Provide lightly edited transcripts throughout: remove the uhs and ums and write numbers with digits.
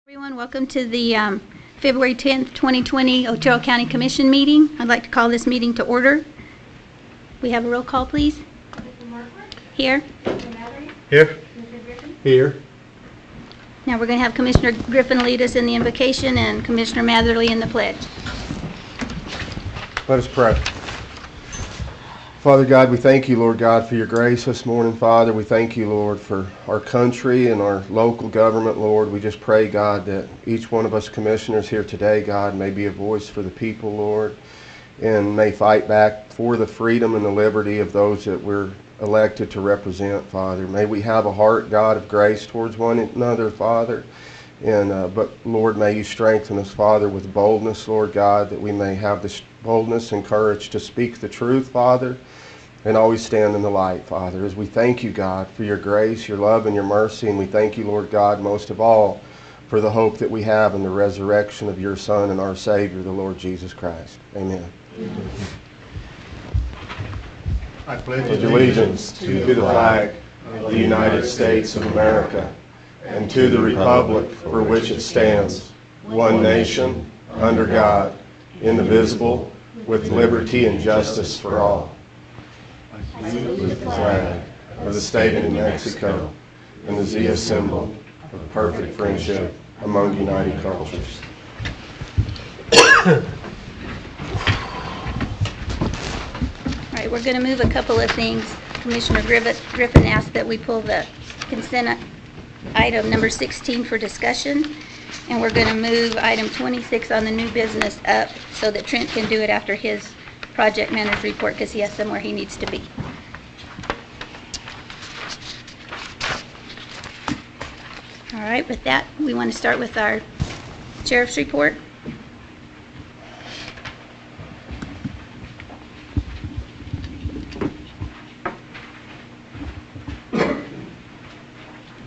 Everyone, welcome to the February 10th, 2020 Otero County Commission meeting. I'd like to call this meeting to order. We have a roll call, please. Here. Here. Here. Now we're going to have Commissioner Griffin lead us in the invocation and Commissioner Matherly in the pledge. Let us pray. Father God, we thank you, Lord God, for your grace this morning, Father. We thank you, Lord, for our country and our local government, Lord. We just pray, God, that each one of us commissioners here today, God, may be a voice for the people, Lord, and may fight back for the freedom and the liberty of those that we're elected to represent, Father. May we have a heart, God, of grace towards one another, Father. But Lord, may you strengthen us, Father, with boldness, Lord God, that we may have this boldness and courage to speak the truth, Father, and always stand in the light, Father. As we thank you, God, for your grace, your love, and your mercy, and we thank you, Lord God, most of all, for the hope that we have in the resurrection of your Son and our Savior, the Lord Jesus Christ. Amen. Amen. I pledge allegiance to the flag of the United States of America and to the republic for which it stands, one nation, under God, indivisible, with liberty and justice for all. I salute the flag of the state of New Mexico and the Zia symbol of perfect friendship among united cultures. All right, we're going to move a couple of things. Commissioner Griffin asked that we pull the consent item number 16 for discussion, and we're going to move item 26 on the new business up so that Trent can do it after his project manager's report because he has somewhere he needs to be. All right, with that, we want to start with our sheriff's report.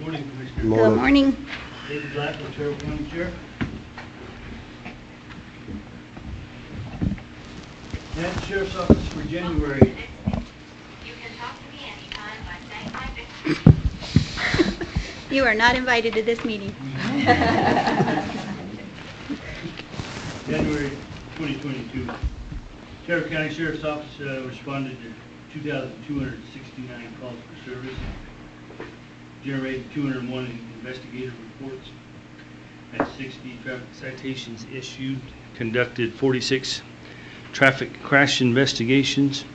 Morning, Commissioner. Good morning. David Black, Otero County Sheriff. At the Sheriff's Office for January. You can talk to me anytime by saying my You are not invited to this meeting. January 2022. Otero County Sheriff's Office responded to 2,269 calls for service, generated 201 investigative reports, had 60 traffic citations issued, conducted 46 traffic crash investigations,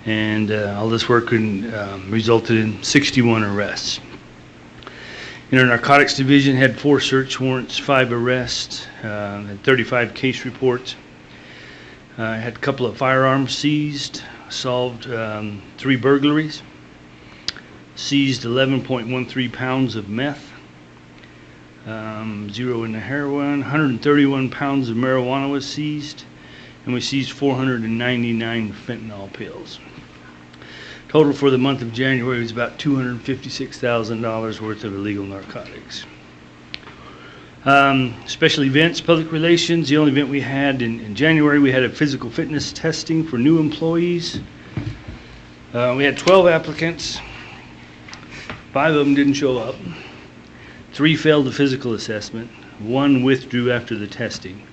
and all this work resulted in 61 arrests. In our narcotics division, had 4 search warrants, 5 arrests, had 35 case reports, had a couple of firearms seized, solved 3 burglaries, seized 11.13 pounds of meth, 0 in the heroin, 131 pounds of marijuana was seized, and we seized 499 fentanyl pills. Total for the month of January was about $256,000 worth of illegal narcotics. Special events, public relations. The only event we had in January, we had a physical fitness testing for new employees. We had 12 applicants. 5 of them didn't show up. 3 failed the physical assessment. 1 withdrew after the testing.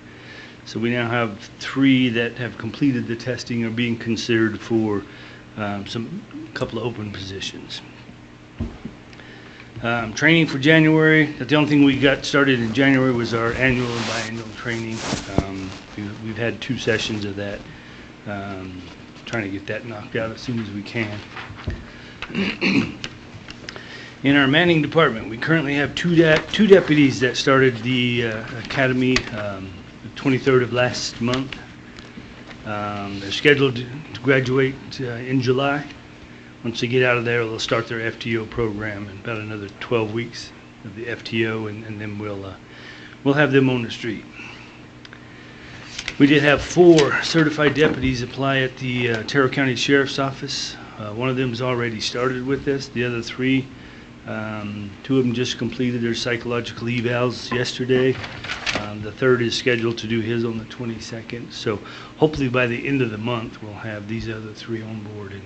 So we now have 3 that have completed the testing are being considered for couple of open positions. Training for January. The only thing we got started in January was our annual and biannual training. We've had 2 sessions of that. Trying to get that knocked out as soon as we can. In our Manning department, we currently have 2 deputies that started the academy the 23rd of last month. They're scheduled to graduate in July. Once they get out of there, they'll start their FTO program in about another 12 weeks of the FTO, and then we'll have them on the street. We did have 4 certified deputies apply at the Otero County Sheriff's Office. One of them's already started with this. The other 3, 2 of them just completed their psychological evals yesterday. The 3rd is scheduled to do his on the 22nd. So hopefully by the end of the month, we'll have these other 3 on board, and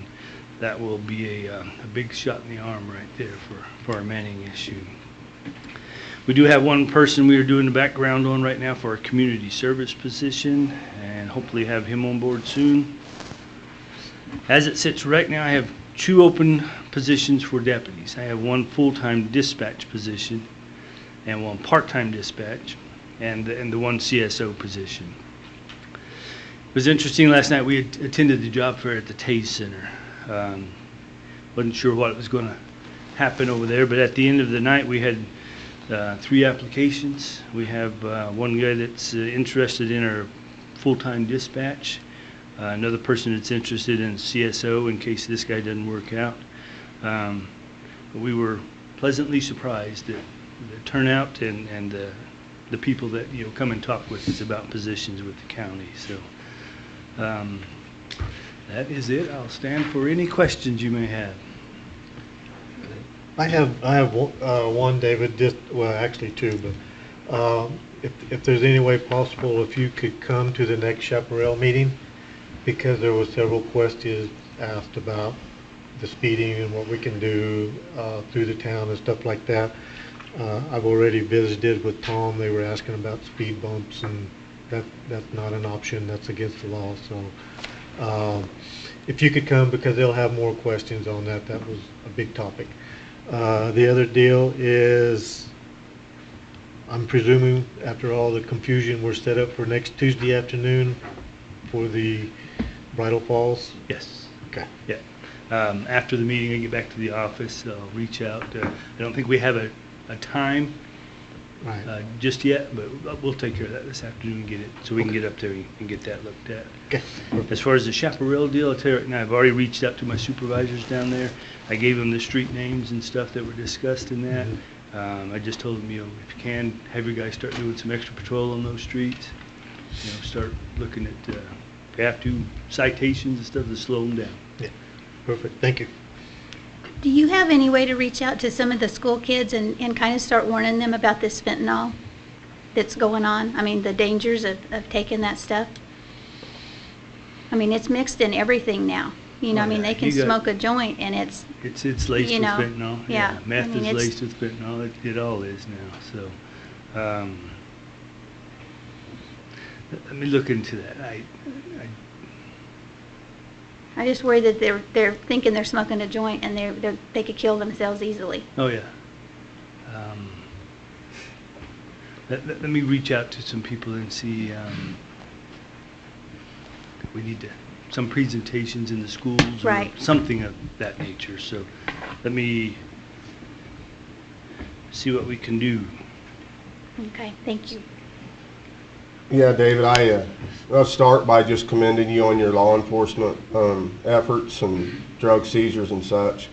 that will be a big shot in the arm right there for our Manning issue. We do have one person we are doing the background on right now for our community service position, and hopefully have him on board soon. As it sits right now, I have 2 open positions for deputies. I have 1 full-time dispatch position and 1 part-time dispatch, and the 1 CSO position. It was interesting, last night we had attended the job fair at the Taze Center. Wasn't sure what was going to happen over there, but at the end of the night we had 3 applications. We have 1 guy that's interested in our full-time dispatch, another person that's interested in CSO in case this guy doesn't work out. We were pleasantly surprised at the turnout and the people that come and talk with us about positions with the county. So that is it. I'll stand for any questions you may have. I have one, David, well, actually 2, but if there's any way possible, if you could come to the next Chaparral meeting, because there were several questions asked about the speeding and what we can do through the town and stuff like that. I've already visited with Tom. They were asking about speed bumps, and that's not an option. That's against the law. So if you could come, because they'll have more questions on that. That was a big topic. The other deal is, I'm presuming after all the confusion, we're set up for next Tuesday afternoon for the Bridal Falls. Yes. Okay. Yeah. After the meeting, I get back to the office. I'll reach out. I don't think we have a time Right. just yet, but we'll take care of that this afternoon and get it so we can get up there and get that looked at. Okay. As far as the Chaparral deal, I'll tell you right now, I've already reached out to my supervisors down there. I gave them the street names and stuff that were discussed in that. I just told them, if you can, have your guys start doing some extra patrol on those streets. Start looking at, if you have to, citations and stuff to slow them down. Yeah. Perfect. Thank you. Do you have any way to reach out to some of the school kids and kind of start warning them about this fentanyl that's going on? I mean, the dangers of taking that stuff? I mean, it's mixed in everything now. I mean, they can smoke a joint and it's It's laced with fentanyl. Yeah. Meth I mean, is it's laced with fentanyl. It all is now. So, let me look into that. I just worry that they're thinking they're smoking a joint and they could kill themselves easily. Oh yeah. Let me reach out to some people and see. We need some presentations in the schools, Right. or something of that nature. So let me see what we can do. Okay, thank you. Yeah, David, I'll start by just commending you on your law enforcement efforts and drug seizures and such.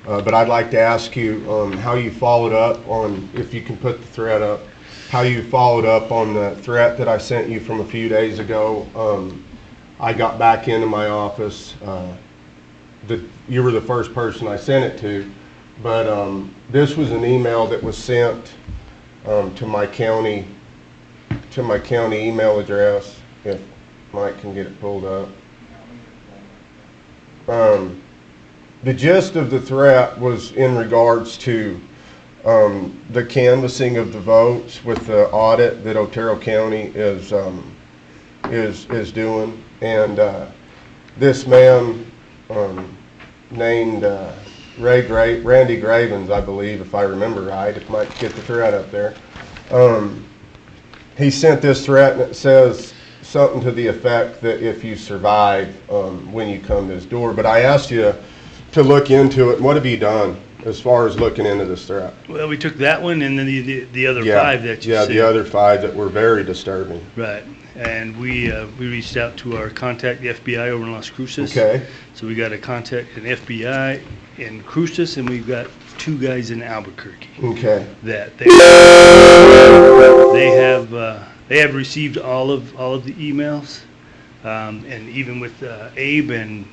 But I'd like to ask you how you followed up on, if you can put the threat up, how you followed up on the threat that I sent you from a few days ago. I got back into my office. You were the first person I sent it to, but this was an email that was sent to my county email address, if Mike can get it pulled up. The gist of the threat was in regards to the canvassing of the votes with the audit that Otero County is doing, and this man named Randy Gravens, I believe, if I remember right, if Mike get the threat up there. He sent this threat, and it says something to the effect that if you survive when you come to his door. But I asked you to look into it. What have you done as far as looking into this threat? Well, we took that one and then the other 5 that you said. the other 5 that were very disturbing. Right, and we reached out to our contact, the FBI over in Las Cruces. Okay. So we got a contact, an FBI in Cruces, and we've got 2 guys in Albuquerque. Okay. That they have received all of the emails, and even with Abe and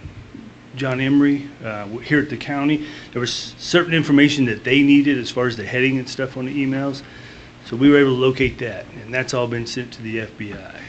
John Emery here at the county, there was certain information that they needed as far as the heading and stuff on the emails. So we were able to locate that, and that's all been sent to the FBI.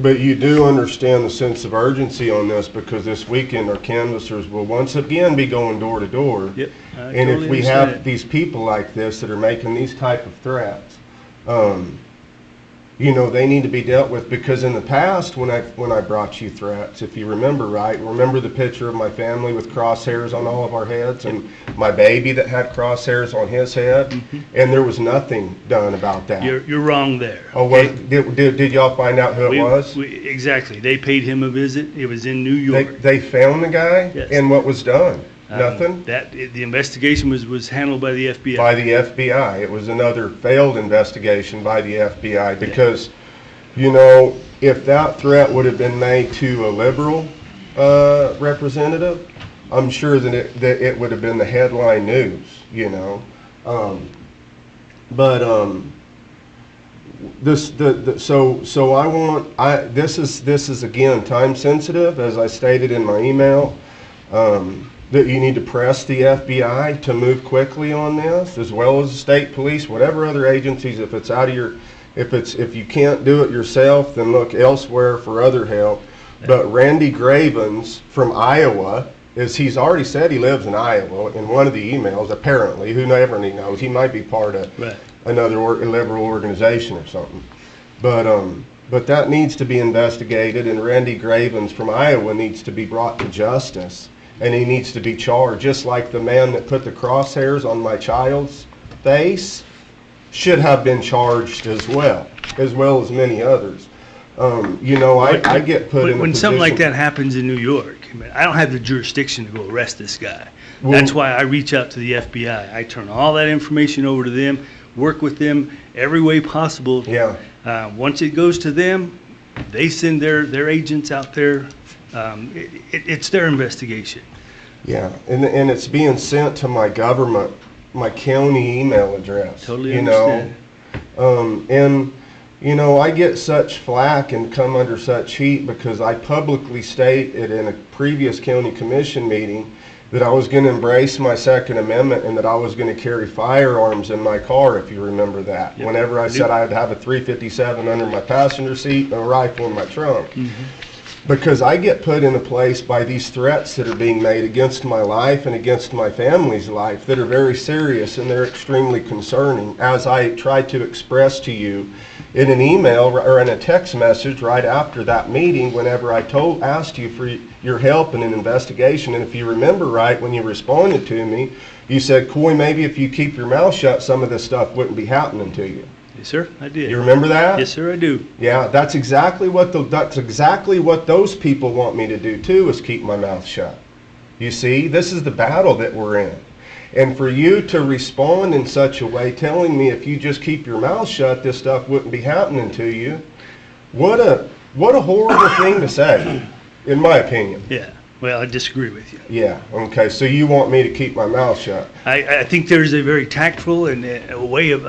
But you do understand the sense of urgency on this, because this weekend our canvassers will once again be going door to door. Yep. And if we have these people like this that are making these type of threats, You know, they need to be dealt with, because in the past, when I brought you threats, if you remember right, remember the picture of my family with crosshairs on all of our heads, and my baby that had crosshairs on his head, and there was nothing done about that. You're wrong there. Oh, okay? did y'all find out who it was? Exactly. They paid him a visit. It was in New York. They found the guy, Yes. and what was done? Nothing? The investigation was handled by the FBI. By the FBI. It was another failed investigation by the FBI, because, you know, if that threat would have been made to a liberal representative, I'm sure that it would have been the headline news, you know. This is again time sensitive, as I stated in my email. That you need to press the FBI to move quickly on this, as well as the state police, whatever other agencies. If it's out of your, if you can't do it yourself, then look elsewhere for other help. But Randy Gravens from Iowa, he's already said he lives in Iowa in one of the emails. Apparently, who never knows, he might be part of another liberal organization or something. But that needs to be investigated, and Randy Gravens from Iowa needs to be brought to justice. And he needs to be charged, just like the man that put the crosshairs on my child's face should have been charged as well as many others. You know, I get put in a when position. something like that happens in New York, I mean, I don't have the jurisdiction to go arrest this guy. Well, that's why I reach out to the FBI. I turn all that information over to them, work with them every way possible. Yeah. Once it goes to them, they send their agents out there. It's their investigation. Yeah, and it's being sent to my government, my county email address. Totally understand. And you know, I get such flack and come under such heat because I publicly stated in a previous county commission meeting that I was going to embrace my Second Amendment and that I was going to carry firearms in my car, if you remember that. Yep. Whenever I said I'd have a .357 under my passenger seat and a rifle in my trunk. Mm-hmm. Because I get put in a place by these threats that are being made against my life and against my family's life that are very serious, and they're extremely concerning, as I tried to express to you in an email or in a text message right after that meeting whenever I asked you for your help in an investigation. And if you remember right, when you responded to me, you said, Coy, maybe if you keep your mouth shut, some of this stuff wouldn't be happening to you. Yes, sir, I did. You remember that? Yes, sir, I do. Yeah, that's exactly what those people want me to do too, is keep my mouth shut. You see, this is the battle that we're in. And for you to respond in such a way, telling me if you just keep your mouth shut, this stuff wouldn't be happening to you, what a horrible thing to say, in my opinion. Yeah, well, I disagree with you. Yeah, okay, so you want me to keep my mouth shut. I think there's a very tactful and a way of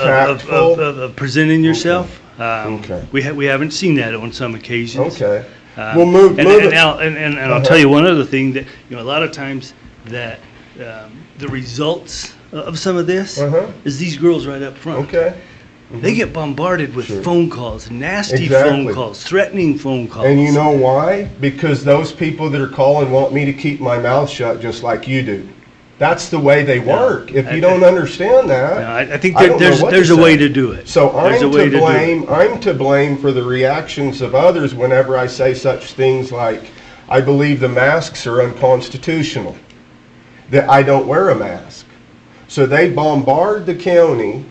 presenting yourself. Okay. We haven't seen that on some occasions. Okay. We'll move and it. I'll tell you one other thing, that a lot of times that the results of some of this is these girls right up front. Okay. They get bombarded with Sure. phone calls, nasty Exactly. phone calls, threatening phone calls. And you know why? Because those people that are calling want me to keep my mouth shut just like you do. That's the way they work. If you don't understand that, I think I don't know what there's to a way say. to do it. So There's a way to do it. I'm to blame for the reactions of others whenever I say such things like, I believe the masks are unconstitutional, that I don't wear a mask. So they bombard the county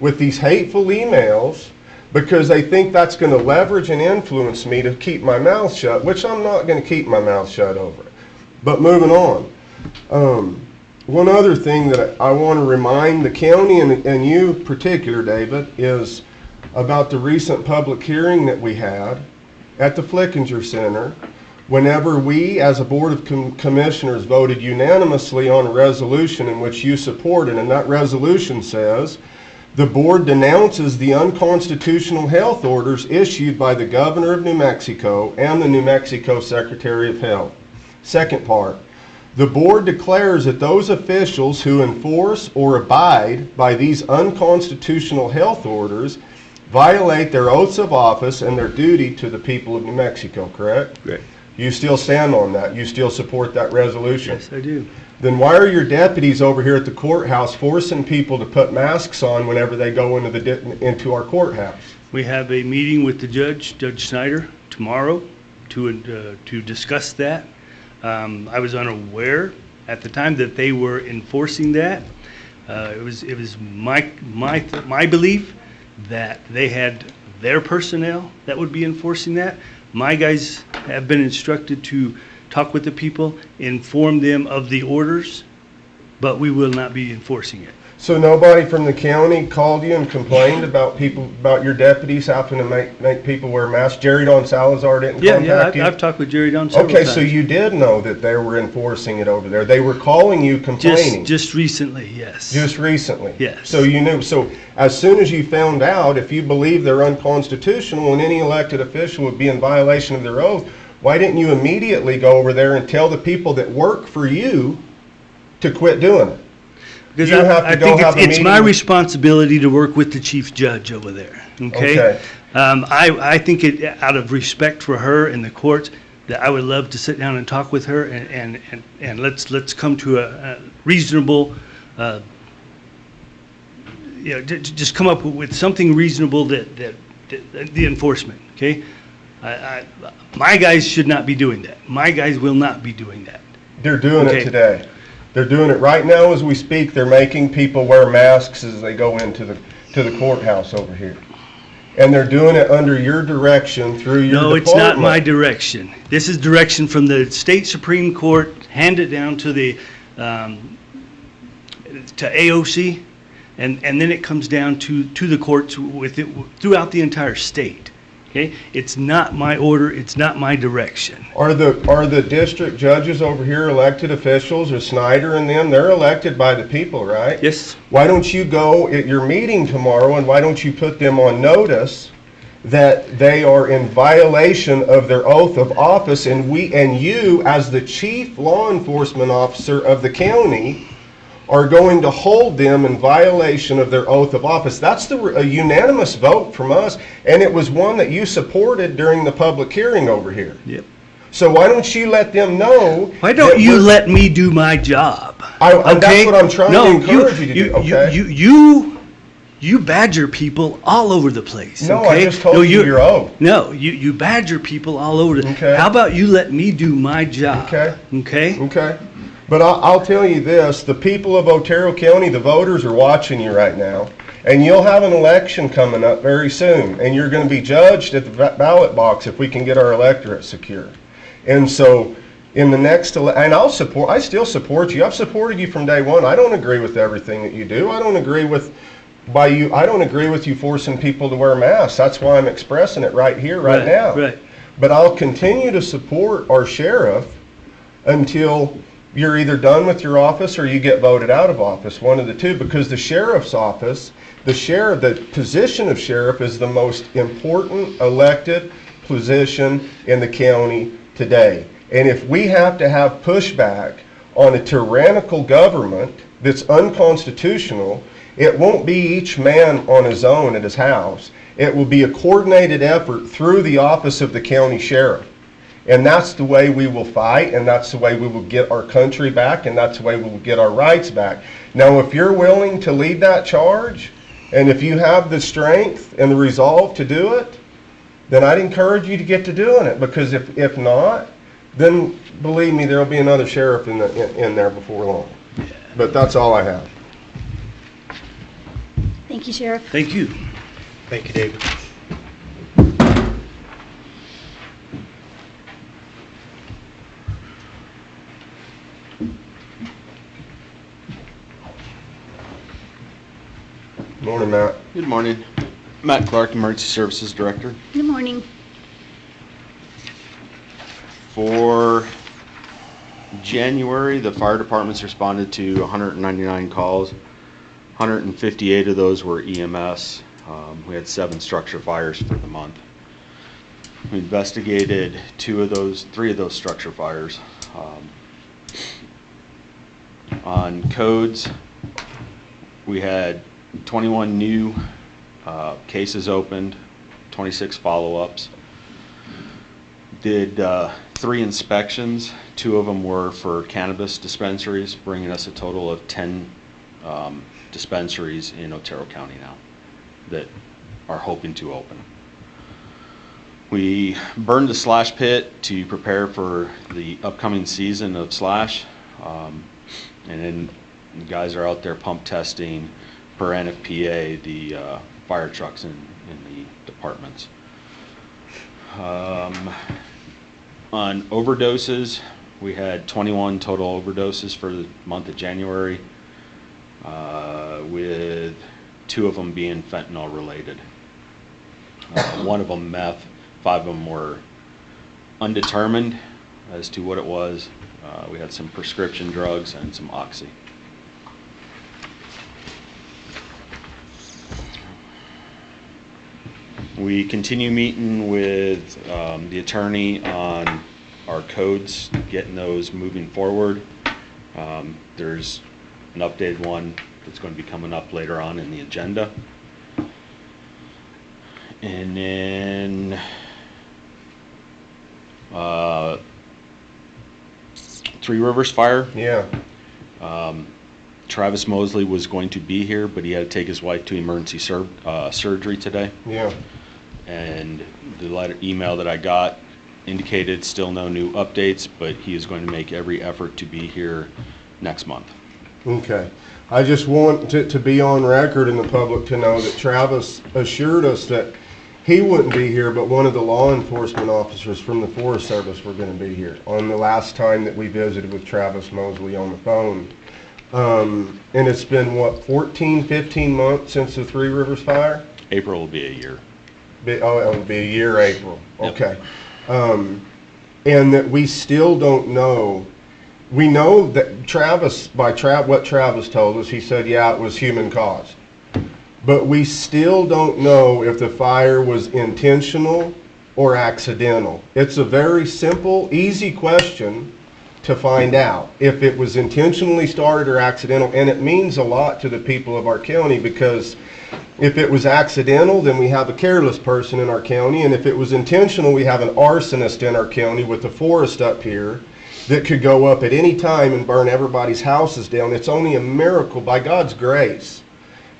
with these hateful emails because they think that's going to leverage and influence me to keep my mouth shut, which I'm not going to keep my mouth shut over. But moving on. One other thing that I want to remind the county and you in particular, David, is about the recent public hearing that we had at the Flickinger Center whenever we, as a Board of Commissioners, voted unanimously on a resolution in which you supported, and that resolution says, the board denounces the unconstitutional health orders issued by the Governor of New Mexico and the New Mexico Secretary of Health. Second part, the board declares that those officials who enforce or abide by these unconstitutional health orders violate their oaths of office and their duty to the people of New Mexico, correct? Correct. You still stand on that? You still support that resolution? Yes, I do. then why are your deputies over here at the courthouse forcing people to put masks on whenever they go into our courthouse? We have a meeting with the judge, Judge Snyder, tomorrow to discuss that. I was unaware at the time that they were enforcing that. It was my belief that they had their personnel that would be enforcing that. My guys have been instructed to talk with the people, inform them of the orders, but we will not be enforcing it. So nobody from the county called you and complained about your deputies having to make people wear masks? Jerry Don Salazar didn't contact you? I've talked with Jerry Don several Okay, times. so you did know that they were enforcing it over there. They were calling you complaining. Just recently, yes. Just recently? Yes. So you knew. So as soon as you found out, if you believe they're unconstitutional and any elected official would be in violation of their oath, why didn't you immediately go over there and tell the people that work for you to quit doing it? Because You have to I go think have a it's meeting my with- responsibility to work with the chief judge over there, okay? Okay. I think out of respect for her and the courts, that I would love to sit down and talk with her and let's come to a reasonable, just come up with something reasonable that the enforcement, okay? My guys should not be doing that. My guys will not be doing that. They're doing Okay. it today. They're doing it right now as we speak. They're making people wear masks as they go into the courthouse over here. And they're doing it under your direction through your No, department. it's not my direction. This is direction from the state Supreme Court, handed down to the, to AOC, and then it comes down to the courts with it throughout the entire state. Okay? It's not my order, it's not my direction. Are the district judges over here elected officials, or Snyder and them? They're elected by the people, right? Yes? Why don't you go at your meeting tomorrow and why don't you put them on notice that they are in violation of their oath of office, and you as the chief law enforcement officer of the county are going to hold them in violation of their oath of office? That's a unanimous vote from us, and it was one that you supported during the public hearing over here. Yep. So why don't you let them know? Why don't that you we're- let me do my job? That's what I'm trying to encourage you to do, okay? You badger people all over the place. No, okay? I just told you your oath. No, you badger people all over. Okay. How about you let me do my job? Okay. Okay? Okay. But I'll tell you this, the people of Otero County, the voters are watching you right now, and you'll have an election coming up very soon, and you're going to be judged at the ballot box if we can get our electorate secure. And so in the next, and I still support you. I've supported you from day one. I don't agree with everything that you do. I don't agree with you forcing people to wear masks. That's why I'm expressing it right here, right now. Right. But I'll continue to support our sheriff until you're either done with your office or you get voted out of office, one of the two, because the sheriff's office, the position of sheriff is the most important elected position in the county today. And if we have to have pushback on a tyrannical government that's unconstitutional, it won't be each man on his own at his house. It will be a coordinated effort through the office of the county sheriff. And that's the way we will fight, and that's the way we will get our country back, and that's the way we will get our rights back. Now, if you're willing to lead that charge, and if you have the strength and the resolve to do it, then I'd encourage you to get to doing it, because if not, then believe me, there'll be another sheriff in there before long. But that's all I have. Thank you, Sheriff. Thank you. Thank you, David. Morning, Matt. Good morning. Matt Clark, Emergency Services Director. Good morning. For January, the fire departments responded to 199 calls. 158 of those were EMS. We had 7 structure fires for the month. We investigated 3 of those structure fires. On codes, we had 21 new cases opened, 26 follow-ups. Did 3 inspections. 2 of them were for cannabis dispensaries, bringing us a total of 10 dispensaries in Otero County now that are hoping to open. We burned the slash pit to prepare for the upcoming season of slash, and then the guys are out there pump testing per NFPA the fire trucks in the departments. On overdoses, we had 21 total overdoses for the month of January, with 2 of them being fentanyl related. 1 of them meth, 5 of them were undetermined as to what it was. We had some prescription drugs and some oxy. We continue meeting with the attorney on our codes, getting those moving forward. There's an updated one that's going to be coming up later on in the agenda. And then Three Rivers Fire. Yeah. Travis Mosley was going to be here, but he had to take his wife to emergency surgery today. Yeah. And the email that I got indicated still no new updates, but he is going to make every effort to be here next month. Okay. I just want to be on record in the public to know that Travis assured us that he wouldn't be here, but one of the law enforcement officers from the Forest Service were going to be here on the last time that we visited with Travis Mosley on the phone. And it's been, what, 14, 15 months since the Three Rivers fire? April will be a year. Oh, it will be a year, April. Yep. Okay. And that we still don't know. We know that Travis, what Travis told us, he said, yeah, it was human caused. But we still don't know if the fire was intentional or accidental. It's a very simple, easy question to find out if it was intentionally started or accidental. And it means a lot to the people of our county, because if it was accidental, then we have a careless person in our county. And if it was intentional, we have an arsonist in our county with the forest up here that could go up at any time and burn everybody's houses down. It's only a miracle, by God's grace,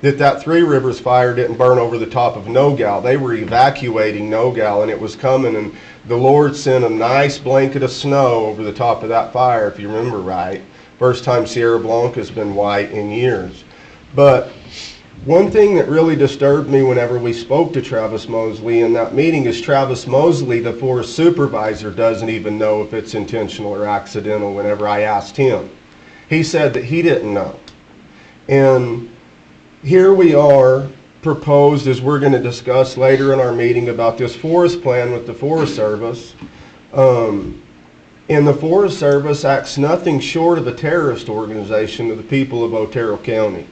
that Three Rivers fire didn't burn over the top of Nogal. They were evacuating Nogal, and it was coming, and the Lord sent a nice blanket of snow over the top of that fire, if you remember right. First time Sierra Blanca's been white in years. But one thing that really disturbed me whenever we spoke to Travis Mosley in that meeting is Travis Mosley, the forest supervisor, doesn't even know if it's intentional or accidental whenever I asked him. He said that he didn't know. And here we are, proposed, as we're going to discuss later in our meeting, about this forest plan with the Forest Service. And the Forest Service acts nothing short of a terrorist organization to the people of Otero County.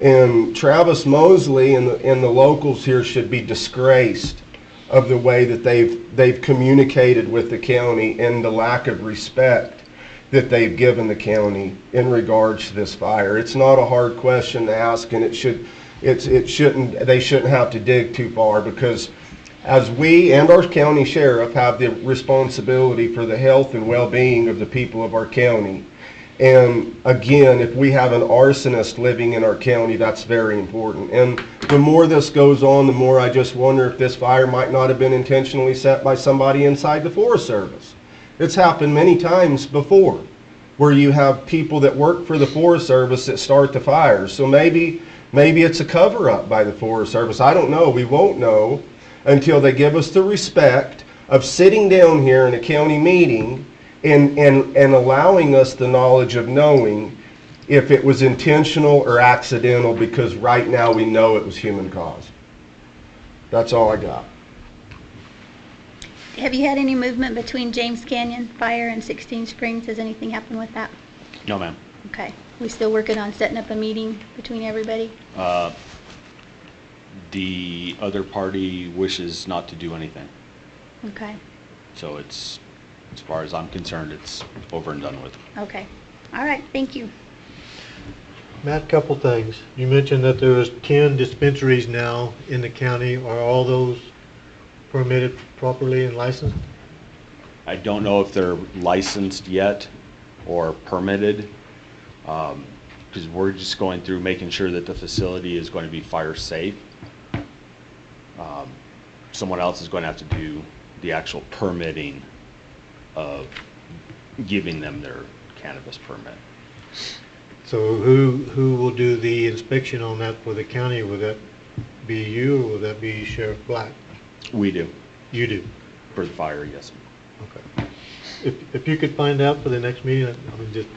And Travis Mosley and the locals here should be disgraced of the way that they've communicated with the county and the lack of respect that they've given the county in regards to this fire. It's not a hard question to ask, and they shouldn't have to dig too far, because as we and our county sheriff have the responsibility for the health and well-being of the people of our county. And again, if we have an arsonist living in our county, that's very important. And the more this goes on, the more I just wonder if this fire might not have been intentionally set by somebody inside the Forest Service. It's happened many times before, where you have people that work for the Forest Service that start the fires. So maybe it's a cover-up by the Forest Service. I don't know. We won't know until they give us the respect of sitting down here in a county meeting and allowing us the knowledge of knowing if it was intentional or accidental, because right now we know it was human caused. That's all I got. Have you had any movement between James Canyon Fire and 16 Springs? Has anything happened with that? No, ma'am. Okay. We still working on setting up a meeting between everybody? The other party wishes not to do anything. Okay. So it's, as far as I'm concerned, it's over and done with. Okay. All right. Thank you. Matt, couple things. You mentioned that there was 10 dispensaries now in the county. Are all those permitted properly and licensed? I don't know if they're licensed yet or permitted, because we're just going through making sure that the facility is going to be fire safe. Someone else is going to have to do the actual permitting of giving them their cannabis permit. So who will do the inspection on that for the county? Will that be you, or will that be Sheriff Black? We do, You do. for the fire, yes. Okay. If you could find out for the next meeting,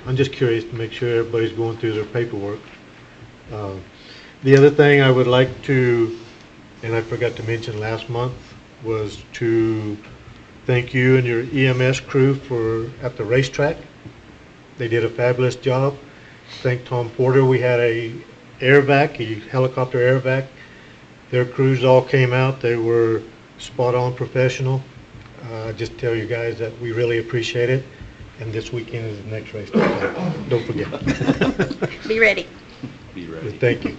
I'm just curious to make sure everybody's going through their paperwork. The other thing I would like to, and I forgot to mention last month, was to thank you and your EMS crew at the racetrack. They did a fabulous job. Thank Tom Porter. We had a helicopter air vac. Their crews all came out. They were spot on professional. Just tell you guys that we really appreciate it. And this weekend is the next race. Don't forget. Be ready. Be ready. Thank you.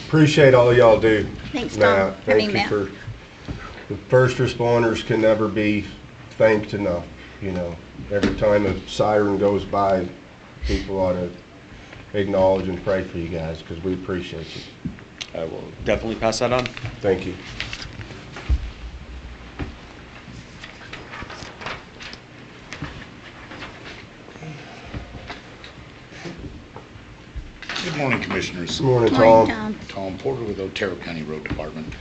Appreciate all y'all do. Thanks, Tom. Matt, I thank mean, you Matt. for, the first responders can never be thanked enough, you know. Every time a siren goes by, people ought to acknowledge and pray for you guys, because we appreciate you. I will definitely pass that on. Thank you. Good morning, Commissioners. Good morning, Morning, Tom. Tom. Tom Porter with Otero County Road Department.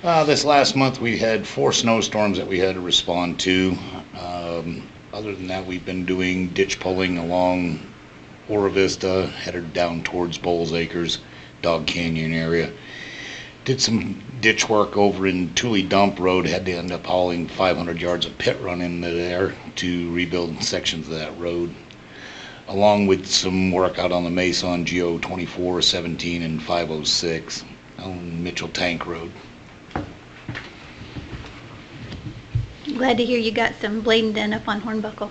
This last month, we had 4 snowstorms that we had to respond to. Other than that, we've been doing ditch pulling along Ora Vista, headed down towards Bowles Acres, Dog Canyon area. Did some ditch work over in Thule Dump Road, had to end up hauling 500 yards of pit run into there to rebuild sections of that road, along with some work out on the Mesa on GO 24, 17, and 506 on Mitchell Tank Road. Glad to hear you got some blading done up on Hornbuckle.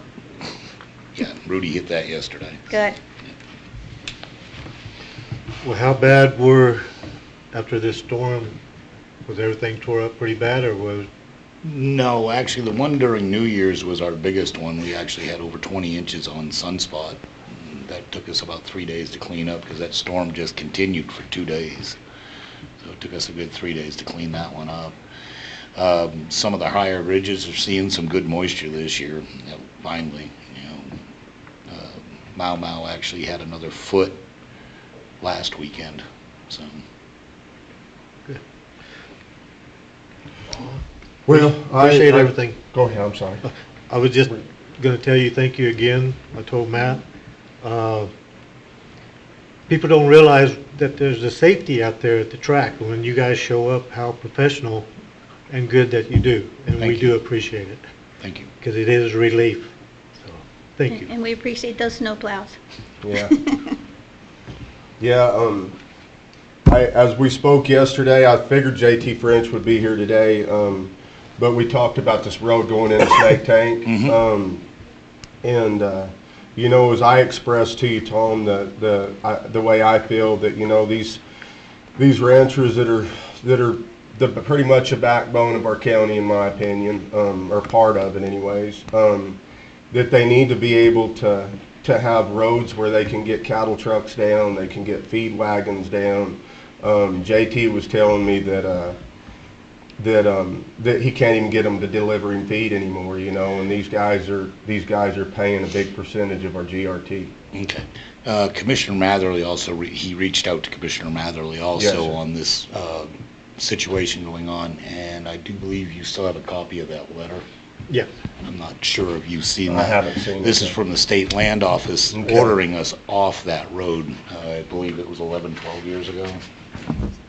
Yeah, Rudy hit that yesterday. Good. Well, how bad were, after this storm, was everything tore up pretty bad, or was? No, actually, the one during New Year's was our biggest one. We actually had over 20 inches on Sunspot. That took us about 3 days to clean up because that storm just continued for 2 days. So it took us a good 3 days to clean that one up. Some of the higher ridges are seeing some good moisture this year. Finally, Mau Mau actually had another foot last weekend. So. Well, Appreciate everything. Go ahead, I'm sorry. I was just going to tell you thank you again. I told Matt. People don't realize that there's a safety out there at the track. When you guys show up, how professional and good that you do. And Thank we you. do appreciate it, Thank you. because it is relief. So, thank you. And we appreciate those snow plows. Yeah. Yeah, as we spoke yesterday, I figured JT French would be here today, but we talked about this road going into Snake Tank. You know, as I expressed to you, Tom, the way I feel that, you know, these ranchers that are pretty much a backbone of our county, in my opinion, or part of it anyways, that they need to be able to have roads where they can get cattle trucks down, they can get feed wagons down. JT was telling me that he can't even get them to delivering feed anymore, you know, and these guys are paying a big percentage of our GRT. Okay. Commissioner Matherly also, he reached out to Commissioner Matherly also Yes, sir. on this situation going on, and I do believe you still have a copy of that letter. Yeah. I'm not sure if you've seen I that. haven't seen it, This is no. from the state land office Okay. ordering us off that road. I believe it was 11, 12 years ago.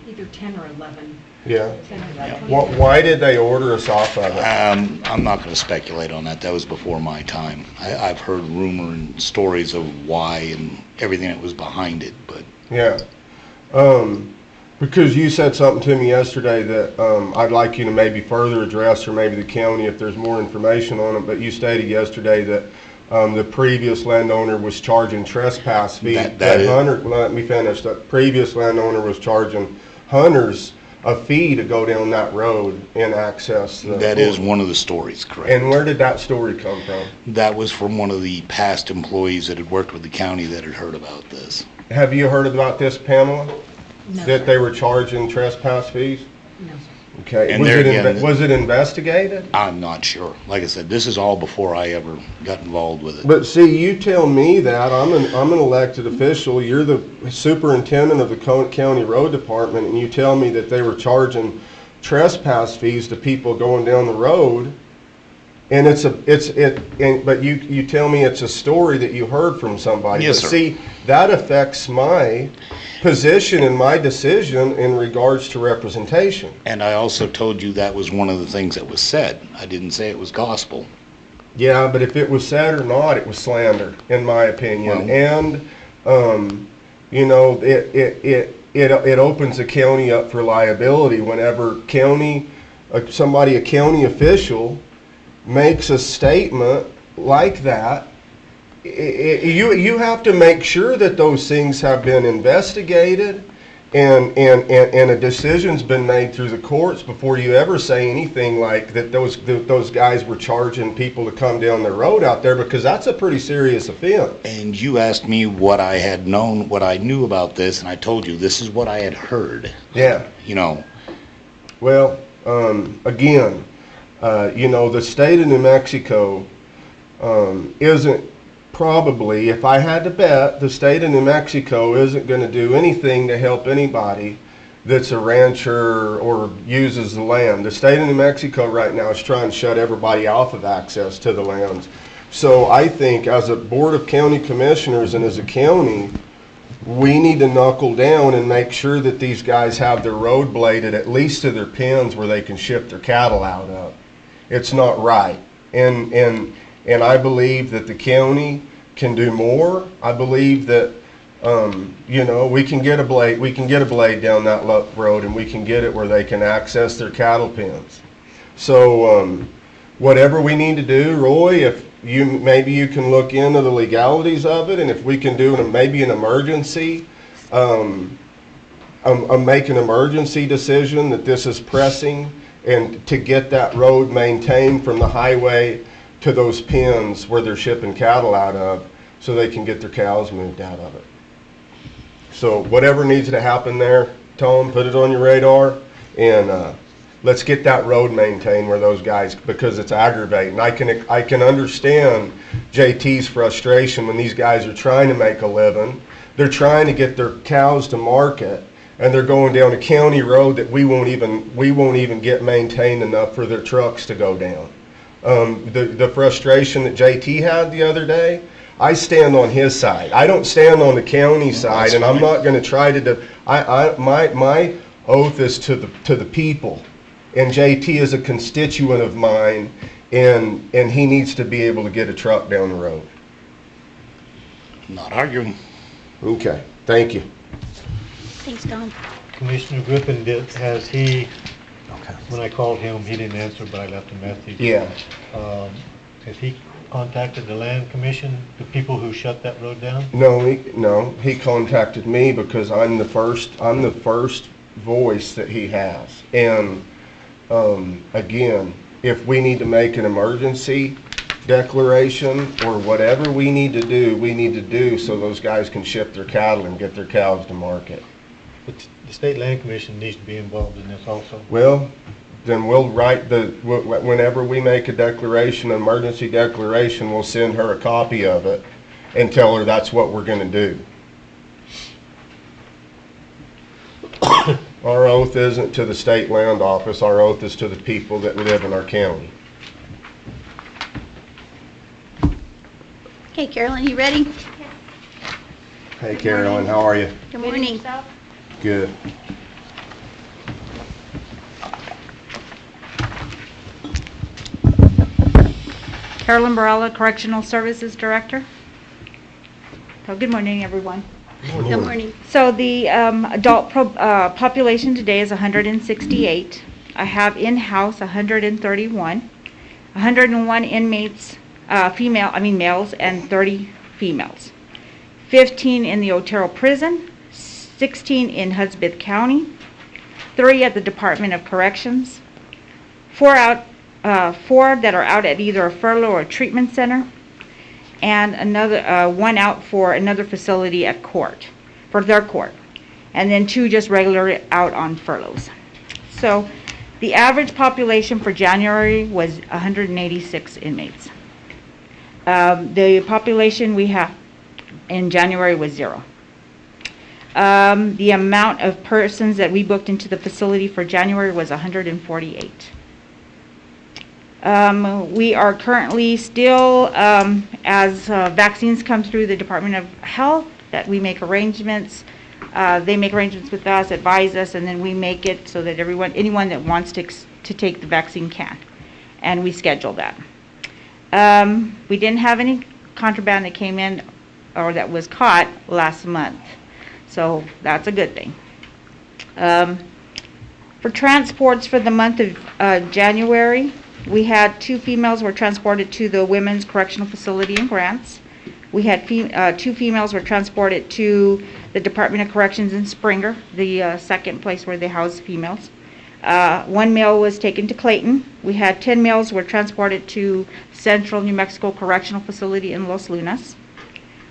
Either 10 or 11. Yeah. 10 or 11. Why did they order us off of it? I'm not going to speculate on that. That was before my time. I've heard rumor and stories of why and everything that was behind it, but Yeah. Because you said something to me yesterday that I'd like you to maybe further address, or maybe the county if there's more information on it, but you stated yesterday that the previous landowner was charging trespass fee. That is- Let me finish. The previous landowner was charging hunters a fee to go down that road and access the. That is one of the stories, correct? And where did that story come from? That was from one of the past employees that had worked with the county that had heard about this. Have you heard about this, Pamela? No, That sir. they were charging trespass fees? No, sir. Okay. And Was there it again- was it investigated? I'm not sure. Like I said, this is all before I ever got involved with it. But see, you tell me that, I'm an elected official, you're the superintendent of the county road department, and you tell me that they were charging trespass fees to people going down the road, and but you tell me it's a story that you heard from somebody. Yes, But sir. see, that affects my position and my decision in regards to representation. And I also told you that was one of the things that was said. I didn't say it was gospel. Yeah, but if it was said or not, it was slander, in my opinion. Well- And, you know, it opens the county up for liability whenever a county official makes a statement like that. You have to make sure that those things have been investigated and a decision's been made through the courts before you ever say anything like that those guys were charging people to come down the road out there, because that's a pretty serious offense. And you asked me what I had known, what I knew about this, and I told you this is what I had heard. Yeah. You know, Well, again, you know, the state of New Mexico isn't probably, if I had to bet, the state of New Mexico isn't going to do anything to help anybody that's a rancher or uses the land. The state of New Mexico right now is trying to shut everybody off of access to the lands. So I think as a board of county commissioners and as a county, we need to knuckle down and make sure that these guys have their road bladed at least to their pens where they can ship their cattle out of. It's not right. And I believe that the county can do more. I believe that, you know, we can get a blade down that road, and we can get it where they can access their cattle pens. So, whatever we need to do, Roy, if maybe you can look into the legalities of it, and if we can do maybe an emergency, make an emergency decision that this is pressing, and to get that road maintained from the highway to those pens where they're shipping cattle out of, so they can get their cows moved out of it. So whatever needs to happen there, Tom, put it on your radar, and let's get that road maintained where those guys, because it's aggravating. I can understand JT's frustration when these guys are trying to make a living. They're trying to get their cows to market, and they're going down a county road that we won't even get maintained enough for their trucks to go down. The frustration that JT had the other day, I stand on his side. I don't stand on the county side, and I'm not going to try to. My oath is to the people, and JT is a constituent of mine, and he needs to be able to get a truck down the road. not arguing. Okay, thank you. Thanks, Don. Commissioner Griffin has he, when I called him, he didn't answer, but I left a message. Yeah. Has he contacted the land commission, the people who shut that road down? No, he contacted me because I'm the first voice that he has. And again, if we need to make an emergency declaration or whatever we need to do so those guys can ship their cattle and get their cows to market. But the state land commission needs to be involved in this also. Well, then we'll write whenever we make a declaration, an emergency declaration, we'll send her a copy of it and tell her that's what we're going to do. Our oath isn't to the state land office, our oath is to the people that live in our county. Okay, Carolyn, you ready? Hey Carolyn, how are you? Good morning. Good. Carolyn Barella, Correctional Services Director. So good morning, everyone. Good morning. So the adult population today is 168. I have in-house 131. 101 inmates, males, and 30 females. 15 in the Otero prison, 16 in Hudspeth County, 3 at the Department of Corrections, 4 that are out at either a furlough or a treatment center, and another 1 out for another facility at court, for their court, and then 2 just regular out on furloughs. So the average population for January was 186 inmates. The population we have in January was 0. The amount of persons that we booked into the facility for January was 148. We are currently still, as vaccines come through the Department of Health, that we make arrangements. They make arrangements with us, advise us, and then we make it so that anyone that wants to take the vaccine can. And we schedule that. We didn't have any contraband that came in or that was caught last month. So that's a good thing. For transports for the month of January, we had 2 females were transported to the Women's Correctional Facility in Grants. We had 2 females were transported to the Department of Corrections in Springer, the second place where they house females. 1 male was taken to Clayton. We had 10 males were transported to Central New Mexico Correctional Facility in Los Lunas.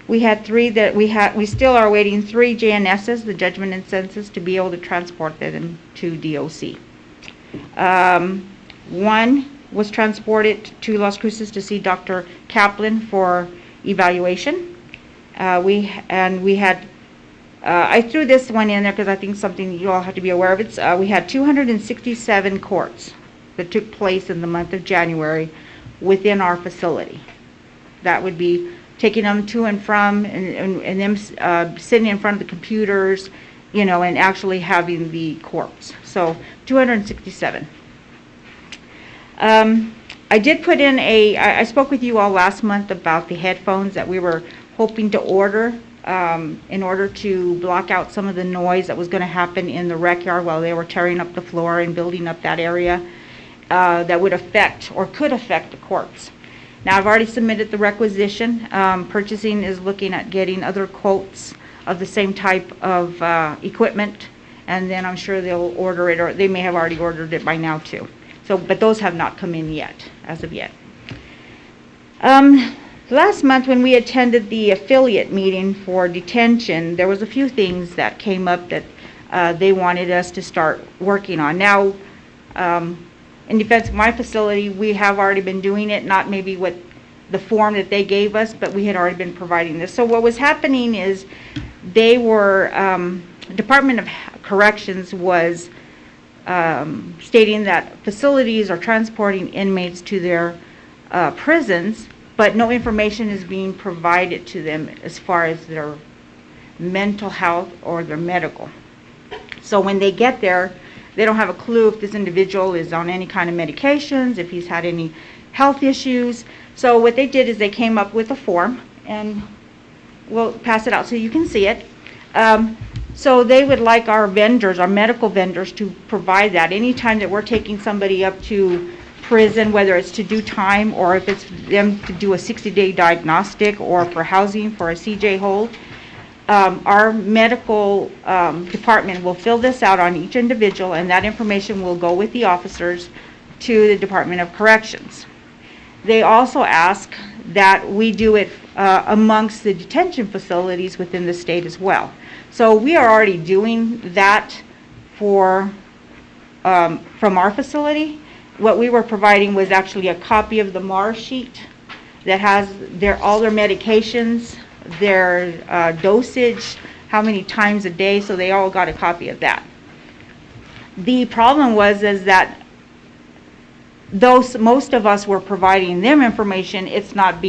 We had 3 that we still are waiting 3 JNSs, the judgment and census, to be able to transport them to DOC. 1 was transported to Las Cruces to see Dr. Kaplan for evaluation. We had I threw this one in there because I think something you all have to be aware of. We had 267 courts that took place in the month of January within our facility. That would be taking them to and from, and them sitting in front of the computers, and actually having the courts. So 267. I did put in I spoke with you all last month about the headphones that we were hoping to order in order to block out some of the noise that was going to happen in the rec yard while they were tearing up the floor and building up that area that would affect or could affect the courts. Now, I've already submitted the requisition. Purchasing is looking at getting other quotes of the same type of equipment, and then I'm sure they'll order it, or they may have already ordered it by now too. So, but those have not come in yet, as of yet. Last month when we attended the affiliate meeting for detention, there was a few things that came up that they wanted us to start working on. Now, in defense of my facility, we have already been doing it, not maybe with the form that they gave us, but we had already been providing this. So what was happening is they were, Department of Corrections was stating that facilities are transporting inmates to their prisons, but no information is being provided to them as far as their mental health or their medical. So when they get there, they don't have a clue if this individual is on any kind of medications, if he's had any health issues. So what they did is they came up with a form, and we'll pass it out so you can see it. So they would like our vendors, our medical vendors, to provide that. Anytime that we're taking somebody up to prison, whether it's to do time or if it's them to do a 60-day diagnostic or for housing for a CJ hold, our medical department will fill this out on each individual, and that information will go with the officers to the Department of Corrections. They also ask that we do it amongst the detention facilities within the state as well. So we are already doing that from our facility. What we were providing was actually a copy of the MAR sheet that has all their medications, their dosage, how many times a day, so they all got a copy of that. The problem is that though most of us were providing them information, it's not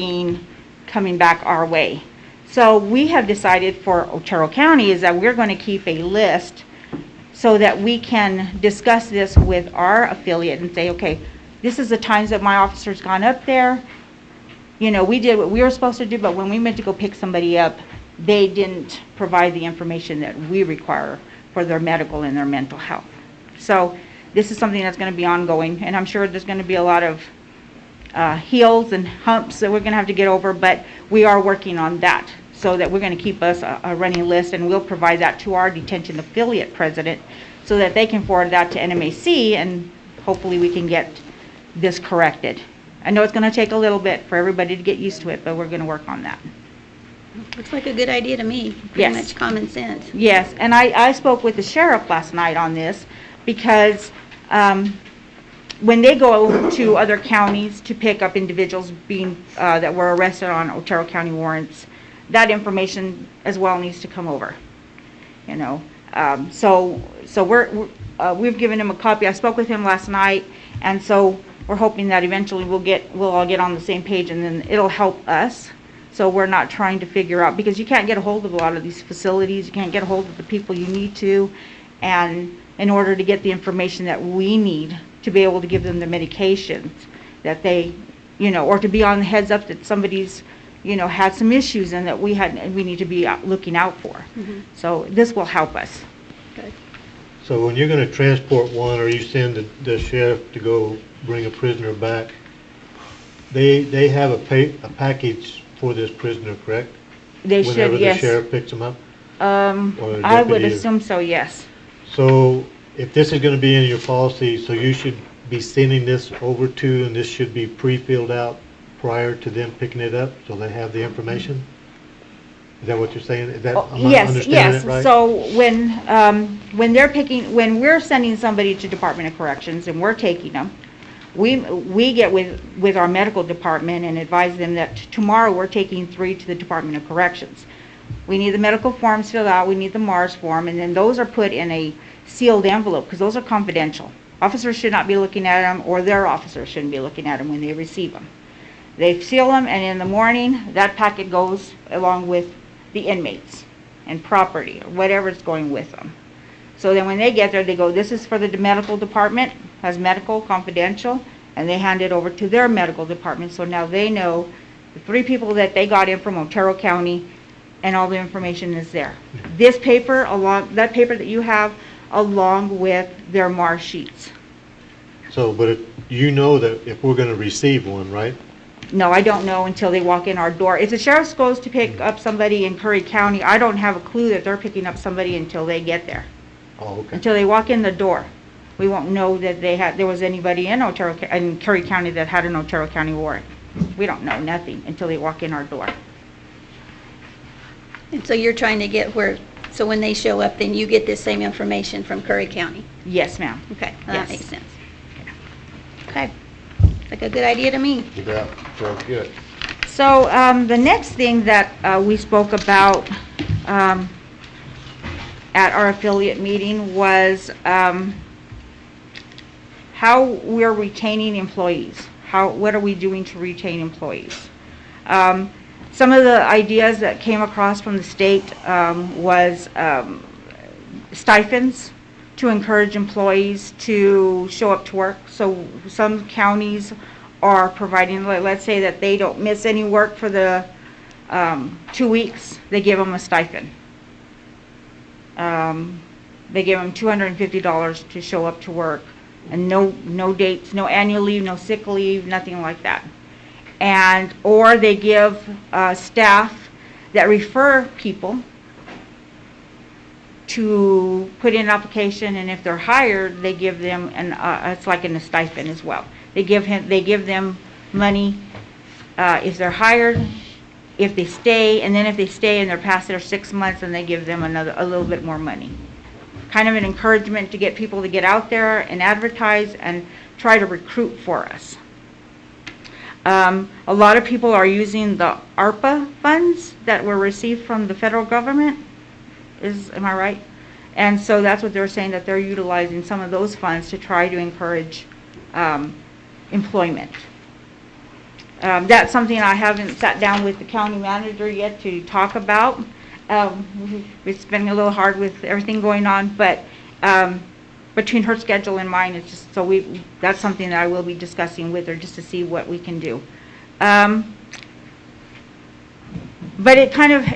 coming back our way. So we have decided for Otero County is that we're going to keep a list so that we can discuss this with our affiliate and say, okay, this is the times that my officer's gone up there. We did what we were supposed to do, but when we went to go pick somebody up, they didn't provide the information that we require for their medical and their mental health. So this is something that's going to be ongoing, and I'm sure there's going to be a lot of hills and humps that we're going to have to get over, but we are working on that so that we're going to keep us a running list, and we'll provide that to our detention affiliate president so that they can forward that to NMAC, and hopefully we can get this corrected. I know it's going to take a little bit for everybody to get used to it, but we're going to work on that. Looks like a good idea to me. Pretty Yes. much common sense. Yes, and I spoke with the sheriff last night on this, because when they go to other counties to pick up individuals being, that were arrested on Otero County warrants, that information as well needs to come over, you know. So we've given him a copy. I spoke with him last night, and so we're hoping that eventually we'll all get on the same page, and then it'll help us. So we're not trying to figure out, because you can't get a hold of a lot of these facilities, you can't get a hold of the people you need to, and in order to get the information that we need to be able to give them the medications that they, you know, or to be on the heads up that somebody's, you know, had some issues and that we need to be looking out for. Mhm. So this will help us. Good. So when you're gonna transport one, or you send the sheriff to go bring a prisoner back, they have a package for this prisoner, correct? They should, Whenever the yes. sheriff picks them up? Or a I would deputy? assume so, yes. So if this is gonna be in your policy, so you should be sending this over to, and this should be pre-filled out prior to them picking it up, so they have the information? Is that what you're saying? Is that, am I Yes, understanding yes. it right? So when we're sending somebody to Department of Corrections and we're taking them, we get with our medical department and advise them that tomorrow we're taking 3 to the Department of Corrections. We need the medical forms filled out, we need the MARS form, and then those are put in a sealed envelope, because those are confidential. Officers should not be looking at them, or their officers shouldn't be looking at them when they receive them. They seal them, and in the morning, that packet goes along with the inmates and property, or whatever's going with them. So then when they get there, they go, this is for the medical department, has medical, confidential, and they hand it over to their medical department. So now they know the 3 people that they got in from Otero County, and all the information is there. This paper, that paper that you have, along with their MAR sheets. So, but you know that if we're gonna receive one, right? No, I don't know until they walk in our door. If the sheriff goes to pick up somebody in Curry County, I don't have a clue that they're picking up somebody until they get there. Oh, okay. Until they walk in the door. We won't know that there was anybody in Curry County that had an Otero County warrant. We don't know nothing until they walk in our door. And so you're trying to get so when they show up, then you get this same information from Curry County? Yes, ma'am. Okay, Yes. that makes sense. Okay, like a good idea to me. Yeah, sounds good. So the next thing that we spoke about at our affiliate meeting was how we're retaining employees. What are we doing to retain employees? Some of the ideas that came across from the state was stipends to encourage employees to show up to work. So some counties are providing, let's say that they don't miss any work for the 2 weeks, they give them a stipend. They give them $250 to show up to work, and no dates, no annual leave, no sick leave, nothing like that. Or they give staff that refer people to put in an application, and if they're hired, they give them it's like a stipend as well. They give them money if they're hired, if they stay, and then if they stay and they're past their 6 months, then they give them a little bit more money. Kind of an encouragement to get people to get out there and advertise and try to recruit for us. A lot of people are using the ARPA funds that were received from the federal government. Am I right? And so that's what they're saying, that they're utilizing some of those funds to try to encourage employment. That's something I haven't sat down with the county manager yet to talk about. It's been a little hard with everything going on, but between her schedule and mine, it's just that's something that I will be discussing with her just to see what we can do. But it kind of,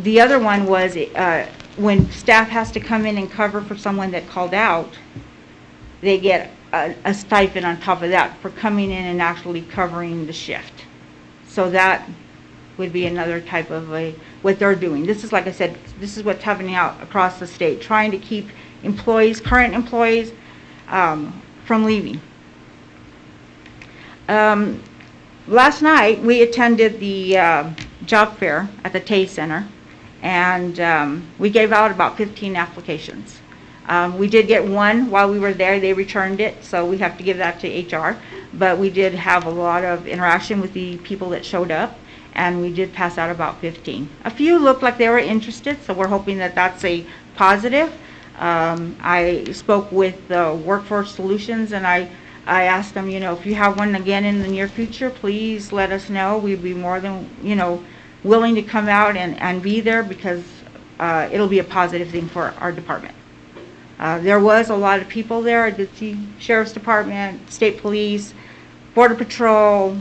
the other one was when staff has to come in and cover for someone that called out, they get a stipend on top of that for coming in and actually covering the shift. So that would be another type of what they're doing. This is, like I said, this is what's happening out across the state, trying to keep employees, current employees, from leaving. Last night, we attended the job fair at the Tay Center, and we gave out about 15 applications. We did get one while we were there. They returned it, so we have to give that to HR. But we did have a lot of interaction with the people that showed up, and we did pass out about 15. A few looked like they were interested, so we're hoping that that's a positive. I spoke with the Workforce Solutions, and I asked them, if you have one again in the near future, please let us know. We'd be more than, willing to come out and be there, because it'll be a positive thing for our department. There was a lot of people there. I did see Sheriff's Department, State Police, Border Patrol,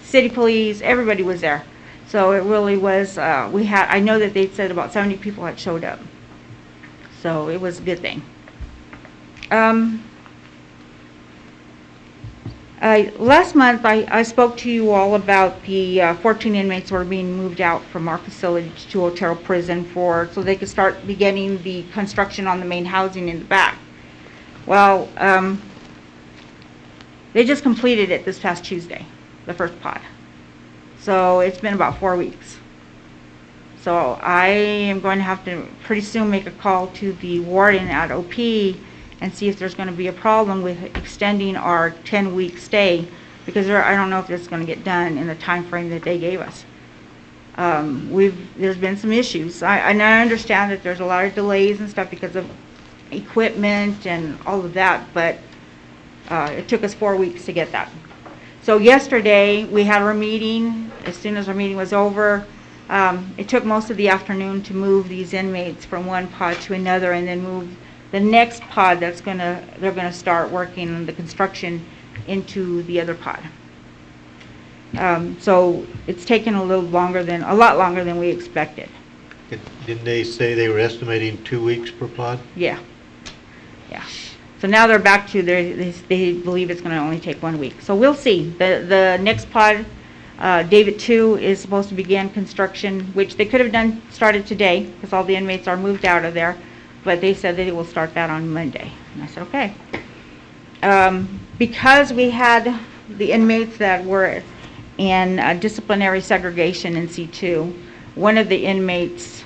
City Police, everybody was there. So it really was, I know that they said about 70 people had showed up. So it was a good thing. Last month, I spoke to you all about the 14 inmates who are being moved out from our facility to Otero Prison so they could start beginning the construction on the main housing in the back. Well, they just completed it this past Tuesday, the first pod. So it's been about 4 weeks. So I am going to have to pretty soon make a call to the warden at OP and see if there's going to be a problem with extending our 10-week stay, because I don't know if it's going to get done in the time frame that they gave us. There's been some issues. I understand that there's a lot of delays and stuff because of equipment and all of that, but it took us 4 weeks to get that. So yesterday we had our meeting. As soon as our meeting was over, it took most of the afternoon to move these inmates from one pod to another, and then move the next pod they're gonna start working on the construction into the other pod. So it's taken a lot longer than we expected. Didn't they say they were estimating 2 weeks per pod? Yeah. So now they're back to they believe it's going to only take 1 week. So we'll see. The next pod, David 2, is supposed to begin construction, which they could have started today, because all the inmates are moved out of there. But they said that it will start that on Monday. And I said, okay. Because we had the inmates that were in disciplinary segregation in C2, one of the inmates,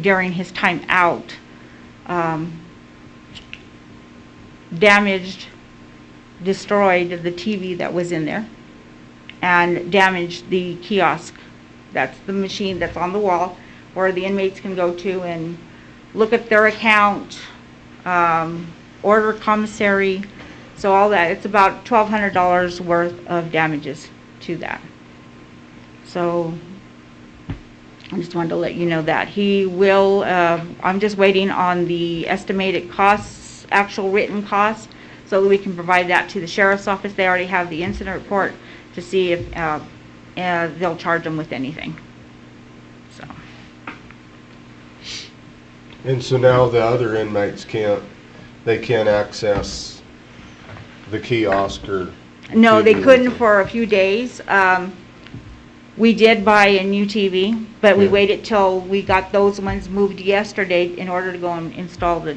during his time out, destroyed the TV that was in there, and damaged the kiosk. That's the machine that's on the wall where the inmates can go to and look at their account, order commissary, so all that. It's about $1,200 worth of damages to that. So I just wanted to let you know that. He will, I'm just waiting on the estimated costs, actual written costs, so that we can provide that to the sheriff's office. They already have the incident report to see if they'll charge them with anything. So. And so now the other inmates can't access the kiosk or... No, they TV couldn't for a few days. We did buy a new TV, but we waited till we got those ones moved yesterday in order to go and install the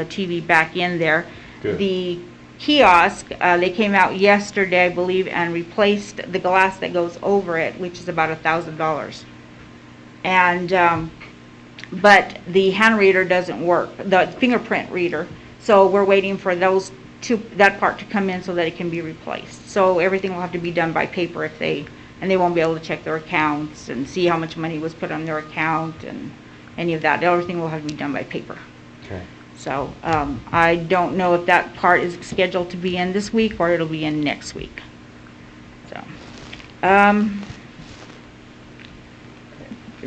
TV back in there. Good. The kiosk, they came out yesterday, I believe, and replaced the glass that goes over it, which is about $1,000. And but the hand reader doesn't work, the fingerprint reader. So we're waiting for that part to come in so that it can be replaced. So everything will have to be done by paper and they won't be able to check their accounts and see how much money was put on their account and any of that. Everything will have to be done by paper. Okay. So I don't know if that part is scheduled to be in this week or it'll be in next week. So,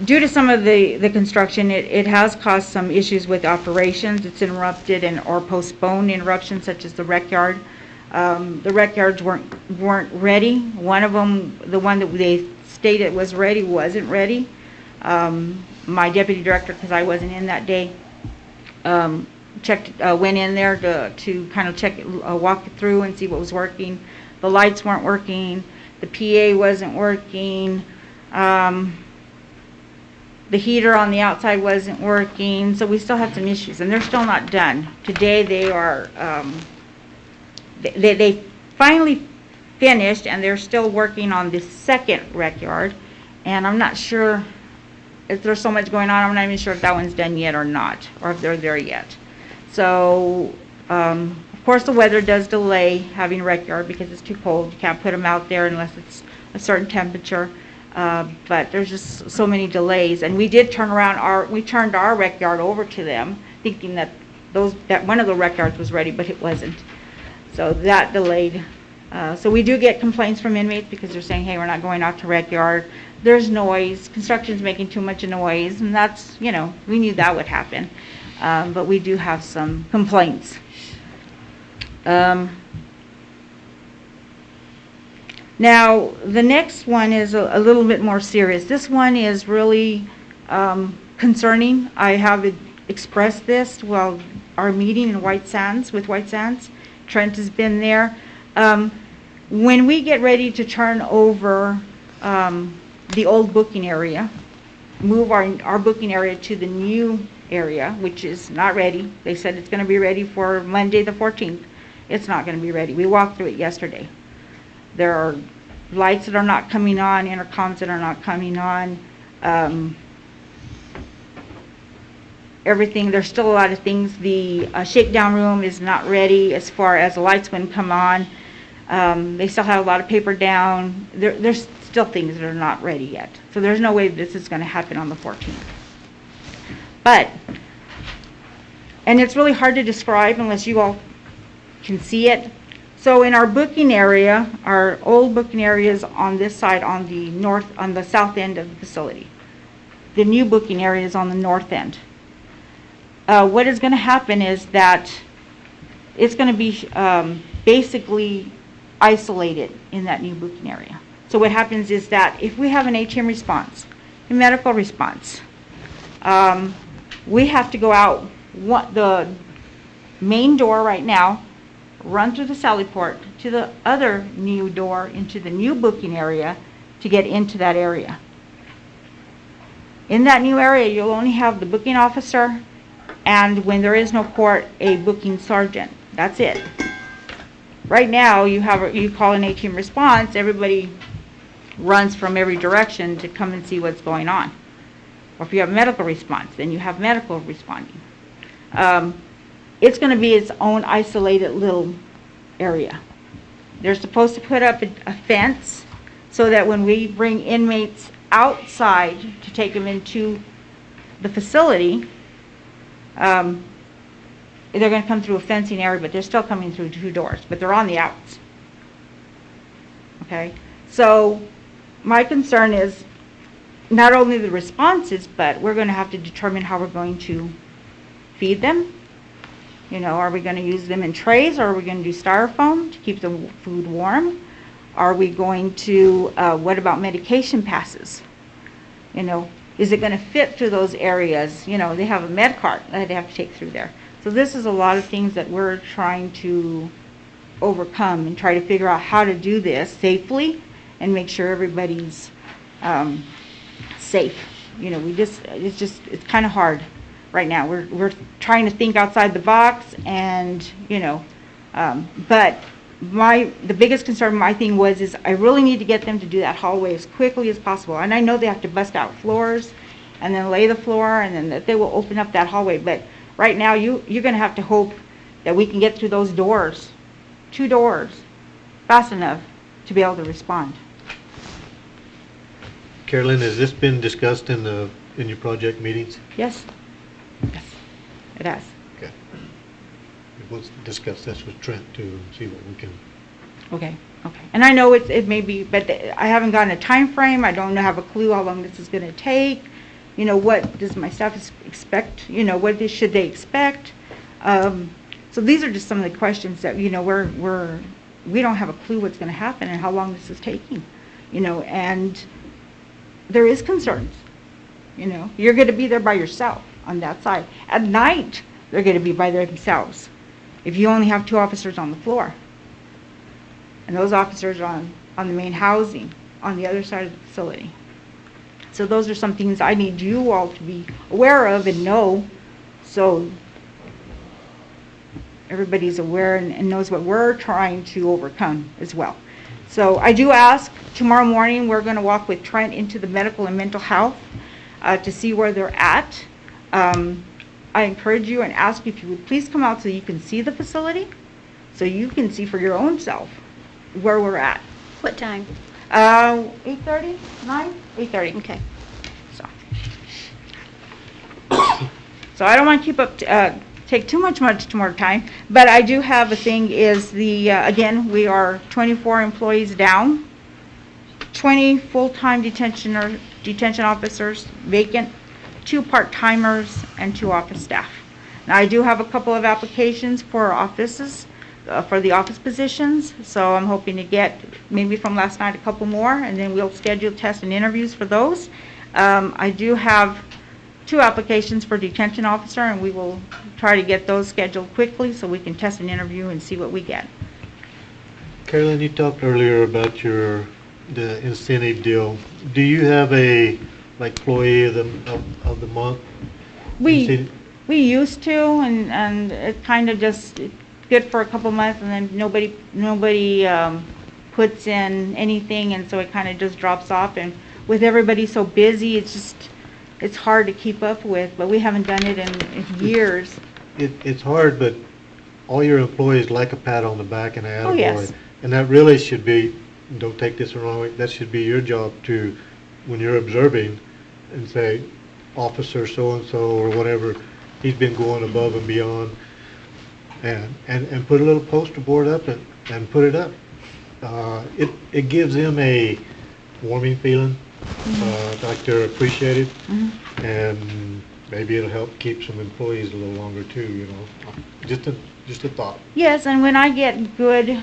due to some of the construction, it has caused some issues with operations. It's interrupted or postponed interruptions, such as the rec yard. The rec yards weren't ready. One of them, the one that they stated was ready, wasn't ready. My deputy director, because I wasn't in that day, went in there to kind of check, walk it through and see what was working. The lights weren't working. The PA wasn't working. The heater on the outside wasn't working, so we still have some issues, and they're still not done. Today they are, they finally finished, and they're still working on the second rec yard, and I'm not sure if there's so much going on, I'm not even sure if that one's done yet or not, or if they're there yet. So, of course, the weather does delay having a rec yard because it's too cold. You can't put them out there unless it's a certain temperature. But there's just so many delays, and we did turn around we turned our rec yard over to them, thinking that one of the rec yards was ready, but it wasn't. So that delayed. So we do get complaints from inmates because they're saying, hey, we're not going out to rec yard. There's noise, construction's making too much noise, and that's, we knew that would happen. But we do have some complaints. Now, the next one is a little bit more serious. This one is really concerning. I have expressed this while our meeting in White Sands, with White Sands. Trent has been there. When we get ready to turn over the old booking area, move our booking area to the new area, which is not ready. They said it's going to be ready for Monday the 14th. It's not going to be ready. We walked through it yesterday. There are lights that are not coming on, intercoms that are not coming on. Everything, there's still a lot of things. The shakedown room is not ready as far as the lights wouldn't come on. They still have a lot of paper down. There's still things that are not ready yet. So there's no way this is going to happen on the 14th. But, and it's really hard to describe unless you all can see it. So in our booking area, our old booking area is on this side, on the south end of the facility. The new booking area is on the north end. What is going to happen is that it's going to be basically isolated in that new booking area. So what happens is that if we have an ATM response, a medical response, we have to go out the main door right now, run through the sally port to the other new door into the new booking area to get into that area. In that new area, you'll only have the booking officer, and when there is no court, a booking sergeant. That's it. Right now, you call an ATM response, everybody runs from every direction to come and see what's going on. Or if you have medical response, then you have medical responding. It's going to be its own isolated little area. They're supposed to put up a fence so that when we bring inmates outside to take them into the facility, they're going to come through a fencing area, but they're still coming through 2 doors, but they're on the outs. Okay? So my concern is not only the responses, but we're going to have to determine how we're going to feed them. Are we going to use them in trays, or are we going to do styrofoam to keep the food warm? Are we going to, what about medication passes? Is it going to fit through those areas? They have a med cart that they have to take through there. So this is a lot of things that we're trying to overcome and try to figure out how to do this safely and make sure everybody's safe. It's kind of hard right now. We're trying to think outside the box, and but the biggest concern, my thing is I really need to get them to do that hallway as quickly as possible. And I know they have to bust out floors and then lay the floor, and then that they will open up that hallway. But right now, you're going to have to hope that we can get through those doors, 2 doors, fast enough to be able to respond. Carolyn, has this been discussed in your project meetings? Yes. Yes, it has. Okay. Let's discuss this with Trent too, and see what we can. Okay. And I know it may be, but I haven't gotten a time frame. I don't have a clue how long this is going to take. What does my staff expect? What should they expect? So these are just some of the questions that we don't have a clue what's going to happen and how long this is taking. And there is concerns. You're going to be there by yourself on that side. At night, they're going to be by themselves if you only have 2 officers on the floor. And those officers are on the main housing on the other side of the facility. So those are some things I need you all to be aware of and know, so everybody's aware and knows what we're trying to overcome as well. So I do ask, tomorrow morning, we're going to walk with Trent into the medical and mental health to see where they're at. I encourage you and ask you if you would please come out so you can see the facility, so you can see for your own self where we're at. What time? 8:30, 9? 8:30. Okay. So I don't want to keep up, take too much more time, but I do have a thing is again, we are 24 employees down, 20 full-time detention officers vacant, 2 part-timers, and 2 office staff. Now, I do have a couple of applications for offices, for the office positions, so I'm hoping to get, maybe from last night, a couple more, and then we'll schedule tests and interviews for those. I do have 2 applications for detention officer, and we will try to get those scheduled quickly so we can test an interview and see what we get. Carolyn, you talked earlier about the incentive deal. Do you have a, like, employee of the month? We used to, and it kind of just good for a couple months, and then nobody puts in anything, and so it kind of just drops off. And with everybody so busy, it's hard to keep up with. But we haven't done it in years. It's hard, but all your employees like a pat on the back and a attaboy. Oh, yes. And that really should be, don't take this the wrong way, that should be your job to, when you're observing, and say, Officer so-and-so or whatever, he's been going above and beyond, and put a little poster board up and put it up. It gives them a warming feeling, like they're appreciated, and maybe it'll help keep some employees a little longer too, you know. Just a thought. Yes, and when I get good,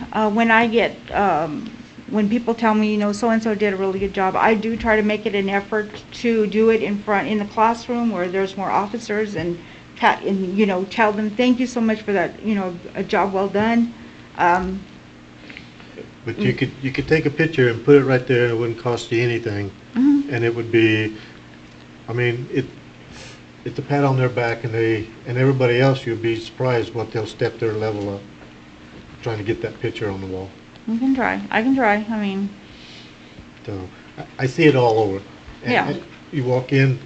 when people tell me, you know, so-and-so did a really good job, I do try to make it an effort to do it in the classroom where there's more officers, and you know, tell them, thank you so much for that, you know, a job well done. But you could take a picture and put it right there, and it wouldn't cost you anything. And it would be, I mean, it's a pat on their back, and everybody else, you'll be surprised what they'll step their level up, trying to get that picture on the wall. I can try. I mean. So, I see it all over. Yeah. You walk in,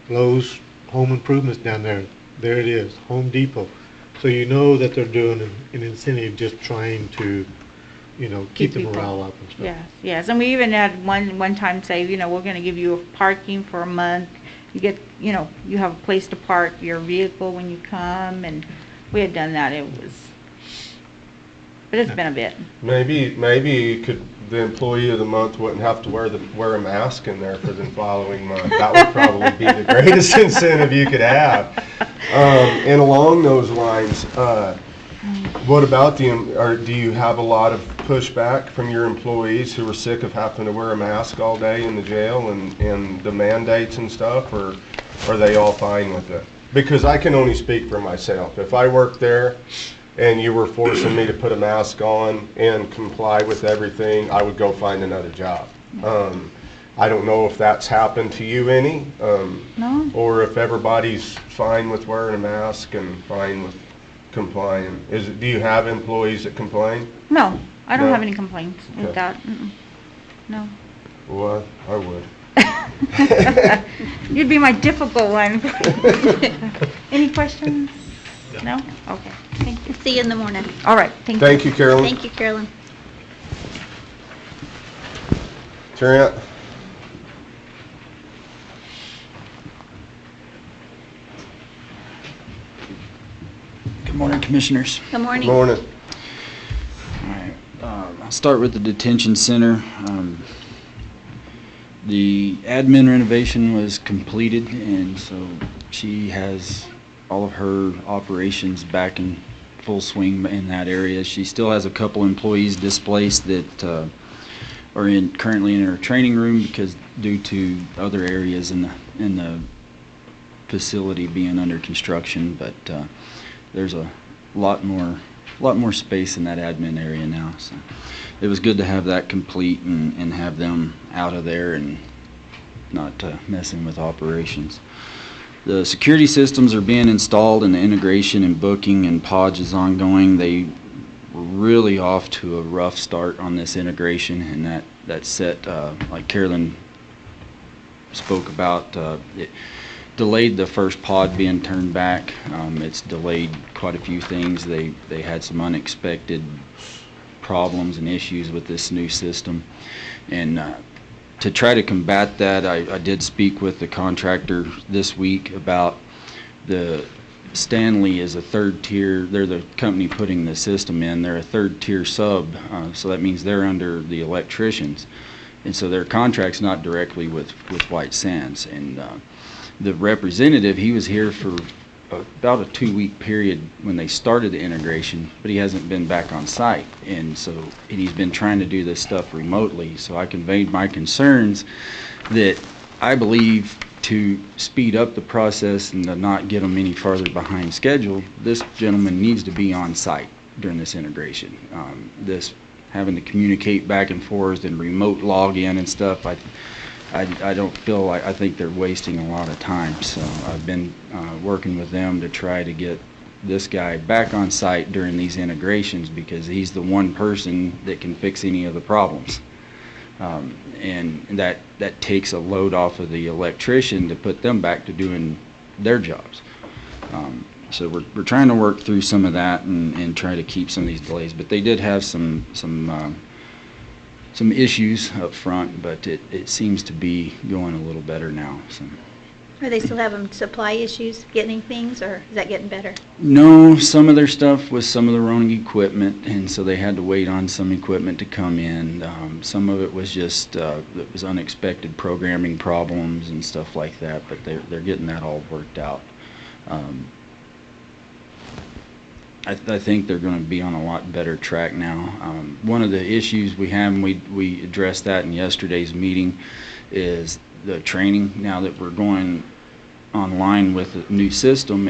Lowe's, Home Improvements down there, there it is, Home Depot. So you know that they're doing an incentive, just trying to, you know, keep the people. morale up and stuff. Yes, and we even had one time say, you know, we're going to give you parking for a month. You get, you know, you have a place to park your vehicle when you come, and we had done that. But it's been a bit. Maybe the employee of the month wouldn't have to wear a mask in there for the following month. That would probably be the greatest incentive you could have. And along those lines, what about do you have a lot of pushback from your employees who are sick of having to wear a mask all day in the jail and the mandates and stuff, or are they all fine with it? Because I can only speak for myself. If I worked there and you were forcing me to put a mask on and comply with everything, I would go find another job. I don't know if that's happened to you any, No. or if everybody's fine with wearing a mask and fine with complying. Do you have employees that complain? No, I don't No? have any complaints with Okay. that. No. Well, I would. You'd be my difficult one. Any questions? No? Okay, thank you. See you in the morning. All right, thank you. Thank you, Carolyn. Thank you, Carolyn. Trent? Good morning, Commissioners. Good morning. Morning. All right, I'll start with the detention center. The admin renovation was completed, and so she has all of her operations back in full swing in that area. She still has a couple employees displaced that are currently in her training room because due to other areas in the facility being under construction, but there's a lot more space in that admin area now. So it was good to have that complete and have them out of there and messing with operations. The security systems are being installed and the integration and booking and pods is ongoing. They were really off to a rough start on this integration, and that set, like Carolyn spoke about, it delayed the first pod being turned back. It's delayed quite a few things. They had some unexpected problems and issues with this new system, and to try to combat that, I did speak with the contractor this week about the Stanley is a third tier. They're the company putting the system in. They're a third tier sub, so that means they're under the electricians, and so their contract's not directly with White Sands. And the representative, he was here for about a 2-week period when they started the integration, but he hasn't been back on site, and he's been trying to do this stuff remotely. So I conveyed my concerns that I believe to speed up the process and to not get them any farther behind schedule, this gentleman needs to be on site during this integration. This having to communicate back and forth and remote login and stuff, I don't feel like, I think they're wasting a lot of time. So I've been working with them to try to get this guy back on site during these integrations, because he's the one person that can fix any of the problems. And that takes a load off of the electrician to put them back to doing their jobs. So we're trying to work through some of that and try to keep some of these delays. But they did have some issues up front, but it seems to be going a little better now. So. Are they still having supply issues getting things, or is that getting better? No, some of their stuff was some of the wrong equipment, and so they had to wait on some equipment to come in. Some of it was just it was unexpected programming problems and stuff like that, but they're getting that all worked out. I think they're going to be on a lot better track now. One of the issues we have, and we addressed that in yesterday's meeting, is the training. Now that we're going online with the new system,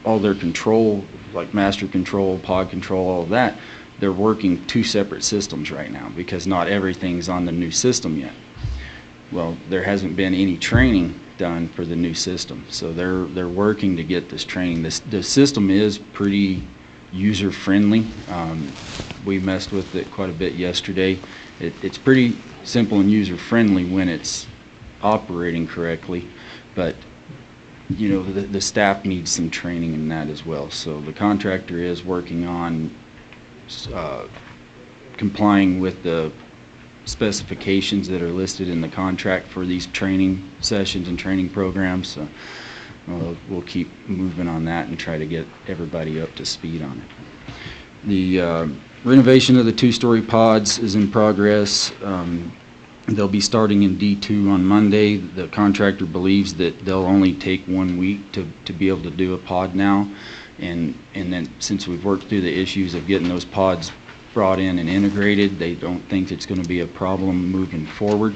all their control, like master control, pod control, all of that, they're working 2 separate systems right now because not everything's on the new system yet. Well, there hasn't been any training done for the new system, so they're working to get this training. The system is pretty user friendly. We messed with it quite a bit yesterday. It's pretty simple and user friendly when it's operating correctly, but you know, the staff needs some training in that as well. So the contractor is working on complying with the specifications that are listed in the contract for these training sessions and training programs. So we'll keep moving on that and try to get everybody up to speed on it. The renovation of the 2-story pods is in progress. They'll be starting in D2 on Monday. The contractor believes that they'll only take 1 week to be able to do a pod now, and then since we've worked through the issues of getting those pods brought in and integrated, they don't think it's going to be a problem moving forward.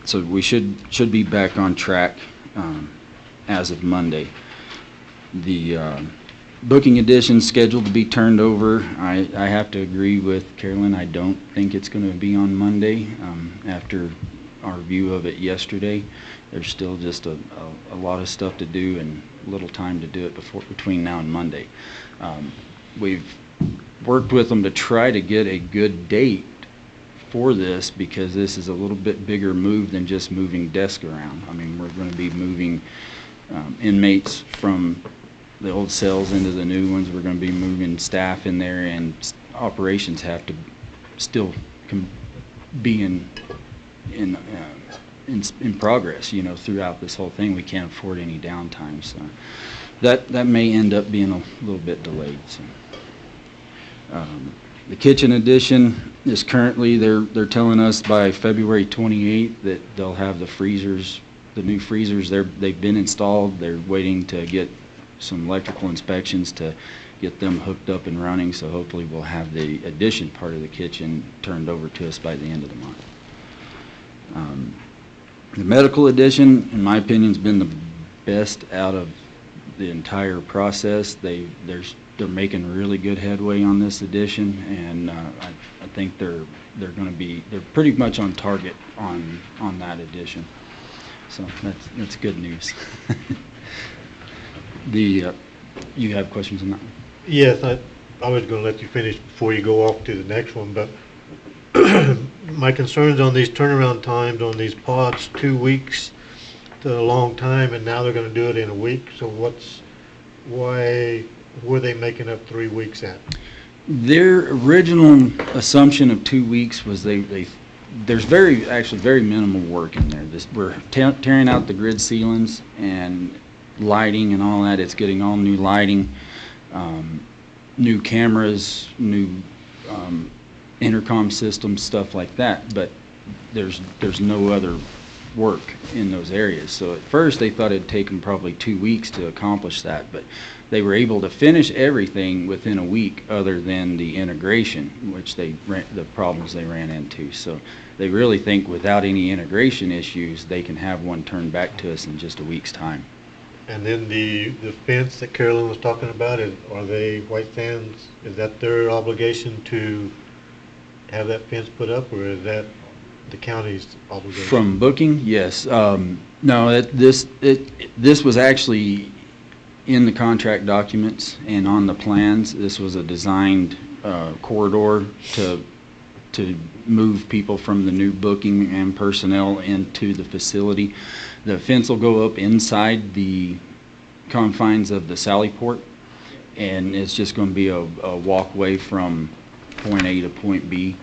So we should be back on track as of Monday. The booking edition scheduled to be turned over. I have to agree with Carolyn. I don't think it's going to be on Monday. After our view of it yesterday, there's still just a lot of stuff to do and little time to do it between now and Monday. We've worked with them to try to get a good date for this, because this is a little bit bigger move than just moving desks around. I mean, we're going to be moving inmates from the old cells into the new ones. We're going to be moving staff in there, and operations have to still be in progress, you know, throughout this whole thing. We can't afford any downtime, so that may end up being a little bit delayed. So. The kitchen addition is currently, they're telling us by February 28th that they'll have the freezers, the new freezers. They've been installed. They're waiting to get some electrical inspections to get them hooked up and running, so hopefully we'll have the addition part of the kitchen turned over to us by the end of the month. The medical addition, in my opinion, has been the best out of the entire process. They're making really good headway on this addition, and I think they're pretty much on target on that addition. So that's good news. You have questions on that one? Yes, I was going to let you finish before you go off to the next one, but my concerns on these turnaround times on these pods, 2 weeks to a long time, and now they're going to do it in a week. So why were they making up 3 weeks at? Their original assumption of 2 weeks was there's very minimal work in there. We're tearing out the grid ceilings and lighting and all that. It's getting all new lighting, new cameras, new intercom systems, stuff like that. But there's no other work in those areas. So at first they thought it'd take them probably 2 weeks to accomplish that, but they were able to finish everything within a week other than the integration, which the problems they ran into. So they really think without any integration issues, they can have one turned back to us in just a week's time. And then the fence that Carolyn was talking about, are they White Sands, is that their obligation to have that fence put up, or is that the county's obligation? From booking, yes. No, this was actually in the contract documents and on the plans. This was a designed corridor to move people from the new booking and personnel into the facility. The fence will go up inside the confines of the Sally Port, and it's just going to be a walkway from point A to point B.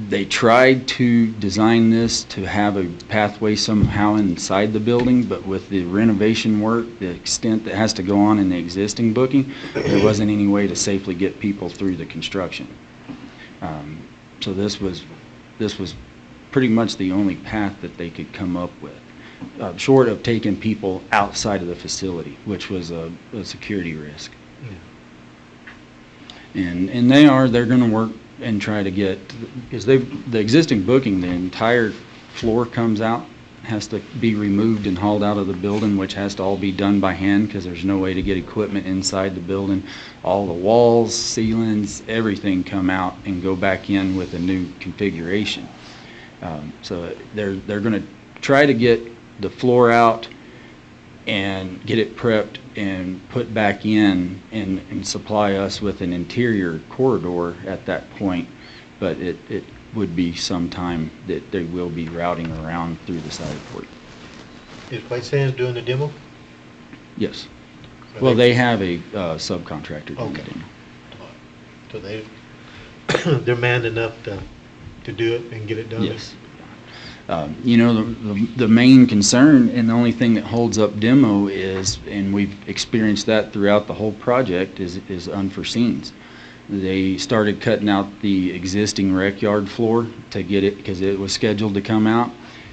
They tried to design this to have a pathway somehow inside the building, but with the renovation work, the extent that has to go on in the existing booking, there wasn't any way to safely get people through the construction. So this was pretty much the only path that they could come up with, short of taking people outside of the facility, which was a security risk. Yeah. And they're going to work and try to get, because the existing booking, the entire floor comes out, has to be removed and hauled out of the building, which has to all be done by hand because there's no way to get equipment inside the building. All the walls, ceilings, everything come out and go back in with a new configuration. So they're going to try to get the floor out and get it prepped and put back in and supply us with an interior corridor at that point, but it would be some time that they will be routing around through the Sally Port. Is White Sands doing the demo? Yes. Well, they have a subcontractor doing the demo. So they're manned enough to do it and get it done? Yes. You know, the main concern and the only thing that holds up demo is, and we've experienced that throughout the whole project, is unforeseens. They started cutting out the existing rec yard floor to get it, because it was scheduled to come out,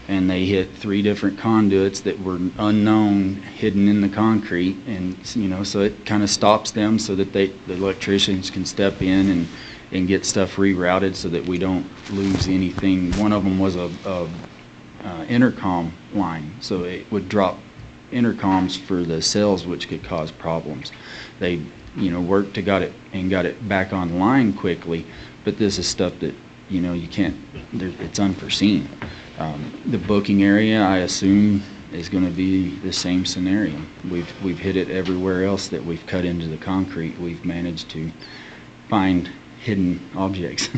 and they hit 3 different conduits that were unknown, hidden in the concrete, and you know, so it kind of stops them so that the electricians can step in and get stuff rerouted so that we don't lose anything. One of them was a intercom line, so it would drop intercoms for the cells, which could cause problems. They, you know, worked to got it back online quickly, but this is stuff that, you know, you can't. It's unforeseen. The booking area, I assume, is going to be the same scenario. We've hit it everywhere else that we've cut into the concrete. We've managed to find hidden objects.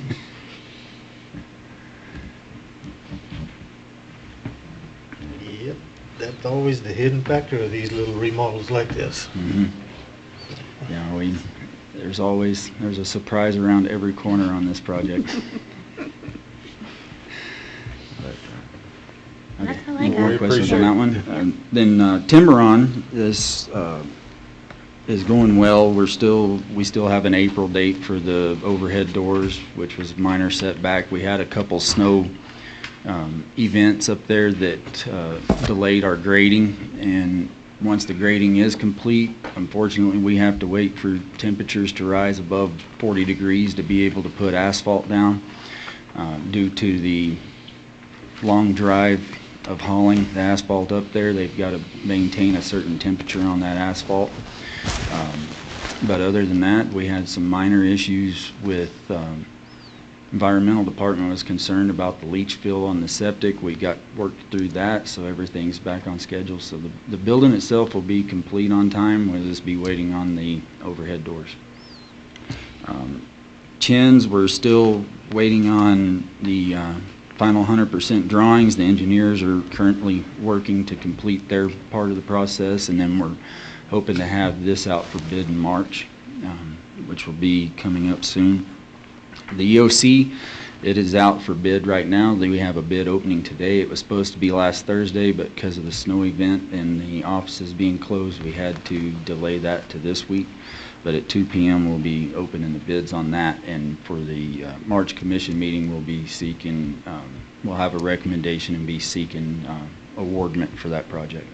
Yep, that's always the hidden factor of these little remodels like this. Mm-hmm. Yeah, there's a surprise around every corner on this project. But, That's all I more got. questions on that one? Then Tiburon is going well. We still have an April date for the overhead doors, which was minor setback. We had a couple snow events up there that delayed our grading, and once the grading is complete, unfortunately we have to wait for temperatures to rise above 40 degrees to be able to put asphalt down, due to the long drive of hauling the asphalt up there. They've got to maintain a certain temperature on that asphalt. But other than that, we had some minor issues with, environmental department was concerned about the leach field on the septic. We got worked through that, so everything's back on schedule. So the building itself will be complete on time. We'll just be waiting on the overhead doors. Chins, we're still waiting on the final 100% drawings. The engineers are currently working to complete their part of the process, and then we're hoping to have this out for bid in March, which will be coming up soon. The EOC, it is out for bid right now. We have a bid opening today. It was supposed to be last Thursday, but because of the snow event and the offices being closed, we had to delay that to this week. But at 2 p.m. we'll be opening the bids on that, and for the March commission meeting, we'll be seeking, we'll have a recommendation and be seeking awardment for that project.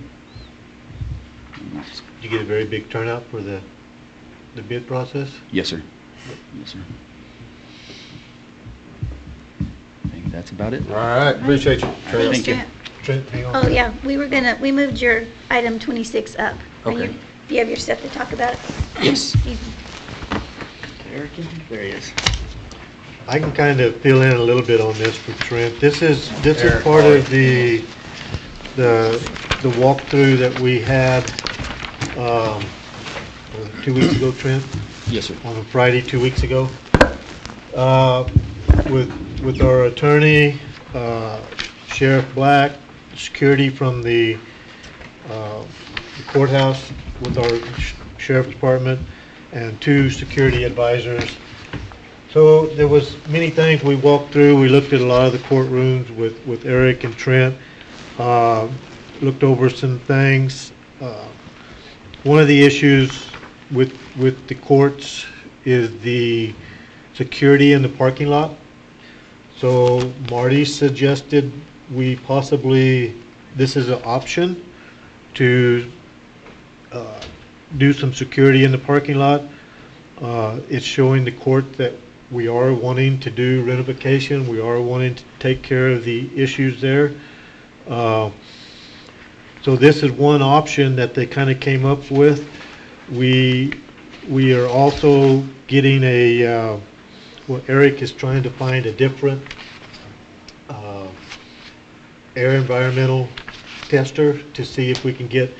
Did you get a very big turnout for the bid process? Yes, sir. Yes, sir. I think that's about it. All right, appreciate you. Trent. Thank you. Trent. Trent, hang on. Oh, yeah, we moved your item 26 up. Are Okay. Do you have your stuff to talk about? Yes. You- There he is. I can kind of fill in a little bit on this for Trent. This is Eric, part sorry. of the walkthrough that we had 2 weeks ago, Trent, Yes, sir. on a Friday 2 weeks ago. With our attorney, Sheriff Black, security from the courthouse with our sheriff department, and 2 security advisors. So there was many things we walked through. We looked at a lot of the courtrooms with Eric and Trent, looked over some things. One of the issues with the courts is the security in the parking lot. So Marty suggested we possibly, this is an option to do some security in the parking lot. It's showing the court that we are wanting to do renovations. We are wanting to take care of the issues there. So this is one option that they kind of came up with. We are also getting a, well, Eric is trying to find a different air environmental tester to see if we can get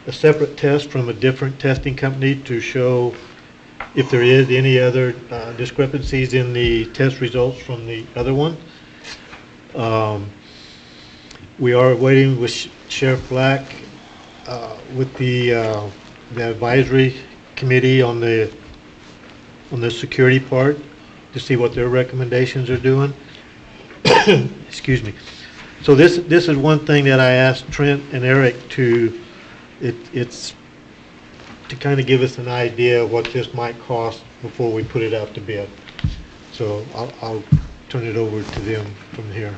a separate test from a different testing company to show if there is any other discrepancies in the test results from the other one. We are waiting with Sheriff Black with the advisory committee on the security part to see what their recommendations are doing. Excuse me. So this is one thing that I asked Trent and Eric to, it's to kind of give us an idea of what this might cost before we put it out to bid. So I'll turn it over to them from here.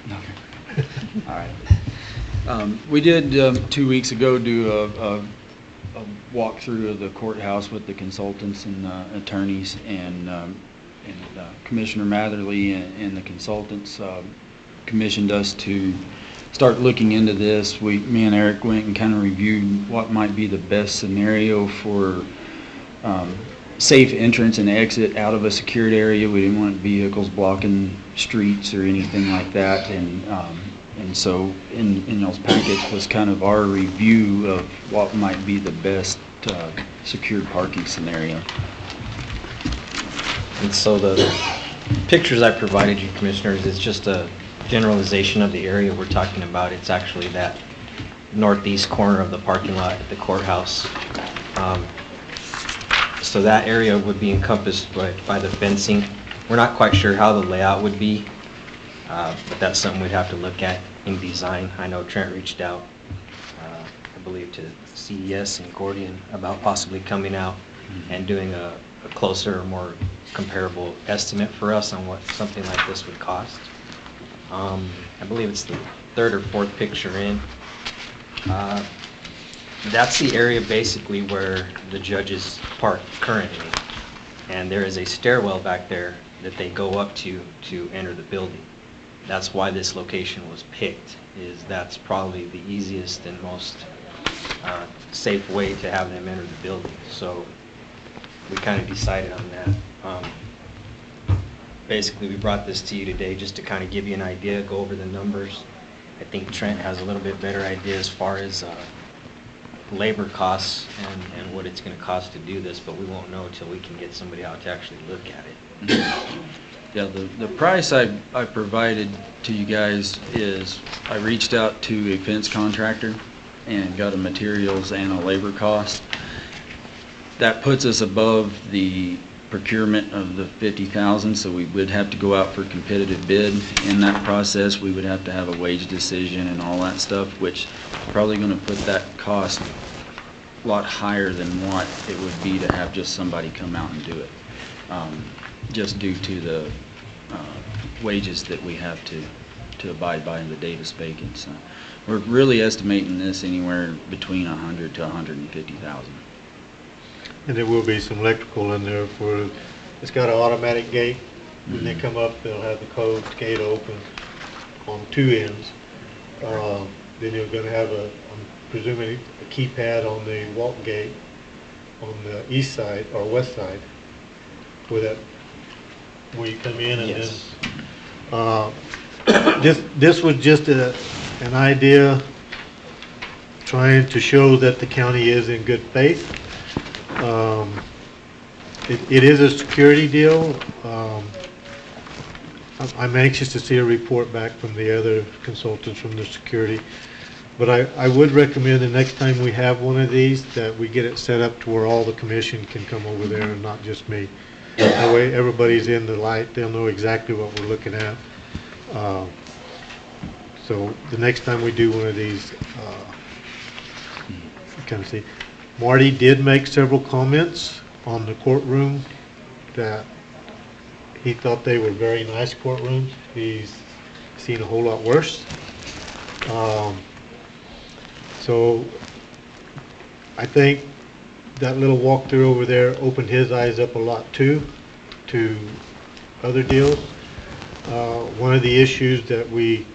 Okay. All right. We did 2 weeks ago do a walkthrough of the courthouse with the consultants and attorneys, and Commissioner Matherly and the consultants commissioned us to start looking into this. Me and Eric went and kind of reviewed what might be the best scenario for safe entrance and exit out of a secured area. We didn't want vehicles blocking streets or anything like that, and so in those packets was kind of our review of what might be the best secured parking scenario. And so the pictures I provided you, Commissioners, is just a generalization of the area we're talking about. It's actually that northeast corner of the parking lot at the courthouse. So that area would be encompassed by the fencing. We're not quite sure how the layout would be, but that's something we'd have to look at in design. I know Trent reached out, I believe, to CES and Gordian about possibly coming out and doing a closer or more comparable estimate for us on what something like this would cost. I believe it's the 3rd or 4th picture in. That's the area basically where the judges park currently, and there is a stairwell back there that they go up to enter the building. That's why this location was picked, is that's probably the easiest and most safe way to have them enter the building. So we kind of decided on that. Basically, we brought this to you today just to kind of give you an idea, go over the numbers. I think Trent has a little bit better idea as far as labor costs and what it's going to cost to do this, but we won't know until we can get somebody out to actually look at it. Yeah, the price I provided to you guys is, I reached out to a fence contractor and got a materials and a labor cost. That puts us above the procurement of the 50,000, so we would have to go out for competitive bid. In that process, we would have to have a wage decision and all that stuff, which is probably going to put that cost a lot higher than what it would be to have just somebody come out and do it, just due to the wages that we have to abide by in the Davis-Bacon. So we're really estimating this anywhere between 100 to 150,000. And there will be some electrical in there for, it's got an automatic gate. When they come up, they'll have the code gate open on two ends. Then you're gonna have I'm presuming a keypad on the walk gate on the east side or west side where you come in and Yes. then, this was just an idea trying to show that the county is in good faith. It is a security deal. I'm anxious to see a report back from the other consultants from the security. But I would recommend the next time we have one of these, that we get it set up to where all the commission can come over there and not just me. That way everybody's in the light, they'll know exactly what we're looking at. So the next time we do one of these, kind of see. Marty did make several comments on the courtroom that he thought they were very nice courtrooms. He's seen a whole lot worse. So I think that little walkthrough over there opened his eyes up a lot too to other deals. One of the issues that we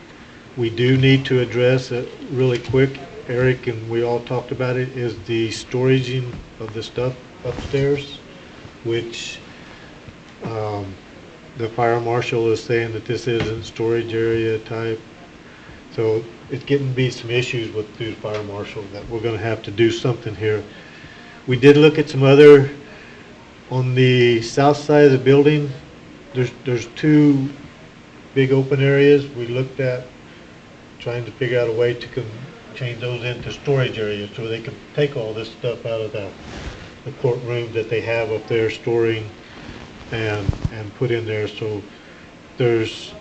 do need to address really quick, Eric and we all talked about it, is the storaging of the stuff upstairs, which the fire marshal is saying that this isn't storage area type. So it's getting to be some issues with the fire marshal that we're going to have to do something here. We did look at some other, on the south side of the building, there's two big open areas. We looked at trying to figure out a way to change those into storage areas so they can take all this stuff out of the courtroom that they have up there storing and put in there. So there's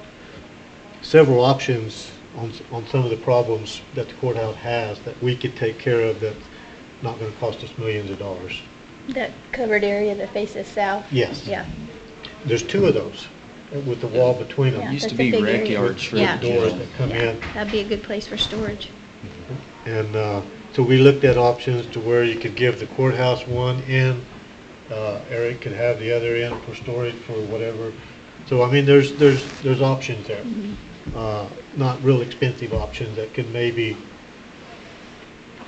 several options on some of the problems that the courthouse has that we could take care of that's not going to cost us millions of dollars. That covered area that faces south? Yes. Yeah. There's two of those with the wall between them. Yeah, Used to that's a be big rec area. yards for Yeah. the Doors jail. that come Yeah, in. that'd be a good place for storage. And so we looked at options to where you could give the courthouse one end, Eric could have the other end for storage for whatever. So I mean, there's options there. Not real expensive options that could maybe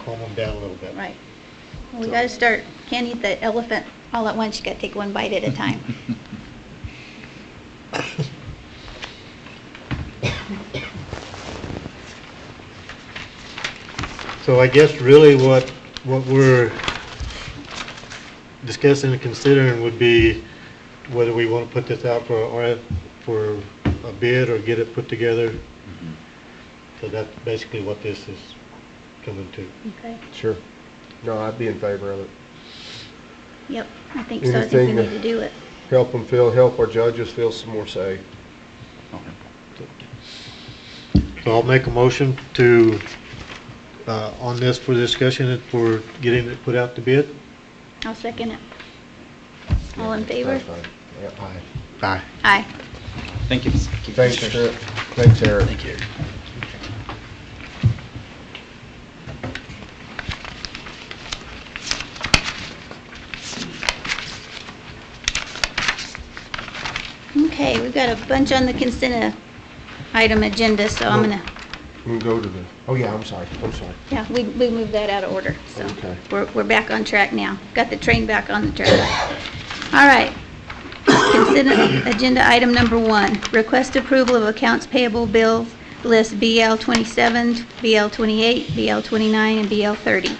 calm them down a little bit. Right. Well, we gotta start, can't eat the elephant all at once, you gotta take one bite at a time. So I guess really what we're discussing and considering would be whether we want to put this out for a bid or get it put together. So that's basically what this is coming to. Okay. Sure. No, I'd be in favor of it. Yep, I think so. I think we Anything need to do it. Help them help our judges feel some more say. So I'll make a motion to, on this for discussion and for getting it put out to bid. I'll second it. All in favor? That's fine. Yeah, aye. Aye. Aye. Thank you. Thanks, Trent. Thanks, Eric. Thank you. Okay, we've got a bunch on the consent item agenda, so I'm gonna, We can go to the, oh yeah, I'm sorry. yeah, we moved that out of order, so Okay. we're back on track now. Got the train back on the track. All right. Consent agenda item number 1, request approval of accounts payable bills list BL 27, BL 28, BL 29, and BL 30.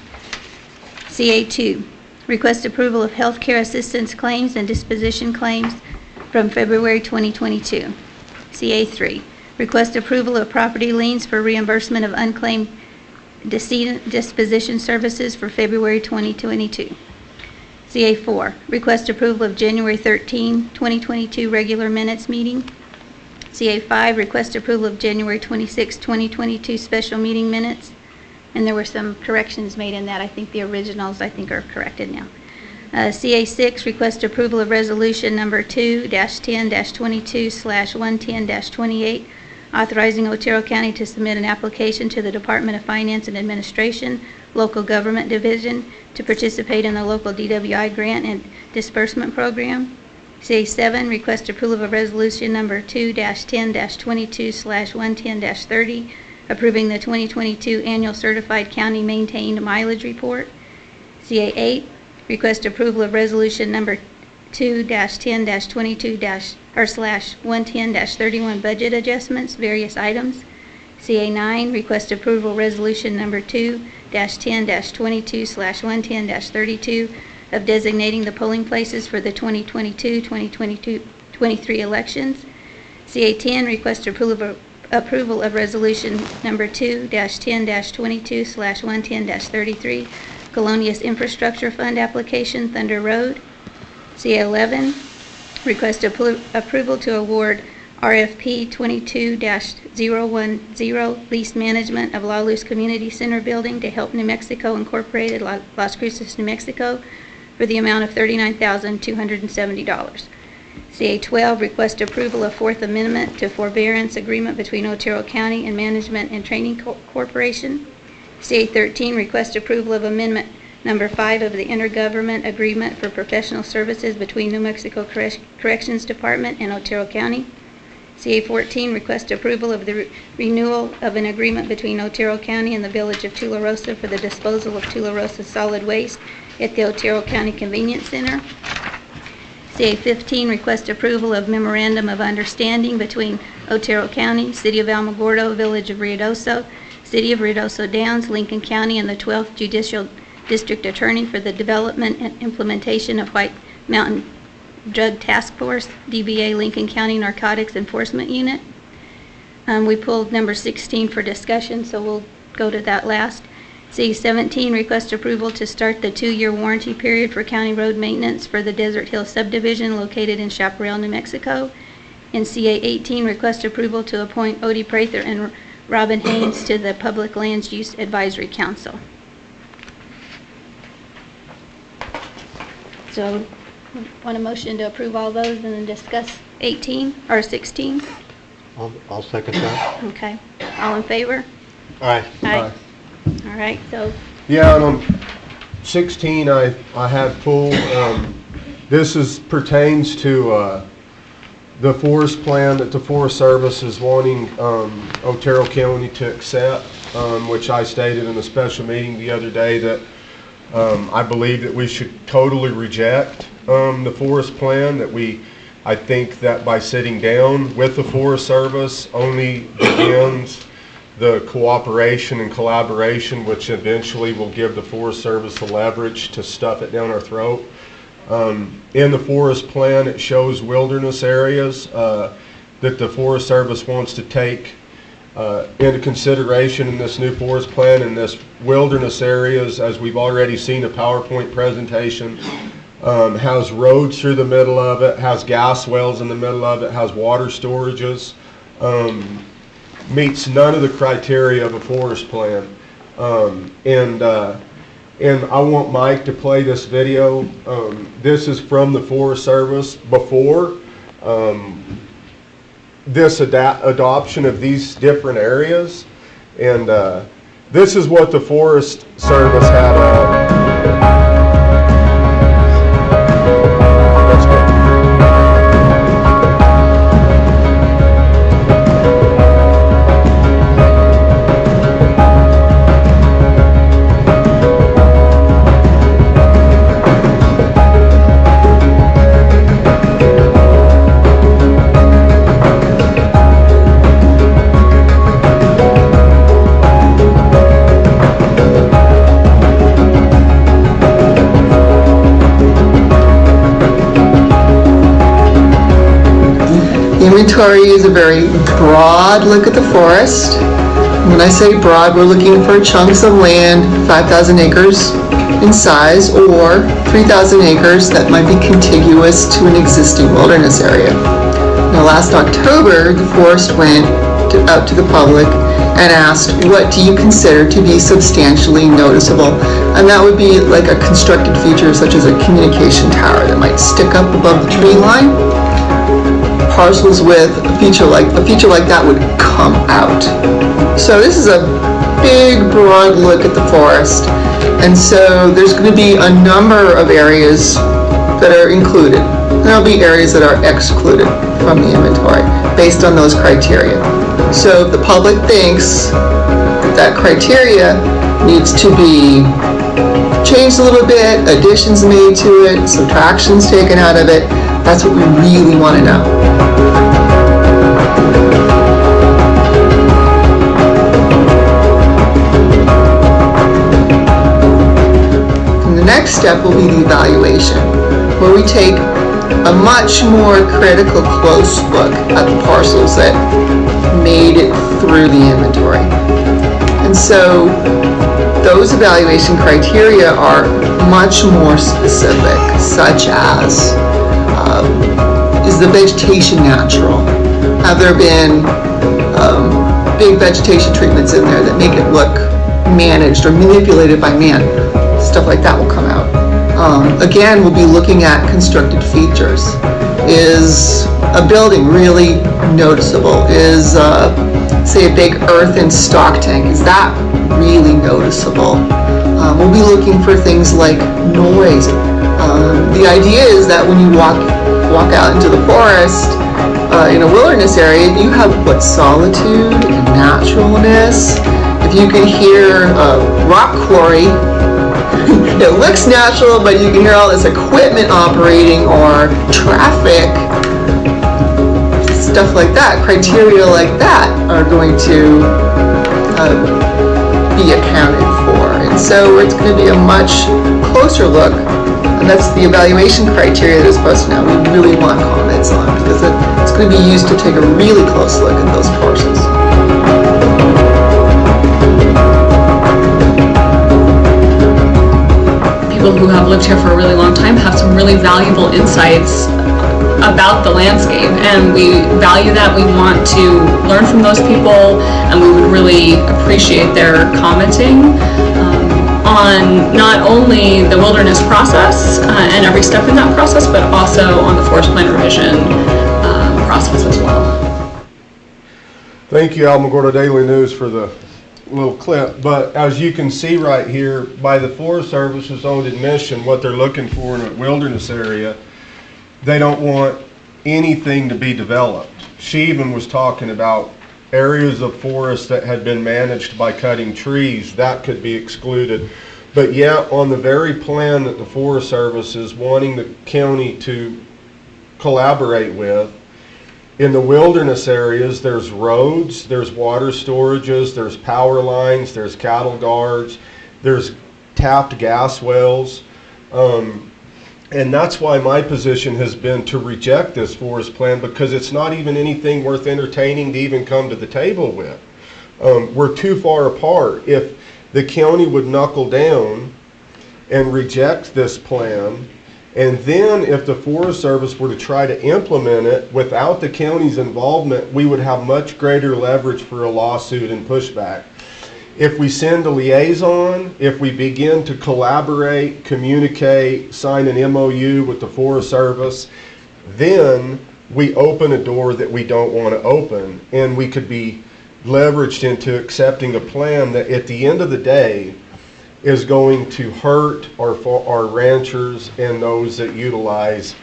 CA 2, request approval of healthcare assistance claims and disposition claims from February 2022. CA 3, request approval of property liens for reimbursement of unclaimed decedent disposition services for February 2022. CA 4, request approval of January 13, 2022 regular minutes meeting. CA 5, request approval of January 26, 2022 special meeting minutes. And there were some corrections made in that. I think the originals, are corrected now. CA 6, request approval of resolution number 2-10-22/110-28, authorizing Otero County to submit an application to the Department of Finance and Administration, Local Government Division, to participate in the local DWI grant and disbursement program. CA 7, request approval of resolution number 2-10-22/110-30, approving the 2022 annual certified county maintained mileage report. CA 8, request approval of resolution number 2-10-22/110-31 budget adjustments, various items. CA 9, request approval resolution number 2-10-22/110-32 of designating the polling places for the 2022-2023 elections. CA 10, request approval of resolution number 2-10-22/110-33, Colonias Infrastructure Fund application, Thunder Road. CA 11, request approval to award RFP 22-010, lease management of La Luz Community Center building to Help New Mexico Incorporated, Las Cruces, New Mexico, for the amount of $39,270. CA 12, request approval of Fourth Amendment to forbearance agreement between Otero County and Management and Training Corporation. CA 13, request approval of amendment number 5 of the intergovernment agreement for professional services between New Mexico Corrections Department and Otero County. CA 14, request approval of the renewal of an agreement between Otero County and the Village of Tularosa for the disposal of Tularosa solid waste at the Otero County Convenience Center. CA 15, request approval of memorandum of understanding between Otero County, City of Alamogordo, Village of Ruidoso, City of Ruidoso Downs, Lincoln County, and the 12th Judicial District Attorney for the development and implementation of White Mountain Drug Task Force, DBA Lincoln County Narcotics Enforcement Unit. We pulled number 16 for discussion, so we'll go to that last. C17, request approval to start the 2-year warranty period for county road maintenance for the Desert Hill subdivision located in Chaparral, New Mexico. And CA 18, request approval to appoint Odie Prather and Robin Haynes to the Public Lands Use Advisory Council. So, want a motion to approve all those and then discuss 18 or 16? I'll second that. Okay. All in favor? Aye. Aye. All right, so Yeah, and on 16, I have pulled, this pertains to the forest plan that the Forest Service is wanting Otero County to accept, which I stated in a special meeting the other day that I believe that we should totally reject the forest plan, I think that by sitting down with the Forest Service only begins the cooperation and collaboration, which eventually will give the Forest Service the leverage to stuff it down our throat. In the forest plan, it shows wilderness areas that the Forest Service wants to take into consideration in this new forest plan. And this wilderness areas, as we've already seen a PowerPoint presentation, has roads through the middle of it, has gas wells in the middle of it, has water storages. Meets none of the criteria of a forest plan. And I want Mike to play this video. This is from the Forest Service before this adoption of these different areas. And this is what the Forest Service had. inventory is a very broad look at the forest. When I say broad, we're looking for chunks of land, 5,000 acres in size, or 3,000 acres that might be contiguous to an existing wilderness area. Now, last October, the forest went out to the public and asked, what do you consider to be substantially noticeable? And that would be like a constructed feature such as a communication tower that might stick up above the tree line. Parcels with a feature like that would come out. So this is a big, broad look at the forest. And so there's going to be a number of areas that are included. And there'll be areas that are excluded from the inventory based on those criteria. So if the public thinks that that criteria needs to be changed a little bit, additions made to it, subtractions taken out of it, that's what we really want to know. And the next step will be the evaluation, where we take a much more critical, close look at the parcels that made it through the inventory. And so those evaluation criteria are much more specific, such as is the vegetation natural? Have there been big vegetation treatments in there that make it look managed or manipulated by man? Stuff like that will come out. Again, we'll be looking at constructed features. Is a building really noticeable? Is, say, a big earthen stock tank, is that really noticeable? We'll be looking for things like noise. The idea is that when you walk out into the forest, in a wilderness area, you have what, solitude and naturalness. If you can hear rock quarry, it looks natural, but you can hear all this equipment operating or traffic, stuff like that. Criteria like that are going to be accounted for. And so it's going to be a much closer look, and that's the evaluation criteria that's supposed to now we really want comments on, because it's going to be used to take a really close look at those parcels. People who have lived here for a really long time have some really valuable insights about the landscape, and we value that. We want to learn from those people, and we would really appreciate their commenting on not only the wilderness process and every step in that process, but also on the forest plan revision process as well. Thank you, Alamogordo Daily News, for the little clip. But as you can see right here, by the Forest Service's own admission, what they're looking for in a wilderness area, they don't want anything to be developed. She even was talking about areas of forest that had been managed by cutting trees, that could be excluded. But yet, on the very plan that the Forest Service is wanting the county to collaborate with, in the wilderness areas, there's roads, there's water storages, there's power lines, there's cattle guards, there's tapped gas wells. And that's why my position has been to reject this forest plan, because it's not even anything worth entertaining to even come to the table with. We're too far apart. If the county would knuckle down and reject this plan, and then if the Forest Service were to try to implement it without the county's involvement, we would have much greater leverage for a lawsuit and pushback. If we send a liaison, if we begin to collaborate, communicate, sign an MOU with the Forest Service, then we open a door that we don't want to open, and we could be leveraged into accepting a plan that at the end of the day is going to hurt our ranchers and those that utilize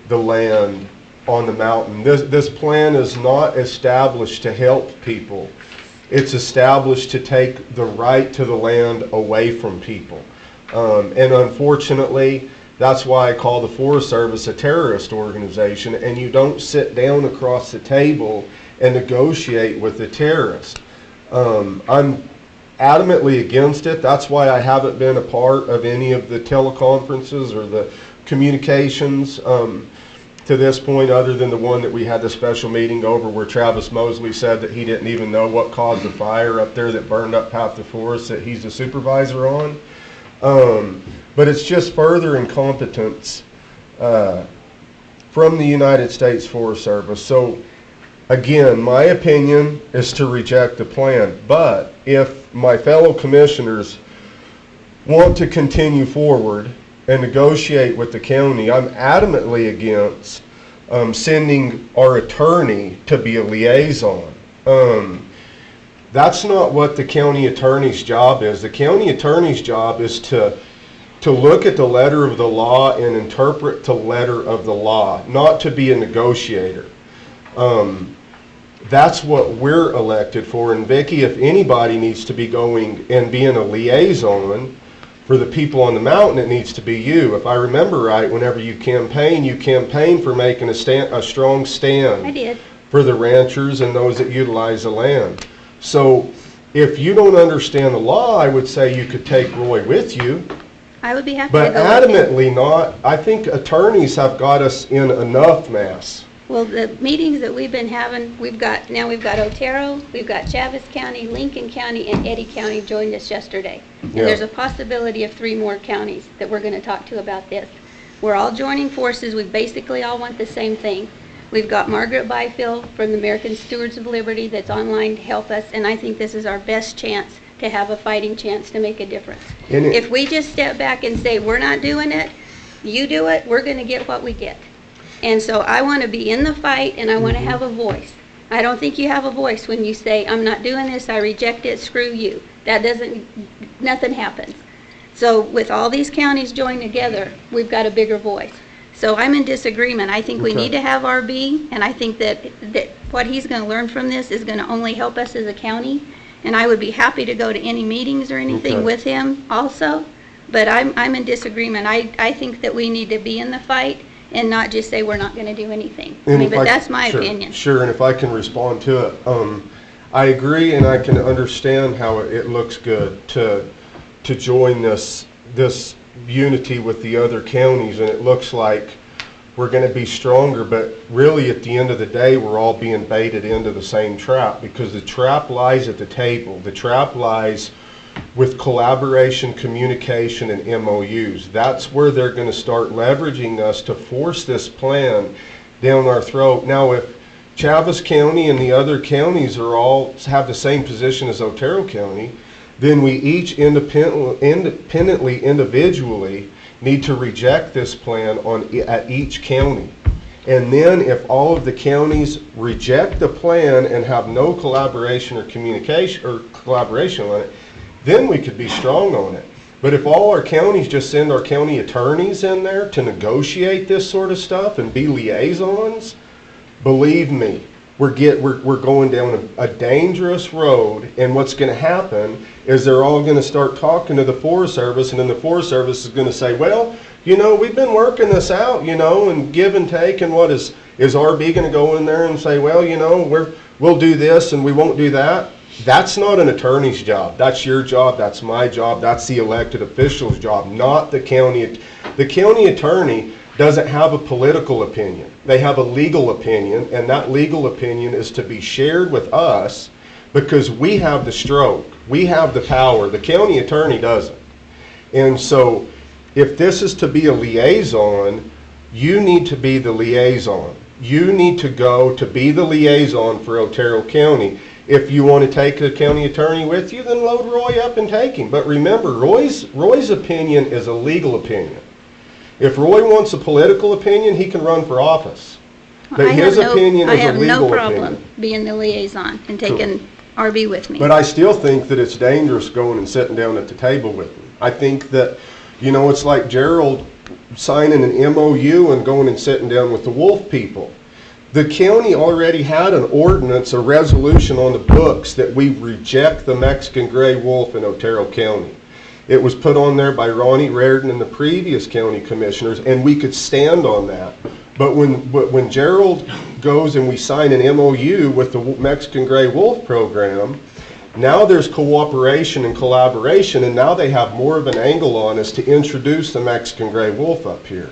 the land on the mountain. This plan is not established to help people. It's established to take the right to the land away from people. And unfortunately, that's why I call the Forest Service a terrorist organization, and you don't sit down across the table and negotiate with the terrorist. I'm adamantly against it. That's why I haven't been a part of any of the teleconferences or the communications to to this point, other than the one that we had the special meeting over where Travis Mosley said that he didn't even know what caused the fire up there that burned up half the forest that he's the supervisor on. But it's just further incompetence from the United States Forest Service. So again, my opinion is to reject the plan. But if my fellow commissioners want to continue forward and negotiate with the county, I'm adamantly against sending our attorney to be a liaison. That's not what the county attorney's job is. The county attorney's job is to look at the letter of the law and interpret the letter of the law, not to be a negotiator. That's what we're elected for. And Vicki, if anybody needs to be going and being a liaison for the people on the mountain, it needs to be you. If I remember right, whenever you campaign for making a strong stand. I did. For the ranchers and those that utilize the land. So if you don't understand the law, I would say you could take Roy with you. I would be happy But to go with him. adamantly not. I think attorneys have got us in enough mess. Well, the meetings that we've been having, we've got Otero, we've got Chaves County, Lincoln County, and Eddy County joined us yesterday. And Yeah. there's a possibility of 3 more counties that we're going to talk to about this. We're all joining forces. We basically all want the same thing. We've got Margaret Byfield from the American Stewards of Liberty that's online to help us, and I think this is our best chance to have a fighting chance to make a difference. If we just step back and say, we're not doing it, you do it, we're going to get what we get. And so I want to be in the fight, and I want to have a voice. I don't think you have a voice when you say, I'm not doing this, I reject it, screw you. Nothing happens. So with all these counties joined together, we've got a bigger voice. So I'm in disagreement. I think we need to have RB, and I think that what he's going to learn from this is going to only help us as a county. And I would be happy to go to any meetings or anything with him also. But I'm in disagreement. I think that we need to be in the fight and not just say we're not going to do anything. But that's my opinion. Sure, and if I can respond to it, I agree, and I can understand how it looks good to join this unity with the other counties, and it looks like we're going to be stronger, but really at the end of the day, we're all being baited into the same trap, because the trap lies at the table. The trap lies with collaboration, communication, and MOUs. That's where they're going to start leveraging us to force this plan down our throat. Now, if Chaves County and the other counties have the same position as Otero County, then we each independently, individually, need to reject this plan at each county. And then if all of the counties reject the plan and have no collaboration or communication or collaboration on it, then we could be strong on it. But if all our counties just send our county attorneys in there to negotiate this sort of stuff and be liaisons, believe me, we're going down a dangerous road, and what's going to happen is they're all going to start talking to the Forest Service, and then the Forest Service is going to say, well, we've been working this out, and give and take, and what is RB going to go in there and say, well, we'll do this and we won't do that? That's not an attorney's job. That's your job. That's my job. That's the elected official's job, not the county. The county attorney doesn't have a political opinion. They have a legal opinion, and that legal opinion is to be shared with us because we have the stroke. We have the power. The county attorney doesn't. And so if this is to be a liaison, you need to be the liaison. You need to go to be the liaison for Otero County. If you want to take the county attorney with you, then load Roy up and take him. But remember, Roy's opinion is a legal opinion. If Roy wants a political opinion, he can run for office. But his opinion is a legal opinion. I have no problem being the liaison and taking RB with me. But I still think that it's dangerous going and sitting down at the table with him. I think that, it's like Gerald signing an MOU and going and sitting down with the wolf people. The county already had an ordinance, a resolution on the books that we reject the Mexican gray wolf in Otero County. It was put on there by Ronnie Raridan and the previous county commissioners, and we could stand on that. But when Gerald goes and we sign an MOU with the Mexican gray wolf program, now there's cooperation and collaboration, and now they have more of an angle on us to introduce the Mexican gray wolf up here.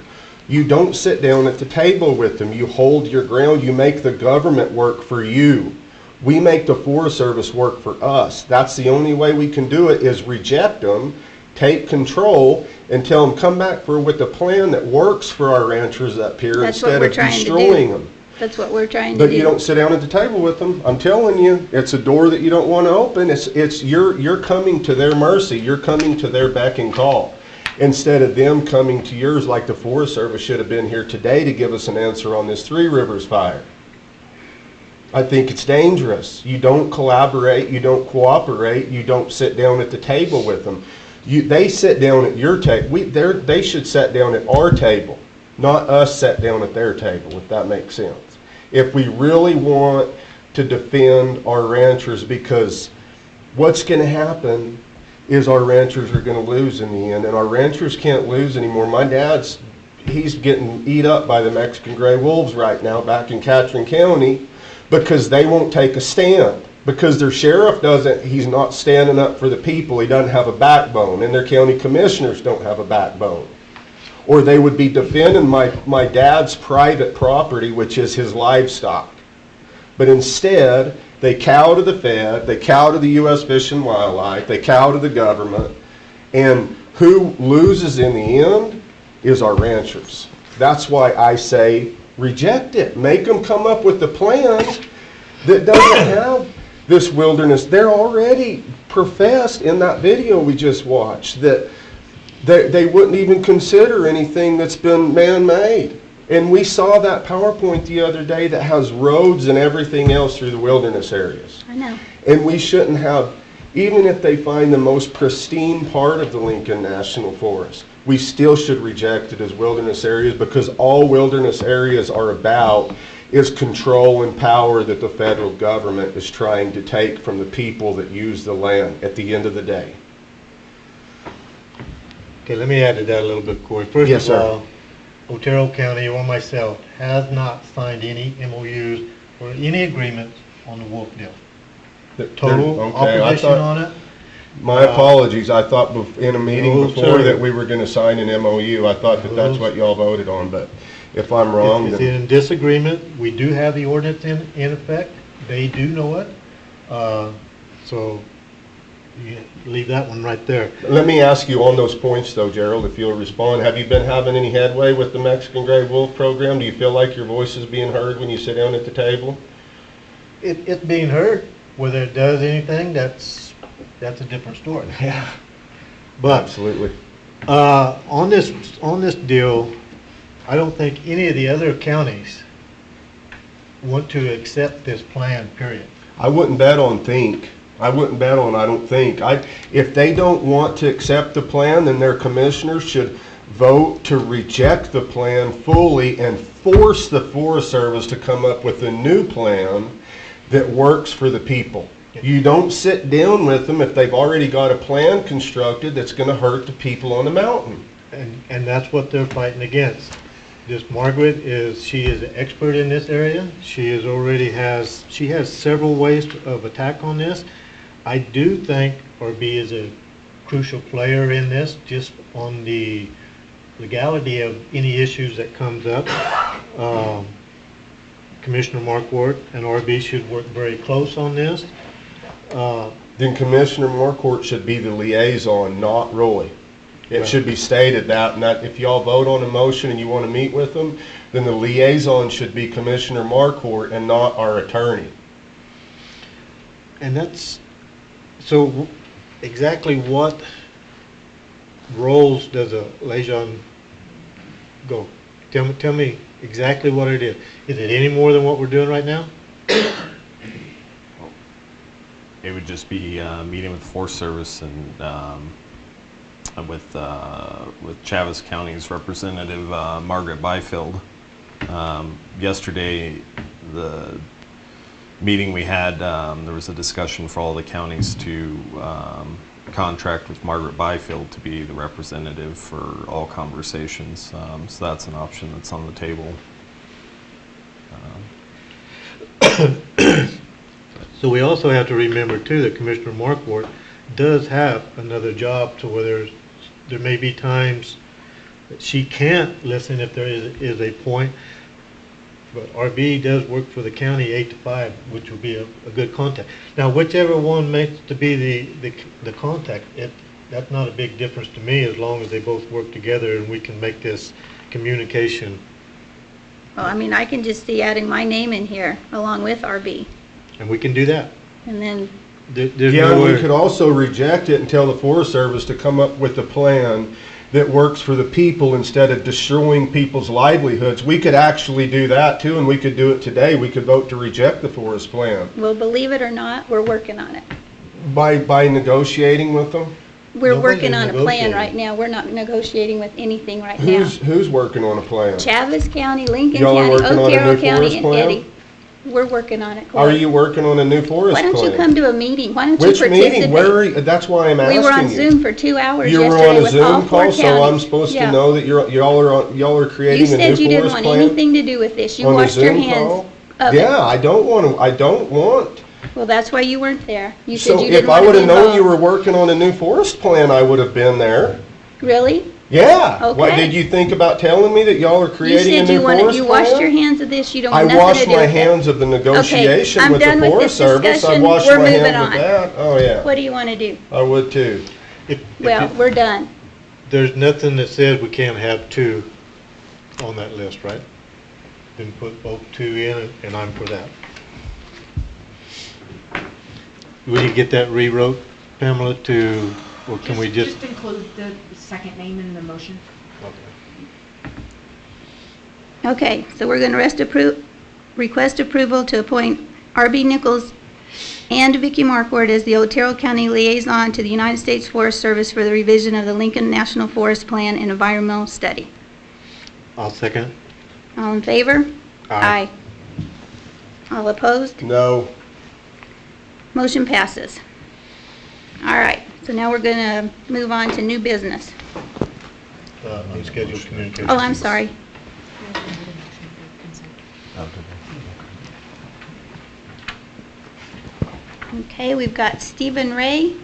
You don't sit down at the table with them. You hold your ground. You make the government work for you. We make the Forest Service work for us. That's the only way we can do it, is reject them, take control, and tell them come back with a plan that works for our ranchers up here That's what instead we're of trying to do. destroying them. That's what we're trying to But do. you don't sit down at the table with them. I'm telling you, it's a door that you don't want to open. You're coming to their mercy. You're coming to their beck and call, instead of them coming to yours, like the Forest Service should have been here today to give us an answer on this Three Rivers fire. I think it's dangerous. You don't collaborate, you don't cooperate, you don't sit down at the table with them. They sit down at your table. They should sit down at our table, not us sit down at their table, if that makes sense. If we really want to defend our ranchers, because what's going to happen is our ranchers are going to lose in the end, and our ranchers can't lose anymore. My dad's, he's getting eat up by the Mexican gray wolves right now back in Catron County because they won't take a stand. Because their sheriff he's not standing up for the people. He doesn't have a backbone, and their county commissioners don't have a backbone. Or they would be defending my dad's private property, which is his livestock. But instead, they cow to the Fed, they cow to the U.S. Fish and Wildlife, they cow to the government, and who loses in the end is our ranchers. That's why I say reject it. Make them come up with a plan that doesn't have this wilderness. They're already professed in that video we just watched that they wouldn't even consider anything that's been man-made. And we saw that PowerPoint the other day that has roads and everything else through the wilderness areas. I know. And we shouldn't have, even if they find the most pristine part of the Lincoln National Forest, we still should reject it as wilderness areas, because all wilderness areas are about is control and power that the federal government is trying to take from the people that use the land at the end of the day. Okay, let me add to that a little bit, Corey. First Yes, of sir. all, Otero County or myself has not signed any MOUs or any agreements on the wolf deal. Total Okay, I opposition thought- on it. My apologies, I thought in a meeting No, before sir. that we were going to sign an MOU. I thought that that's what y'all voted on, but if I'm wrong, It's then in disagreement. We do have the ordinance in effect. They do know it. So you leave that one right there. let me ask you on those points though, Gerald, if you'll respond. Have you been having any headway with the Mexican Gray Wolf program? Do you feel like your voice is being heard when you sit down at the table? It's being heard. Whether it does anything, that's a different story. Yeah. But Absolutely. on this deal, I don't think any of the other counties want to accept this plan, period. I wouldn't bet on think. I wouldn't bet on I don't think. If they don't want to accept the plan, then their commissioners should vote to reject the plan fully and force the Forest Service to come up with a new plan that works for the people. You don't sit down with them if they've already got a plan constructed that's going to hurt the people on the mountain. And that's what they're fighting against. This Margaret she is an expert in this area. She has several ways of attack on this. I do think RB is a crucial player in this, just on the legality of any issues that comes up. Commissioner Markwart and RB should work very close on this. Then Commissioner Marcourt should be the liaison, not Roy. It should be stated that, and that if y'all vote on a motion and you want to meet with them, then the liaison should be Commissioner Marcourt and not our attorney. And that's, so exactly what roles does a liaison go? Tell me exactly what it is. Is it any more than what we're doing right now? It would just be meeting with the Forest Service and with Chaves County's representative, Margaret Byfield. Yesterday, the meeting we had, there was a discussion for all the counties to contract with Margaret Byfield to be the representative for all conversations. So that's an option that's on the table. So we also have to remember too that Commissioner Markwart does have another job, to where there may be times She can't listen if there is a point, but RB does work for the county 8 to 5, which will be a good contact. Now, whichever one makes to be the contact, that's not a big difference to me as long as they both work together and we can make this communication. Well, I mean, I can just see adding my name in here along with RB. And we can do that. And then, There's Yeah, no we way. could also reject it and tell the Forest Service to come up with a plan that works for the people instead of destroying people's livelihoods. We could actually do that too, and we could do it today. We could vote to reject the forest plan well, believe it or not, we're working on it. by negotiating with them. We're Nobody's working on a plan negotiating. right now. We're not negotiating with anything right now. Who's working on a plan? Chavez County, Lincoln Y'all are County, working on a Otero new County, forest and plan? Eddy. We're working on it, Are Corey. you working on a new forest Why plan? don't you come to a meeting? Why don't you Which participate? meeting? Where are you? That's why I'm asking We you. were on Zoom for 2 hours You were yesterday on a with all Zoom 4 call, counties. so I'm supposed to Yeah. know that y'all are creating You a new said you didn't forest want plan? anything to do with this. You On a washed your Zoom hands call? of it. Yeah, I don't want. Well, that's why you weren't there. You said So you if didn't I want to would be have known you involved. were working on a new forest plan, I would have been there. Really? Yeah. What, Okay. did you think about telling me that y'all are You creating a said new you forest wanted, you washed plan? your hands of this. You don't I want nothing to washed do my with it. hands of the negotiation I'm with the done with Forest this Service. I discussion. washed We're my moving hands on. with that. Oh, yeah. What do you want to do? I would too. If Well, we're done. there's nothing that says we can't have 2 on that list, right? Then put both 2 in, and I'm for that. Will you get that rewrote, Pamela, or can we just? include the second name in the motion? Okay, so we're going to request approval to appoint R.B. Nichols and Vicki Marquardt as the Otero County Liaison to the United States Forest Service for the revision of the Lincoln National Forest Plan and Environmental Study. I'll second. All in favor? Aye. All opposed? No. Motion passes. All right, so now we're going to move on to new business. Unscheduled communication. Oh, I'm sorry. Okay, we've got Stephen Ray.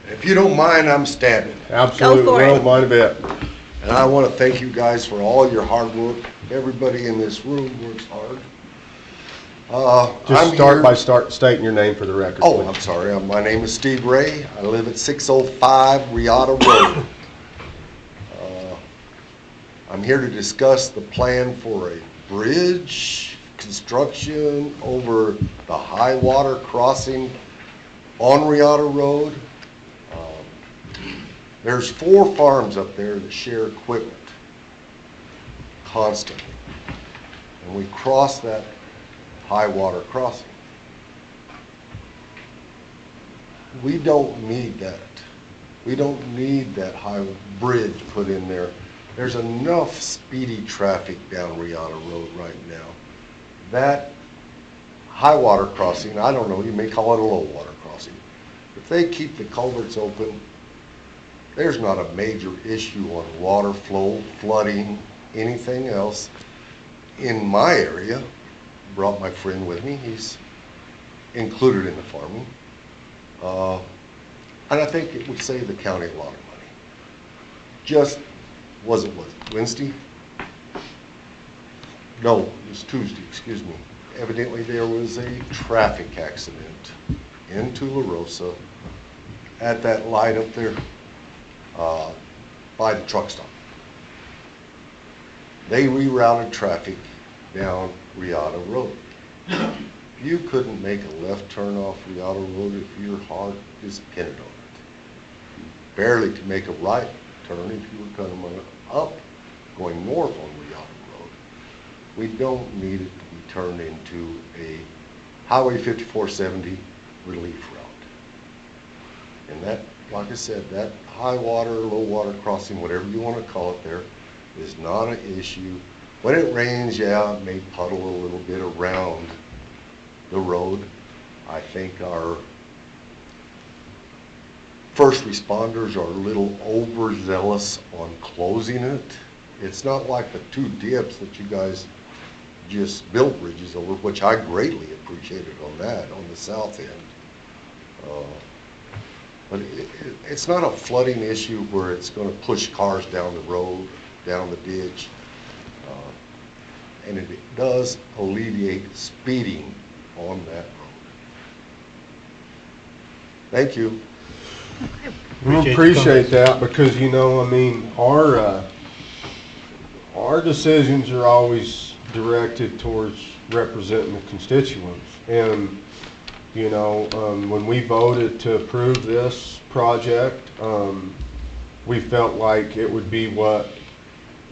If you don't mind, I'm standing. Absolutely. for it. Don't mind a bit. And I want to thank you guys for all your hard work. Everybody in this room works hard. Just I'm start here- by stating your name for the record. Oh, please. I'm sorry. My name is Steve Ray. I live at 605 Riata Road. I'm here to discuss the plan for a bridge construction over the high water crossing on Riata Road. There's 4 farms up there that share equipment constantly. And we cross that high water crossing. We don't need that. We don't need that high bridge put in there. There's enough speedy traffic down Riata Road right now. That high water crossing, I don't know, you may call it a low water crossing. If they keep the culverts open, there's not a major issue on water flow, flooding, anything else. In my area, brought my friend with me, he's included in the farming. And I think it would save the county a lot of money. Just, was it Wednesday? No, it was Tuesday, excuse me. Evidently there was a traffic accident in Tularosa at that light up there by the truck stop. They rerouted traffic down Riata Road. You couldn't make a left turn off Riata Road if your heart is dependent on it. Barely could make a right turn if you were coming up, going north on Riata Road. We don't need it to be turned into a Highway 5470 relief route. And that, like I said, that high water, low water crossing, whatever you want to call it there, is not an issue. When it rains, yeah, it may puddle a little bit around the road. I think our first responders are a little overzealous on closing it. It's not like the 2 dips that you guys just built bridges over, which I greatly appreciated on that, on the south end. But it's not a flooding issue where it's going to push cars down the road, down the ditch. And it does alleviate speeding on that road. Thank you. We appreciate that because, you know, I mean, our decisions are always directed towards representing the constituents. And, you know, when we voted to approve this project, we felt like it would be what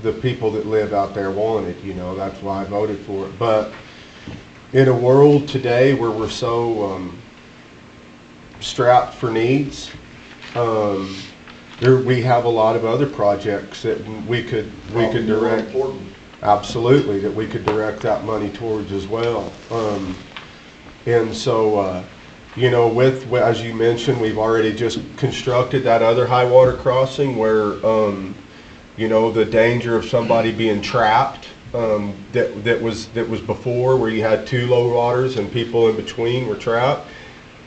the people that live out there wanted, you know, that's why I voted for it. But in a world today where we're so strapped for needs, we have a lot of other projects that we could direct. Absolutely, that we could direct that money towards as well. And so, you know, as you mentioned, we've already just constructed that other high water crossing where, you know, the danger of somebody being trapped, that was before, where you had two low waters and people in between were trapped.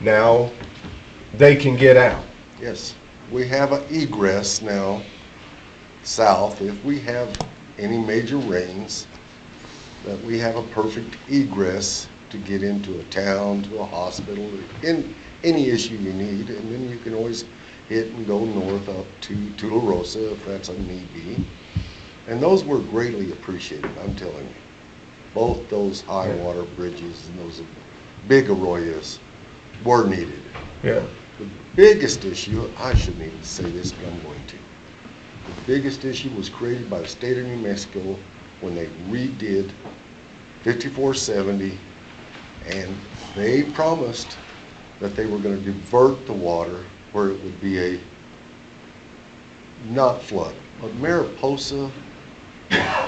Now they can get out. Yes, we have an egress now south. If we have any major rains, that we have a perfect egress to get into a town, to a hospital, in any issue you need, and then you can always hit and go north up to La Rosa if that's a need be. And those were greatly appreciated, I'm telling you. Both those high water bridges and those big arroyos were needed. Yeah. The biggest issue, I shouldn't even say this, but I'm going to. The biggest issue was created by the state of New Mexico when they redid 5470, and they promised that they were going to divert the water where it would be a not flood. But Mariposa,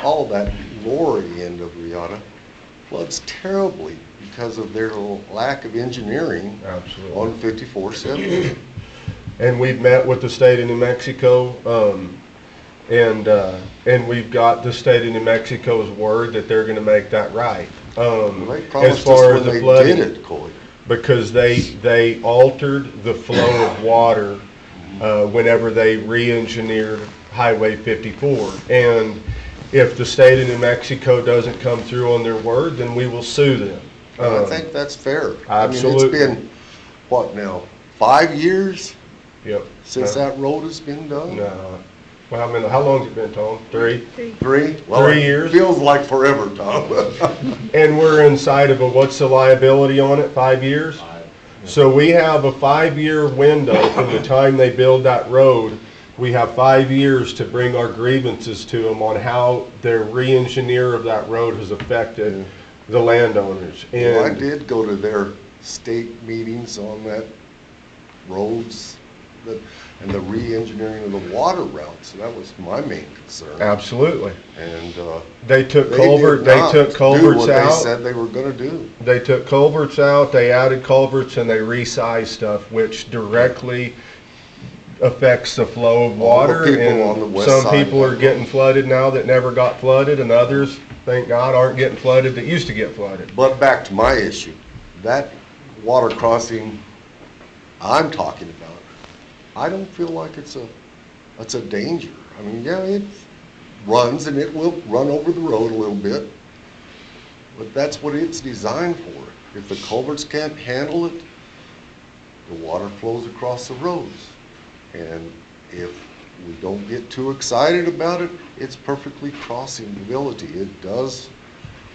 all that lower end of Riata, floods terribly because of their lack of engineering. Absolutely. On 5470. And we've met with the state of New Mexico, and we've got the state of New Mexico's word that they're going to make that right. They promised as far us as when the they flooding, did it, Coley. because they altered the flow of water whenever they re-engineered Highway 54. And if the state of New Mexico doesn't come through on their word, then we will sue them. I think that's fair. Absolutely. I mean, it's been, what now, 5 years? Yep. Since that road has been done? No. Well, I mean, how long's it been, Tom? 3? 3? Well, 3 years. Feels like forever, Tom. And we're inside of what's the liability on it, 5 years? 5. So we have a 5-year window from the time they build that road. We have 5 years to bring our grievances to them on how their re-engineer of that road has affected the landowners. And well, I did go to their state meetings on that roads and the re-engineering of the water routes. That was my main concern. Absolutely. And they took culverts out. They said they were going to do. They took culverts out. They added culverts and they resized stuff, which directly affects the flow of water. And some people are getting flooded now that never got flooded, and others, thank God, aren't getting flooded that used to get flooded. But back to my issue, that water crossing I'm talking about, I don't feel like it's a danger. I mean, yeah, it runs and it will run over the road a little bit, but that's what it's designed for. If the culverts can't handle it, the water flows across the roads. And if we don't get too excited about it, it's perfectly crossing ability. It does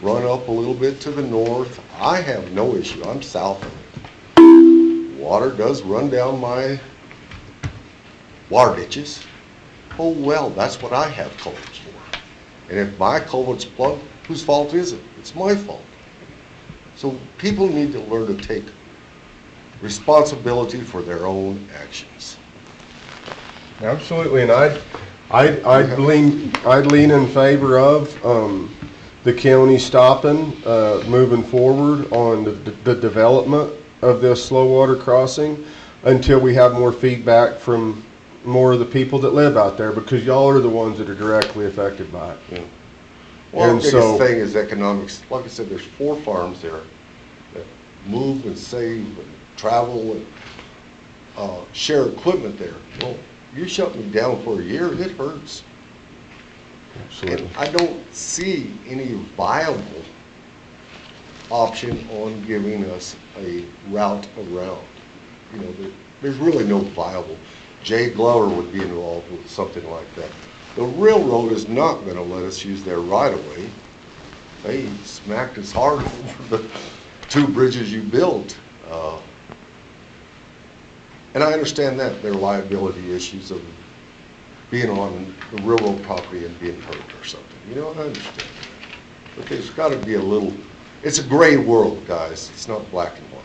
run up a little bit to the north. I have no issue. I'm south of it. Water does run down my water ditches. Oh well, that's what I have culverts for. And if my culvert's plugged, whose fault is it? It's my fault. So people need to learn to take responsibility for their own actions. Absolutely, and I'd lean in favor of the county stopping, moving forward on the development of this slow water crossing until we have more feedback from more of the people that live out there, because y'all are the ones that are directly affected by it. Yeah. Well, the biggest thing is economics. Like I said, there's 4 farms there that move and save and travel, and share equipment there. Well, you shut me down for a year, it hurts. Absolutely. And I don't see any viable option on giving us a route around. You know, there's really no viable. Jay Glover would be involved with something like that. The railroad is not going to let us use their right-of-way. They smacked us hard over the 2 bridges you built. And I understand that, their liability issues of being on the railroad property and being hurt or something. You know, I understand. But there's got to be a little, it's a gray world, guys. It's not black and white.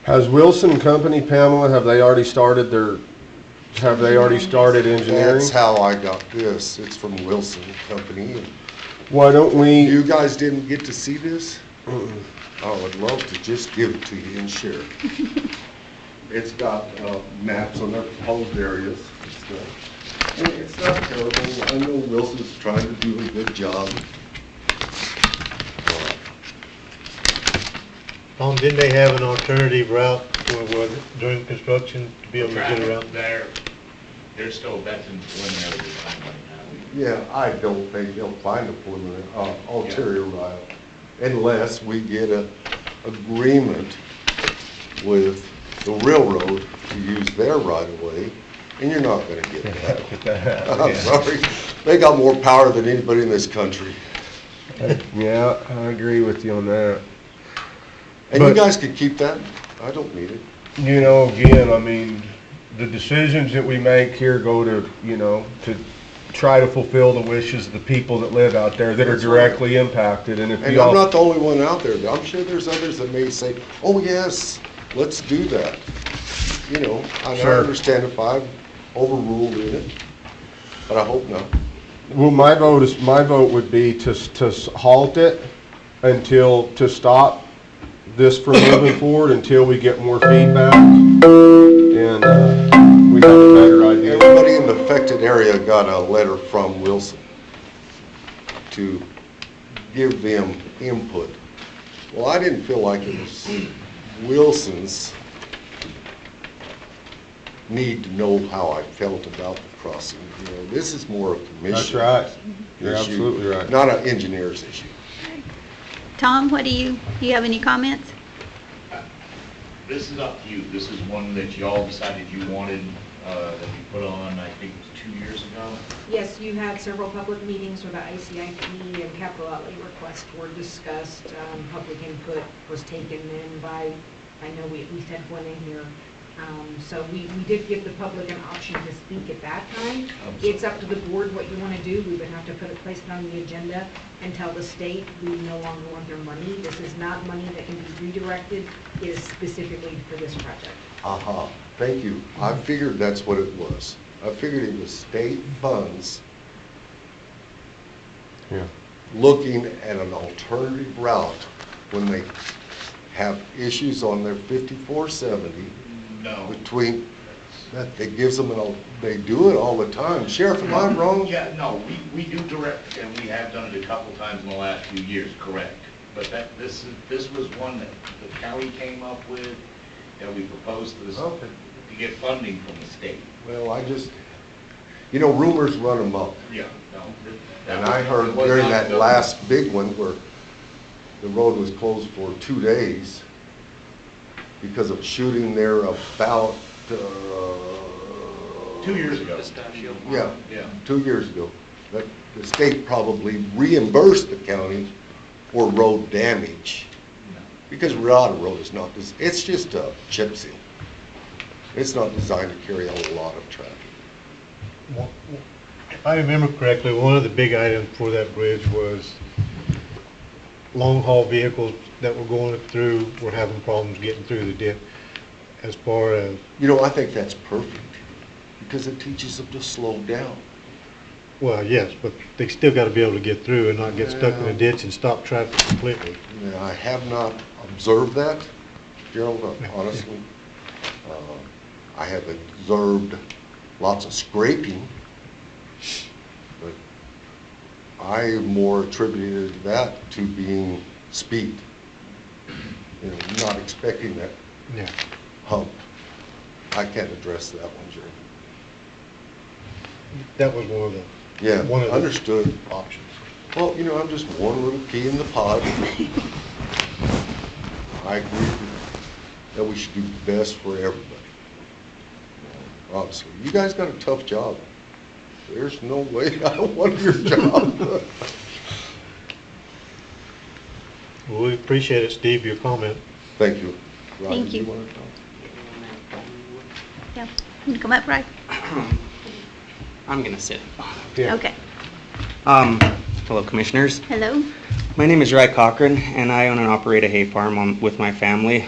Has Wilson Company, Pamela, have they already started engineering? That's how I got this. It's from Wilson Company. Why don't we? You guys didn't get to see this? I would love to just give it to you and share it. It's got maps on their proposed areas and stuff. And it's not terrible. I know Wilson's trying to do a good job. Tom, didn't they have an alternative route during construction to be able to get around? They're still vetting preliminary design right now. Yeah, I don't think they'll find a preliminary ulterior route unless we get a agreement with the railroad to use their right of way, and you're not going to get that. I'm sorry, they got more power than anybody in this country. Yeah, I agree with you on that. And you guys could keep that. I don't need it. You know, again, I mean, the decisions that we make here go to, you know, to try to fulfill the wishes of the people that live out there that are directly impacted. And if And I'm not the only one out there. I'm sure there's others that may say, oh yes, let's do that. You know, I understand if I've overruled in it, but I hope not. Well, my vote would be to halt it to stop this from moving forward until we get more feedback and we have a better idea. Everybody in the affected area got a letter from Wilson to give them input. Well, I didn't feel like it was Wilson's need to know how I felt about the crossing. You know, this is more a commission. That's right. You're issue, absolutely right. Not an engineer's issue. Tom, do you have any comments? This is up to you. This is one that y'all decided you wanted, that we put on, I think it was 2 years ago. Yes, you had several public meetings where the ICIP and capital outlay requests were discussed. Public input was taken in by, I know we had one in here. So we did give the public an option to speak at that time. It's up to the board what you want to do. We would have to place it on the agenda and tell the state we no longer want their money. This is not money that can be redirected. It is specifically for this project. Aha, thank you. I figured that's what it was. I figured it was state funds looking at an alternative route when they have issues on their 5470. No. Between, that gives them they do it all the time. Sheriff, am I wrong? Yeah, no, we do direct, and we have done it a couple times in the last few years, correct. But this was one that the county came up with, that we proposed to to get funding from the state. Well, you know, rumors run amok. Yeah, no. And I heard during that last big one where the road was closed for 2 days because of shooting there about 2 years ago. Yeah, 2 years ago. That the state probably reimbursed the county for road damage because Riata Road is not, it's just a chip seal. It's not designed to carry a lot of traffic. If I remember correctly, one of the big items for that bridge was long-haul vehicles that were going through were having problems getting through the dip. As far as... You know, I think that's perfect because it teaches them to slow down. Well, yes, but they still got to be able to get through and not get stuck in a ditch and stop traffic completely. Yeah, I have not observed that, Gerald, honestly. I have observed lots of scraping, but I more attributed that to being speed. You know, not expecting that hump. I can't address that one, Jerry. That was one of the. Yeah, One of the understood. options. Well, you know, I'm just one little key in the pod. I agree that we should do the best for everybody. Honestly, you guys got a tough job. There's no way I want your job. Well, we appreciate it, Steve, your comment. Thank you. Rodney, Thank you. wanna talk? Yeah, you come up, right? I'm gonna sit. Yeah. Okay. Hello, Commissioners. Hello. My name is Ry Cochran, and I own and operate a hay farm with my family,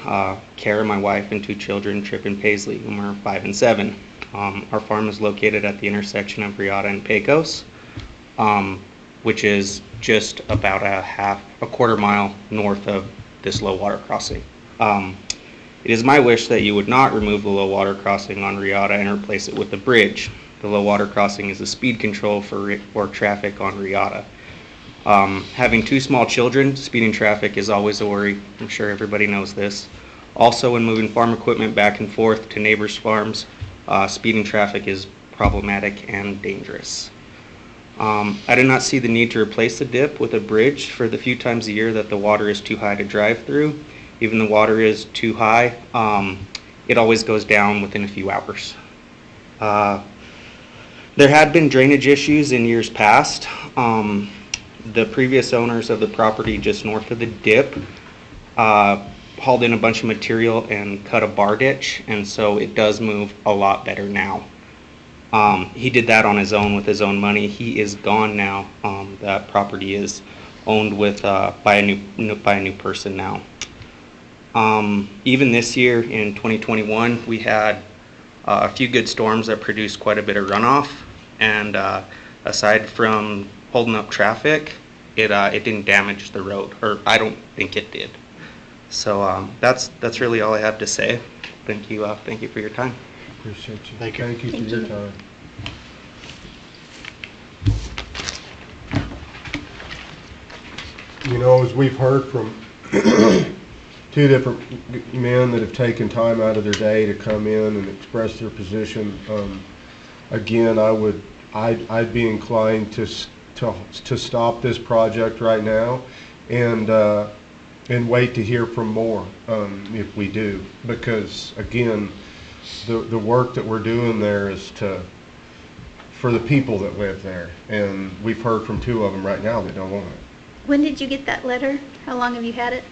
Kara, my wife, and 2 children, Trip and Paisley, whom are 5 and 7. Our farm is located at the intersection of Riata and Pecos, which is just about a quarter mile north of this low water crossing. It is my wish that you would not remove the low water crossing on Riata and replace it with a bridge. The low water crossing is a speed control for traffic on Riata. Having 2 small children, speeding traffic is always a worry. I'm sure everybody knows this. Also, when moving farm equipment back and forth to neighbors' farms, speeding traffic is problematic and dangerous. I do not see the need to replace the dip with a bridge for the few times a year that the water is too high to drive through. Even the water is too high, it always goes down within a few hours. There had been drainage issues in years past. The previous owners of the property just north of the dip hauled in a bunch of material and cut a bar ditch, and so it does move a lot better now. He did that on his own with his own money. He is gone now. That property is owned with by a new person now. Even this year in 2021, we had a few good storms that produced quite a bit of runoff, and aside from holding up traffic, it didn't damage the road, or I don't think it did. So that's really all I have to say. Thank you for your time. Appreciate you. Thank you. Thank you for Thank your you. time. You know, as we've heard from 2 different men that have taken time out of their day to come in and express their position, again, I'd be inclined to stop this project right now and wait to hear from more if we do, because again, the work that we're doing there is for the people that live there, and we've heard from 2 of them right now that don't want it. When did you get that letter? How long have you had it?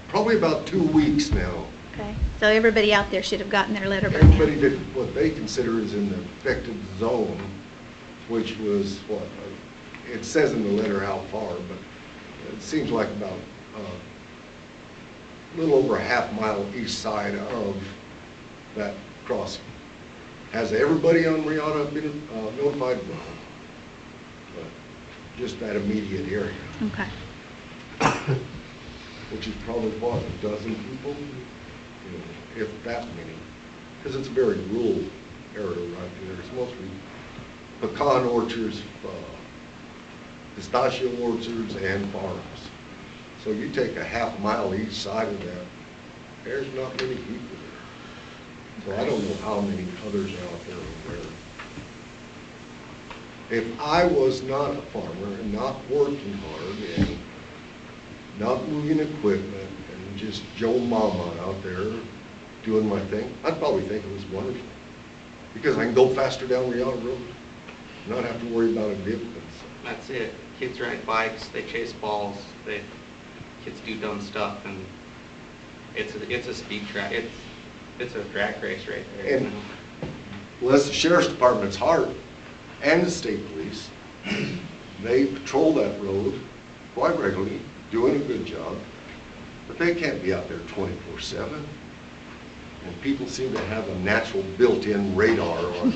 Probably about 2 weeks now. Okay, so everybody out there should have gotten their letter by now. Everybody did what they consider is in the affected zone, which was what, it says in the letter how far, but it seems like about a little over a half mile east side of that crossing. Has everybody on Riata been notified? No. But just that immediate area. Okay. Which is probably what, a dozen people, you know, if that many, because it's a very rural area right there. It's mostly pecan orchards, pistachio orchards, and farms. So you take a half mile each side of that, there's not many people there. So I don't know how many others are out there are there. If I was not a farmer and not working hard and not moving equipment and just Joe Mama out there doing my thing, I'd probably think it was wonderful. Because I can go faster down Riata Road, not have to worry about a dip. That's it. Kids ride bikes, they chase balls, kids do dumb stuff, and it's a speed track. It's a drag race right there. And bless the sheriff's department's heart and the state police, they patrol that road quite regularly, doing a good job, but they can't be out there 24/7. And people seem to have a natural built-in radar on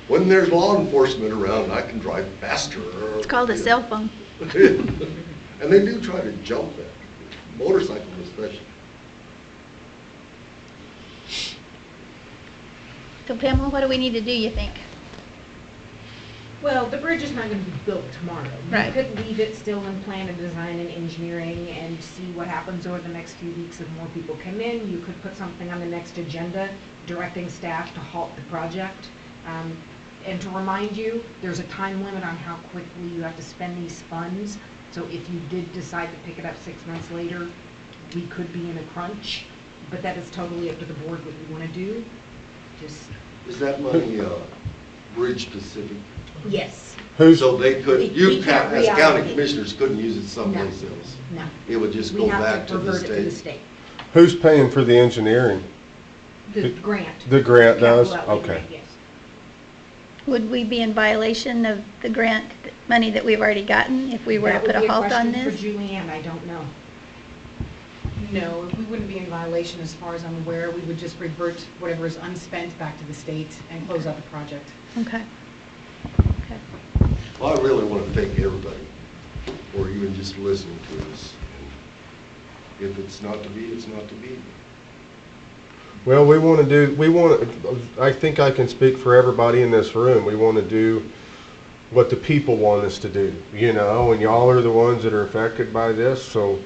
when there's law enforcement around, I can drive faster. It's called a cell phone. And they do try to jump that, motorcycles especially. So Pamela, what do we need to do, you think? Well, the bridge is not gonna be built tomorrow. Right. You could leave it still in plan and design and engineering and see what happens over the next few weeks if more people come in. You could put something on the next agenda directing staff to halt the project. And to remind you, there's a time limit on how quickly you have to spend these funds. So if you did decide to pick it up 6 months later, we could be in a crunch, but that is totally up to the board what you want to do. Just, Is that money, bridge specific? yes, So they could, We you, can't as county reallocate. commissioners, couldn't use it someplace else? no. It would just We go have back to the revert it to the state? state. Who's paying for the engineering? The grant. The grant does? Capital outlay Okay. grant, yes. Would we be in violation of the grant money that we've already gotten if we were to put a halt on That would be a this? question for Julianne, I don't know. No, we wouldn't be in violation as far as I'm aware. We would just revert whatever is unspent back to the state and close out the project. Okay. Okay. Well, I really want to thank everybody for even just listening to us. If it's not to be, it's not to be. Well, I think I can speak for everybody in this room. We want to do what the people want us to do, and y'all are the ones that are affected by this, so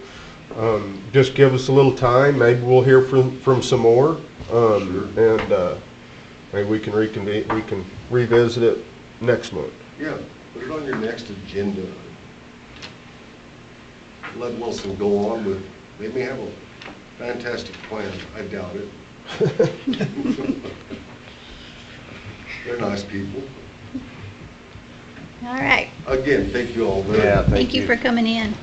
just give us a little time. Maybe we'll hear from some more, and maybe we can reconvene, we can revisit it next month. Yeah, put it on your next agenda. Let Wilson go on with, they may have a fantastic plan, I doubt it. They're nice people. All right. Again, thank you all very much. Thank you for coming in.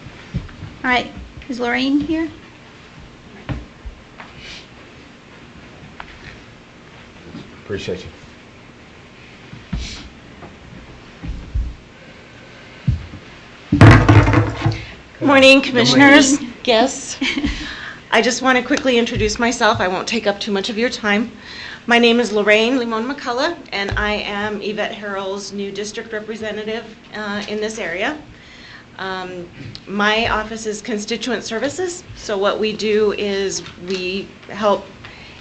All right. Is Lorraine here? Appreciate you. Good morning, Commissioners, guests. I just want to quickly introduce myself. I won't take up too much of your time. My name is Lorraine Limon McCullough, and I am Yvette Harrell's new district representative in this area. My office is constituent services, so what we do is we help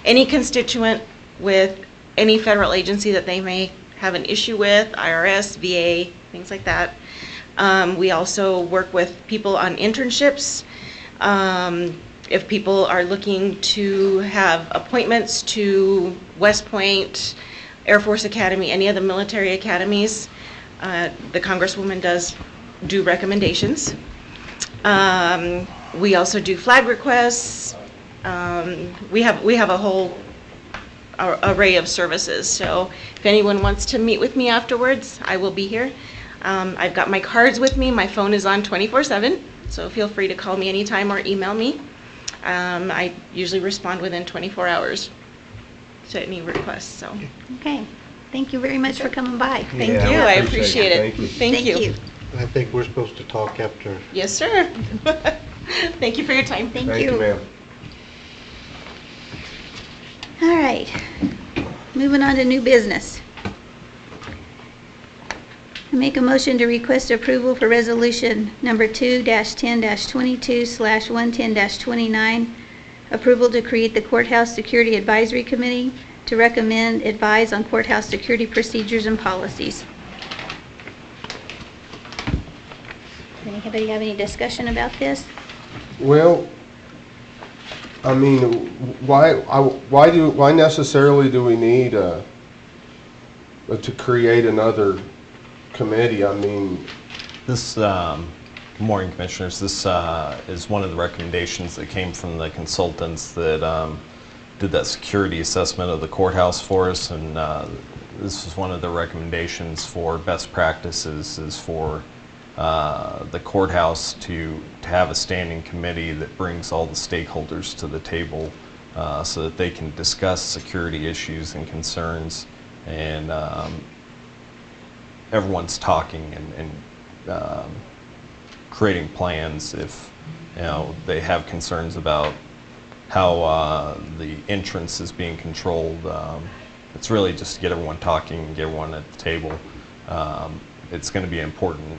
any constituent with any federal agency that they may have an issue with, IRS, VA, things like that. We also work with people on internships. If people are looking to have appointments to West Point, Air Force Academy, any of the military academies, the Congresswoman does do recommendations. We also do flag requests. We have a whole array of services. So if anyone wants to meet with me afterwards, I will be here. I've got my cards with me. My phone is on 24/7, so feel free to call me anytime or email me. I usually respond within 24 hours to any requests. So. Okay. Thank you very much for coming by. Thank you. I appreciate it. Thank you. I think we're supposed to talk after. Yes, sir. Thank you for your time. Thank Thank you, ma'am. All right. Moving on to new business. I make a motion to request approval for resolution number 2-10-22/110-29, approval to create the Courthouse Security Advisory Committee to recommend, advise on courthouse security procedures and policies. Does anybody have any discussion about this? Well, I mean, why necessarily do we need to create another committee? I mean, This, morning, Commissioners, this is one of the recommendations that came from the consultants that did that security assessment of the courthouse for us, and this is one of the recommendations for best practices is for the courthouse to have a standing committee that brings all the stakeholders to the table so that they can discuss security issues and concerns, and everyone's talking and creating plans if they have concerns about how the entrance is being controlled. It's really just to get everyone talking and get everyone at the table. It's going to be an important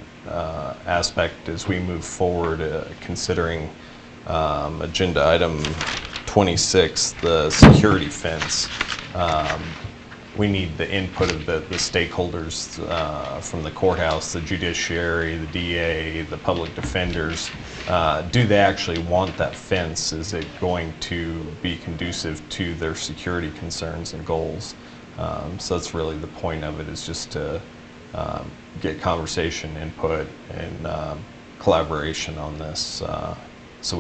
aspect as we move forward, considering agenda item 26, the security fence. we need the input of the stakeholders from the courthouse, the judiciary, the DA, the public defenders. Do they actually want that fence? Is it going to be conducive to their security concerns and goals? So that's really the point of it, is just to get conversation, input, and collaboration on this, so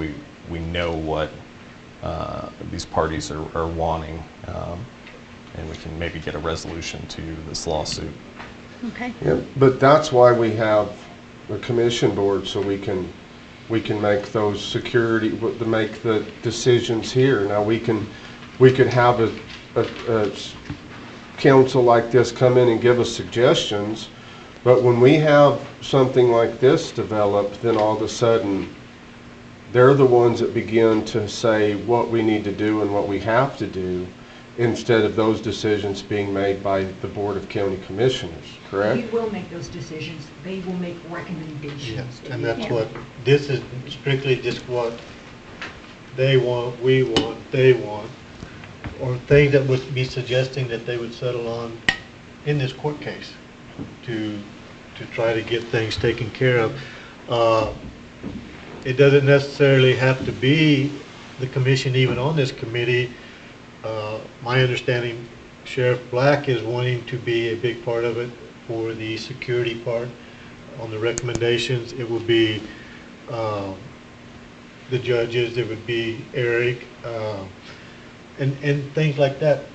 we know what these parties are wanting, and we can maybe get a resolution to this lawsuit. Okay. Yeah, but that's why we have a commission board, so we can make those security, to make the decisions here. Now we could have a council like this come in and give us suggestions, but when we have something like this develop, then all of a sudden they're the ones that begin to say what we need to do and what we have to do, instead of those decisions being made by the Board of County Commissioners, correct? We will make those decisions. They will make recommendations. Yes, to and you. that's what, this is strictly just what they want, we want, they want, or things that would be suggesting that they would settle on in this court case to try to get things taken care of. It doesn't necessarily have to be the commission even on this committee. My understanding, Sheriff Black is wanting to be a big part of it for the security part. On the recommendations, it would be the judges, it would be Eric, and things like that.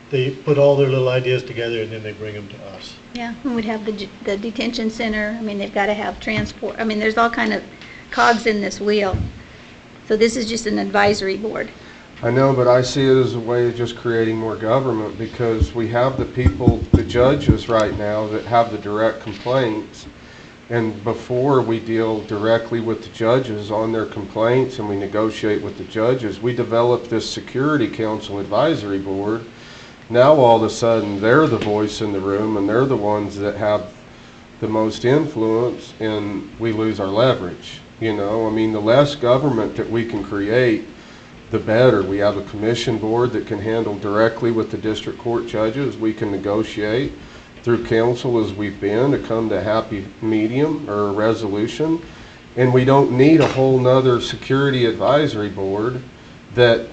They put all their little ideas together and then they bring them to us. Yeah, and we'd have the detention center. I mean, they've got to have transport. I mean, there's all kind of cogs in this wheel. So this is just an advisory board. I know, but I see it as a way of just creating more government, because we have the people, the judges right now, that have the direct complaints. And before we deal directly with the judges on their complaints and we negotiate with the judges, we develop this Security Council Advisory Board. Now all of a sudden they're the voice in the room and they're the ones that have the most influence, and we lose our leverage. You know, I mean, the less government that we can create, the better. We have a commission board that can handle directly with the district court judges. We can negotiate through council as we've been to come to a happy medium or a resolution. And we don't need a whole nother security advisory board that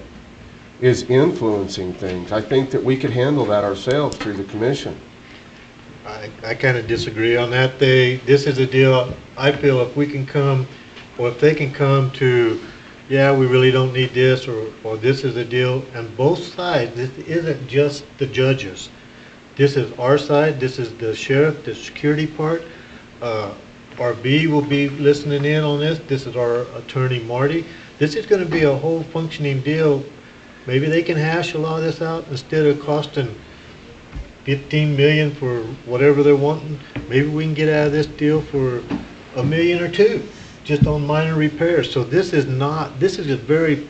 is influencing things. I think that we could handle that ourselves through the commission. I kind of disagree on that. This is a deal, I feel if we can come, or if they can come to, yeah, we really don't need this, or this is a deal, and both sides, this isn't just the judges. This is our side, this is the sheriff, the security part. RB will be listening in on this. This is our attorney, Marty. This is going to be a whole functioning deal. Maybe they can hash a lot of this out instead of costing $15 million for whatever they're wanting. Maybe we can get out of this deal for $1 million or $2 million just on minor repairs. So this is a very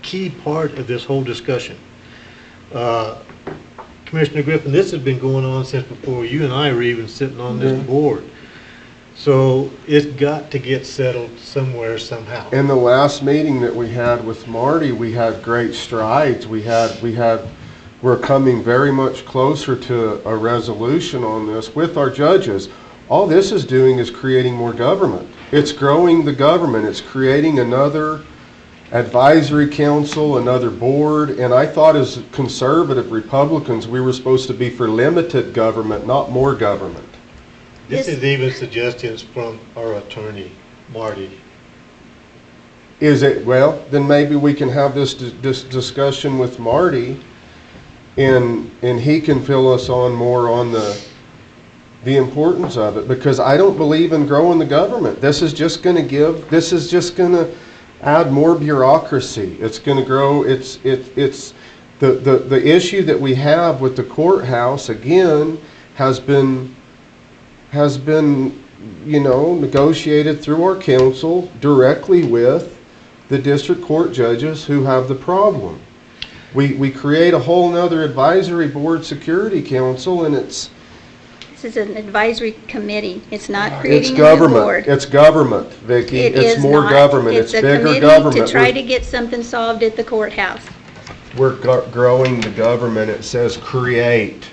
key part of this whole discussion. Commissioner Griffin, this has been going on since before you and I were even sitting on this board. So it's got to get settled somewhere, somehow. In the last meeting that we had with Marty, we had great strides. We're coming very much closer to a resolution on this with our judges. All this is doing is creating more government. It's growing the government. It's creating another advisory council, another board, and I thought as conservative Republicans we were supposed to be for limited government, not more government. This is even suggestions from our attorney, Marty. Is it? Well, then maybe we can have this discussion with Marty, and he can fill us on more on the importance of it, because I don't believe in growing the government. This is just going to add more bureaucracy. It's going to grow. It's the issue that we have with the courthouse again has been negotiated through our council directly with the district court judges who have the problem. We create a whole nother advisory board, security council, and this is an advisory committee. It's not creating it's a new board. It's government, Vicki. It it's is more not. government. It's It's a bigger committee government. to try to get something solved at the courthouse. we're growing the government. It says create.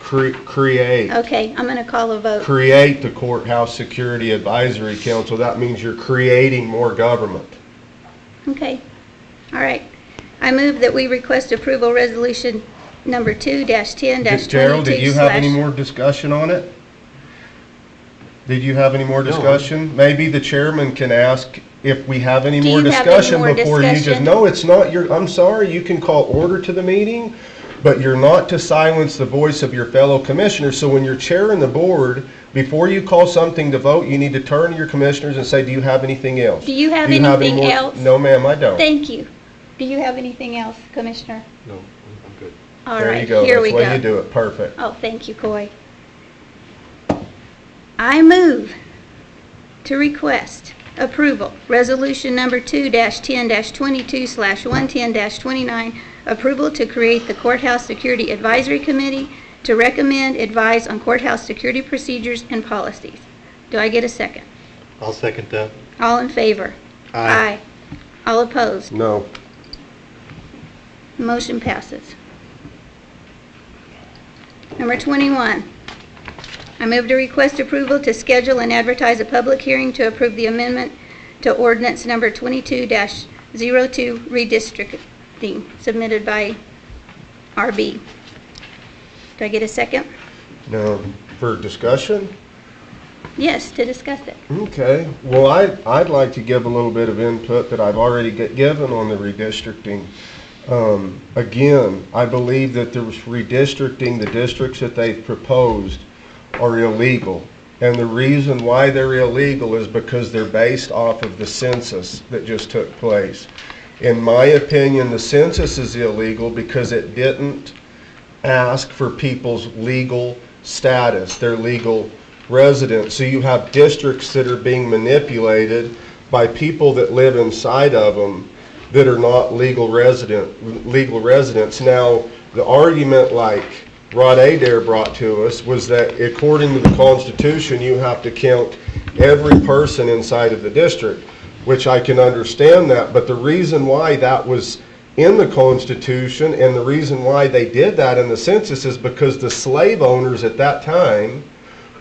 Create. Okay, I'm gonna call a vote. Create the Courthouse Security Advisory Council. That means you're creating more government. Okay, all right. I move that we request approval resolution number 2-10-22/. Gerald, did you have any more discussion on it? Did you have any more discussion? Maybe the chairman can ask if we have any more discussion before you just, no, it's not your, I'm sorry, you can call order to the meeting, but you're not to silence the voice of your fellow commissioners. So when you're chairing the board, before you call something to vote, you need to turn to your commissioners and say, do you have anything else? Do you have anything else? No, ma'am, I don't. Thank you. Do you have anything else, Commissioner? No, I'm good. All There right, you go. here we That's go. why you do it. Perfect. Oh, thank you, Coy. I move to request approval, resolution number 2-10-22/110-29, approval to create the Courthouse Security Advisory Committee to recommend, advise on courthouse security procedures and policies. Do I get a second? I'll second that. All in favor? Aye. All opposed? No. Motion passes. Number 21, I move to request approval to schedule and advertise a public hearing to approve the amendment to ordinance number 22-02 redistricting submitted by RB. Do I get a second? No. For discussion? Yes, to discuss it. Okay. Well, I'd like to give a little bit of input that I've already given on the redistricting. Again, I believe that the redistricting, the districts that they've proposed are illegal. And the reason why they're illegal is because they're based off of the census that just took place. In my opinion, the census is illegal because it didn't ask for people's legal status, their legal residence. So you have districts that are being manipulated by people that live inside of them that are not legal residents. Now, the argument like Rod Adair brought to us was that according to the Constitution, you have to count every person inside of the district, which I can understand that, but the reason why that was in the Constitution and the reason why they did that in the census is because the slave owners at that time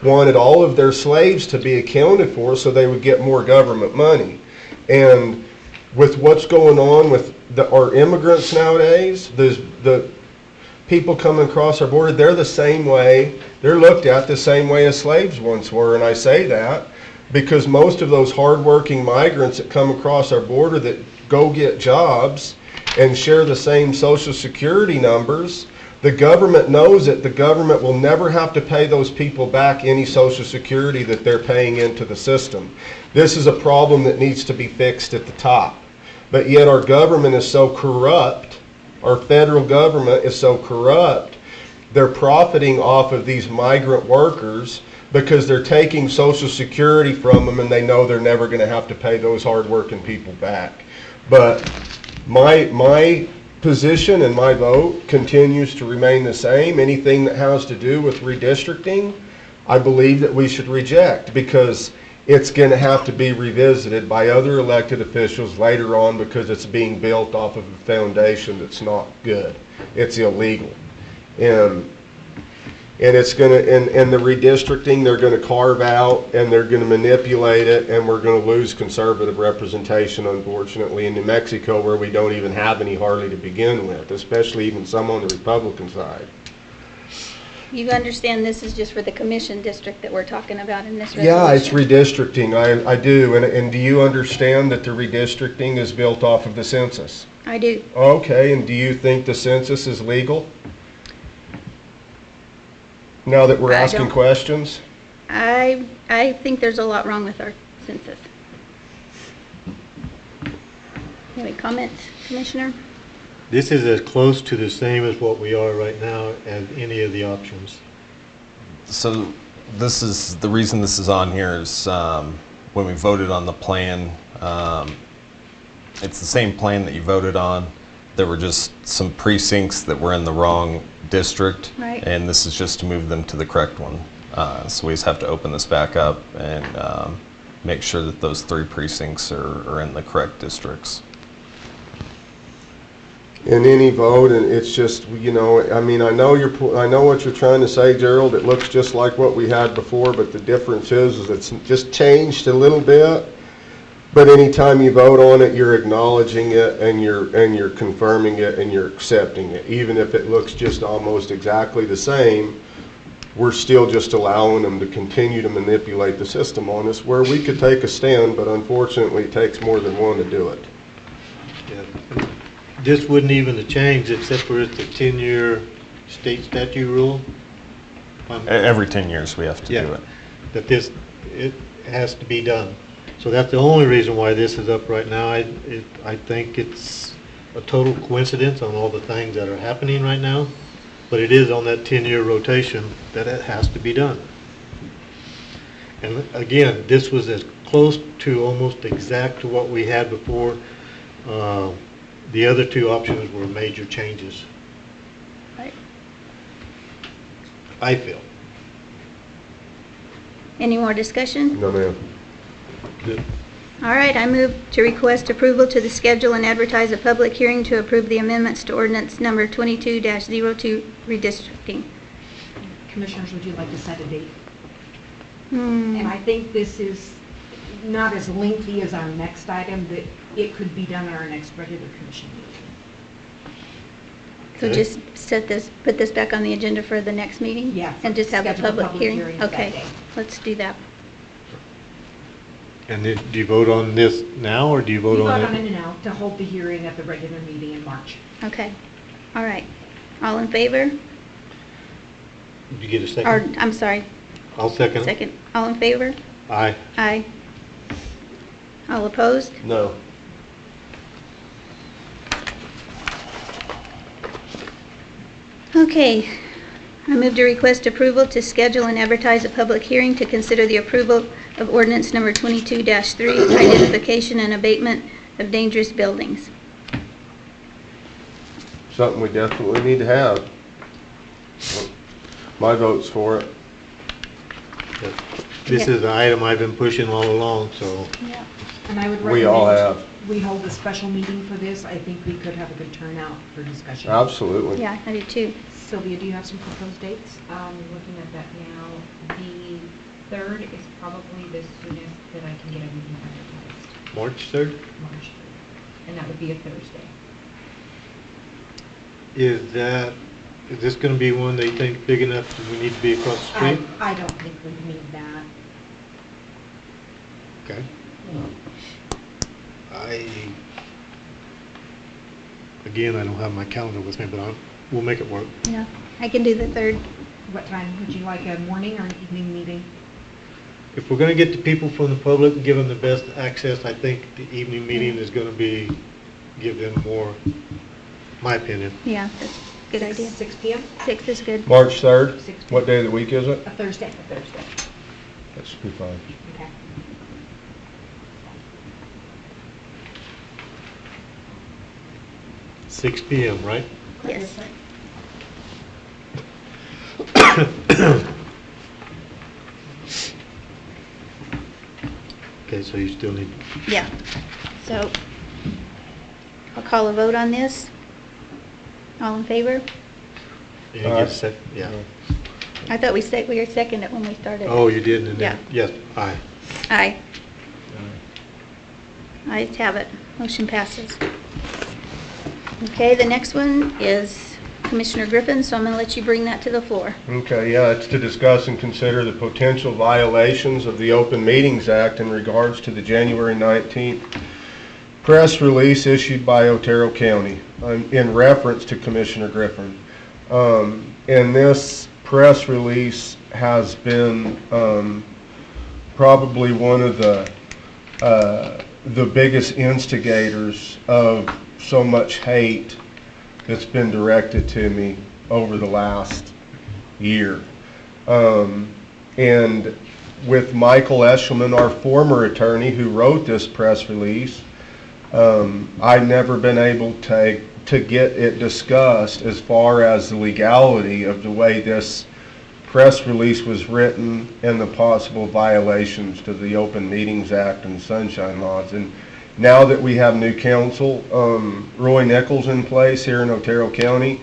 wanted all of their slaves to be accounted for so they would get more government money. And with what's going on with our immigrants nowadays, the people coming across our border, they're the same way, they're looked at the same way as slaves once were. And I say that because most of those hardworking migrants that come across our border that go get jobs and share the same Social Security numbers, the government knows it. The government will never have to pay those people back any Social Security that they're paying into the system. This is a problem that needs to be fixed at the top. But yet our government is so corrupt, our federal government is so corrupt, they're profiting off of these migrant workers because they're taking Social Security from them and they know they're never going to have to pay those hardworking people back. But my position and my vote continues to remain the same. Anything that has to do with redistricting, I believe that we should reject because it's going to have to be revisited by other elected officials later on because it's being built off of a foundation that's not good. It's illegal. And it's going to, and the redistricting, they're going to carve out and they're going to manipulate it, and we're going to lose conservative representation, unfortunately, in New Mexico, where we don't even have any hardly to begin with, especially even some on the Republican side. You understand this is just for the commission district that we're talking about in this resolution? Yeah, it's redistricting. I do. And do you understand that the redistricting is built off of the census? I do. Okay, and do you think the census is legal? Now that we're asking questions? I think there's a lot wrong with our census. Any comments, Commissioner? This is as close to the same as what we are right now as any of the options. So this is, the reason this is on here is when we voted on the plan, it's the same plan that you voted on. There were just some precincts that were in the wrong district, right, and this is just to move them to the correct one. So we just have to open this back up and make sure that those 3 precincts are in the correct districts. in any vote, and it's just, you know, I mean, I know what you're trying to say, Gerald. It looks just like what we had before, but the difference is it's just changed a little bit. But anytime you vote on it, you're acknowledging it, and you're confirming it, and you're accepting it. Even if it looks just almost exactly the same, we're still just allowing them to continue to manipulate the system on us, where we could take a stand, but unfortunately it takes more than one to do it. Yeah. This wouldn't even have changed except for it's the 10-year state statute rule. Every 10 years we have to do it. That it has to be done. So that's the only reason why this is up right now. I think it's a total coincidence on all the things that are happening right now, but it is on that 10-year rotation that it has to be done. And again, this was as close to almost exact to what we had before. The other two options were major changes. Right. I feel. Any more discussion? No, ma'am. Good. All right, I move to request approval to the schedule and advertise a public hearing to approve the amendments to ordinance number 22-02 redistricting. Commissioners, would you like to set a date? And I think this is not as lengthy as our next item, but it could be done at our next regular commission meeting. So just put this back on the agenda for the next meeting? Yeah. And just have a Schedule public hearing? for that Okay, day. let's do that. And do you vote on this now, or do you vote We on vote on it? it now to hold the hearing at the regular meeting in March. Okay, all right. All in favor? Did you get a Or, second? I'm sorry, I'll second. second. All in favor? Aye. Aye. All opposed? No. Okay. I move to request approval to schedule and advertise a public hearing to consider the approval of ordinance number 22-3, identification and abatement of dangerous buildings. Something we definitely need to have. My vote's for it. This Yeah. is the item I've been pushing all along, so. Yeah. And I would We all recommend have. we hold a special meeting for this. I think we could have a good turnout for discussion. Absolutely. Yeah, I do too. Sylvia, do you have some proposed dates? Looking at that now, the 3rd is probably the soonest that I can get everything advertised. March 3rd? March 3rd. And that would be a Thursday. Is this gonna be one that you think big enough that we need to be across the street? I don't think we need that. Okay. Again, I don't have my calendar with me, but we'll make it work. Yeah, I can do the 3rd. What time? Would you like a morning or an evening meeting? If we're gonna get the people from the public and give them the best access, I think the evening meeting is gonna give them more, my opinion. Yeah, that's a good idea. 6 p.m.? 6 is good. March 3rd? 6 p.m. What day of the week is it? A Thursday. That should be fine. Okay. Six p.m., right? Yes. Okay, so you still need, Yeah. So I'll call a vote on this. All in favor? you didn't get a sec, yeah. I thought we were second it when we started. Oh, you did, and Yeah. then, yes, aye. Aye. Ayes have it. Motion passes. Okay, the next one is Commissioner Griffin, so I'm going to let you bring that to the floor. Okay, yeah, it's to discuss and consider the potential violations of the Open Meetings Act in regards to the January 19th press release issued by Otero County in reference to Commissioner Griffin. And this press release has been probably one of the biggest instigators of so much hate that's been directed to me over the last year. And with Michael Eshelman, our former attorney who wrote this press release, I've never been able to get it discussed as far as the legality of the way this press release was written and the possible violations to the Open Meetings Act and Sunshine Laws. And now that we have new council, Roy Nichols in place here in Otero County,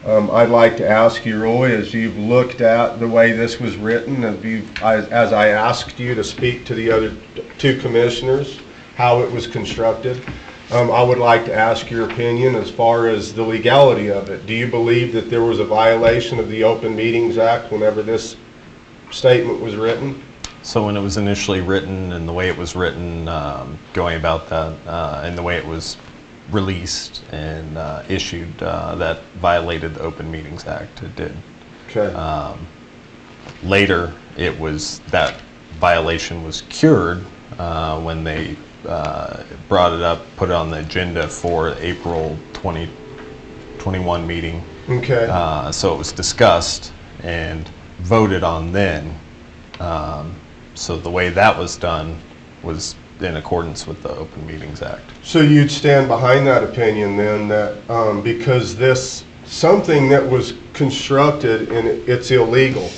I'd like to ask you, Roy, as you've looked at the way this was written, as I asked you to speak to the other two commissioners, how it was constructed, I would like to ask your opinion as far as the legality of it. Do you believe that there was a violation of the Open Meetings Act whenever this statement was written? So when it was initially written and the way it was written, going about that, and the way it was released and issued, that violated the Open Meetings Act. It did. Okay. Later, that violation was cured when they brought it up, put it on the agenda for April 2021 meeting. Okay. So it was discussed and voted on then. So the way that was done was in accordance with the Open Meetings Act. So you'd stand behind that opinion then, that because something that was constructed and it's illegal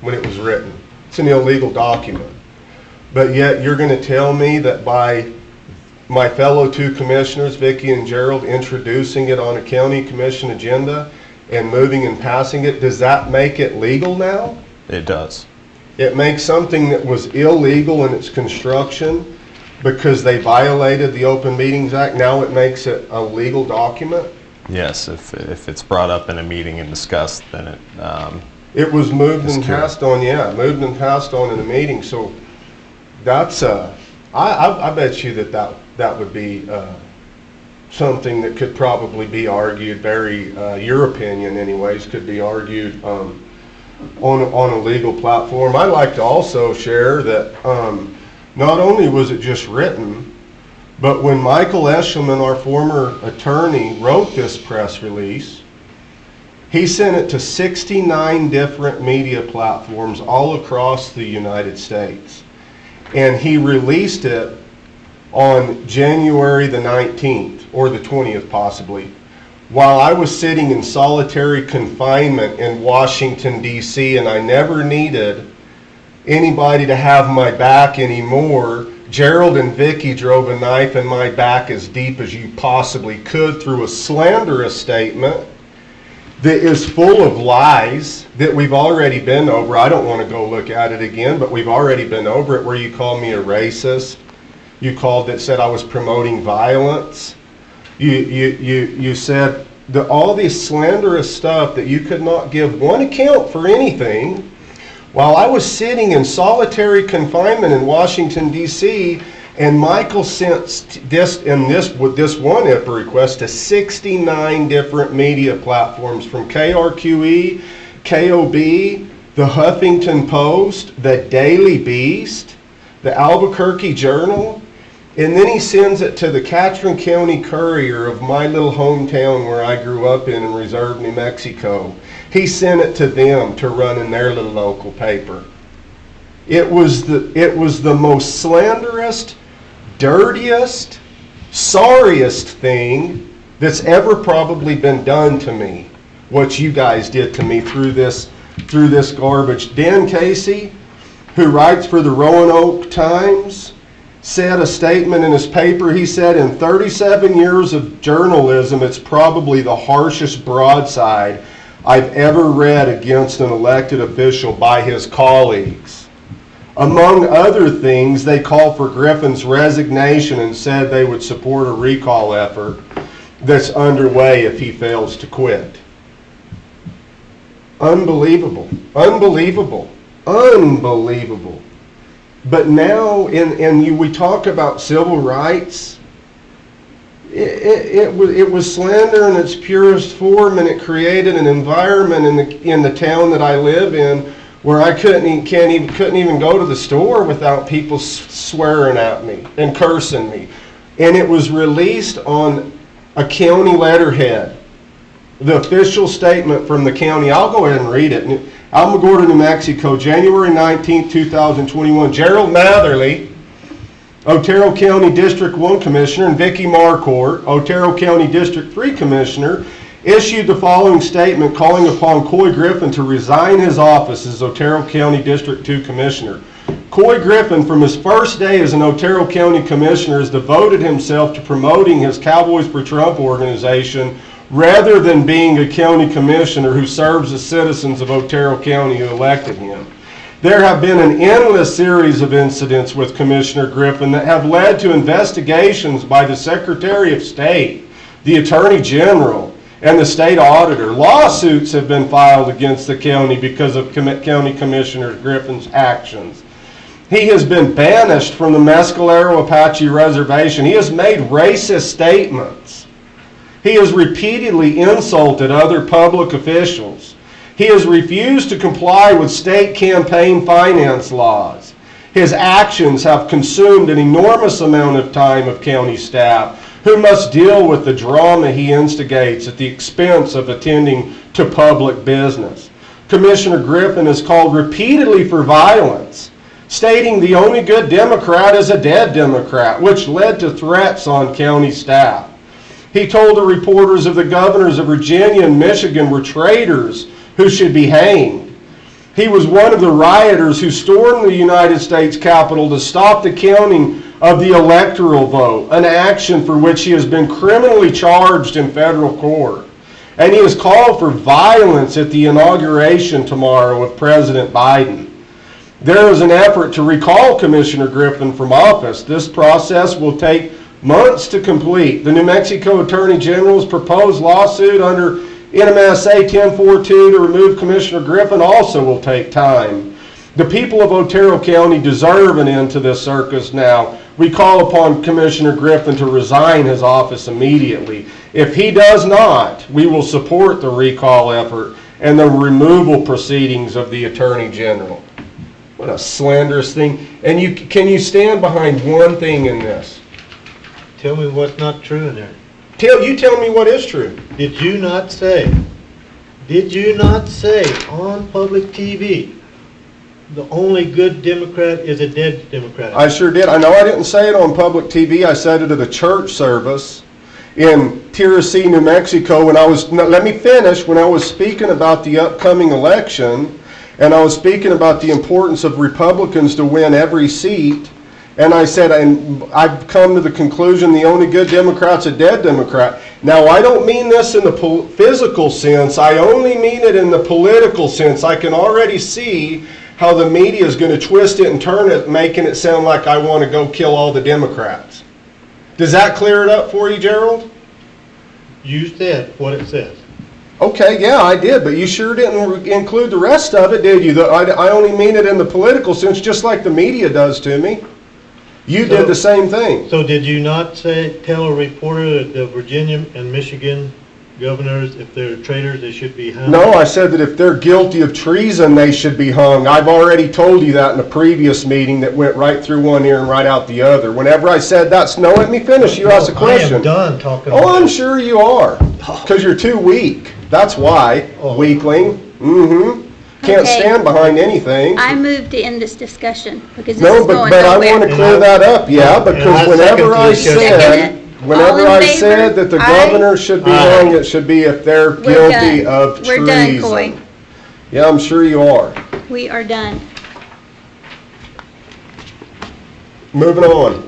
when it was written. It's an illegal document. But yet you're going to tell me that by my fellow two commissioners, Vicki and Gerald, introducing it on a county commission agenda and moving and passing it, does that make it legal now? It does. It makes something that was illegal in its construction because they violated the Open Meetings Act, now it makes it a legal document? Yes, if it's brought up in a meeting and discussed, then it was moved and passed on, moved and passed on in a meeting. So that's I bet you that would be something that could probably be argued, your opinion anyways, could be argued on a legal platform. I'd like to also share that not only was it just written, but when Michael Eshelman, our former attorney, wrote this press release, he sent it to 69 different media platforms all across the United States. And he released it on January the 19th, or the 20th possibly, while I was sitting in solitary confinement in Washington, D.C., and I never needed anybody to have my back anymore. Gerald and Vicki drove a knife in my back as deep as you possibly could through a slanderous statement that is full of lies that we've already been over. I don't want to go look at it again, but we've already been over it, where you called me a racist. You said I was promoting violence. You said all this slanderous stuff that you could not give one account for anything. While I was sitting in solitary confinement in Washington, D.C., and Michael sent this one IPA request to 69 different media platforms, from KRQE, KOB, the Huffington Post, the Daily Beast, the Albuquerque Journal, and then he sends it to the Catron County Courier of my little hometown where I grew up in Reserve, New Mexico. He sent it to them to run in their little local paper. It was the most slanderous, dirtiest, sorriest thing that's ever probably been done to me, what you guys did to me through this garbage. Dan Casey, who writes for the Roanoke Times, said a statement in his paper. He said, in 37 years of journalism, it's probably the harshest broadside I've ever read against an elected official by his colleagues. Among other things, they called for Griffin's resignation and said they would support a recall effort that's underway if he fails to quit. Unbelievable. Unbelievable. Unbelievable. But now, we talk about civil rights. It was slander in its purest form, and it created an environment in the town that I live in where I couldn't even go to the store without people swearing at me and cursing me. And it was released on a county letterhead, the official statement from the county. I'll go ahead and read it. Alamogordo, New Mexico, January 19, 2021. Gerald Matherly, Otero County District 1 Commissioner, and Vicki Marcourt, Otero County District 3 Commissioner, issued the following statement calling upon Coy Griffin to resign his office as Otero County District 2 Commissioner. Coy Griffin, from his first day as an Otero County Commissioner, has devoted himself to promoting his Cowboys for Trump organization rather than being a county commissioner who serves the citizens of Otero County who elected him. There have been an endless series of incidents with Commissioner Griffin that have led to investigations by the Secretary of State, the Attorney General, and the State Auditor. Lawsuits have been filed against the county because of County Commissioner Griffin's actions. He has been banished from the Mescalero Apache Reservation. He has made racist statements. He has repeatedly insulted other public officials. He has refused to comply with state campaign finance laws. His actions have consumed an enormous amount of time of county staff who must deal with the drama he instigates at the expense of attending to public business. Commissioner Griffin has called repeatedly for violence, stating the only good Democrat is a dead Democrat, which led to threats on county staff. He told the reporters that the governors of Virginia and Michigan were traitors who should be hanged. He was one of the rioters who stormed the United States Capitol to stop the counting of the electoral vote, an action for which he has been criminally charged in federal court. And he has called for violence at the inauguration tomorrow of President Biden. There is an effort to recall Commissioner Griffin from office. This process will take months to complete. The New Mexico Attorney General's proposed lawsuit under NMSA 1042 to remove Commissioner Griffin also will take time. The people of Otero County deserve an end to this circus now. We call upon Commissioner Griffin to resign his office immediately. If he does not, we will support the recall effort and the removal proceedings of the Attorney General. What a slanderous thing. And can you stand behind one thing in this? Tell me what's not true in there. You tell me what is true. Did you not say on public TV, the only good Democrat is a dead Democrat? I sure did. I know I didn't say it on public TV. I said it at a church service in Tennessee, New Mexico. Let me finish. When I was speaking about the upcoming election, and I was speaking about the importance of Republicans to win every seat, and I said, and I've come to the conclusion the only good Democrat's a dead Democrat. Now, I don't mean this in the physical sense. I only mean it in the political sense. I can already see how the media is going to twist it and turn it, making it sound like I want to go kill all the Democrats. Does that clear it up for you, Gerald? You said what it says. Okay, yeah, I did, but you sure didn't include the rest of it, did you? I only mean it in the political sense, just like the media does to me. You did the same thing. So did you not tell a reporter that the Virginia and Michigan governors, if they're traitors, they should be hung? No, I said that if they're guilty of treason, they should be hung. I've already told you that in a previous meeting that went right through one ear and right out the other. Whenever I said that, no, let me finish. You asked a question. I am done talking about I'm sure you are, because you're too weak. That's why, weakling. Can't stand behind anything. I moved to end this discussion because this is going but I nowhere. want to clear that up, because whenever I said that the governor should be hung, it should be if they're guilty of treason. We're done, Coy. Yeah, I'm sure you are. We are done. Moving on.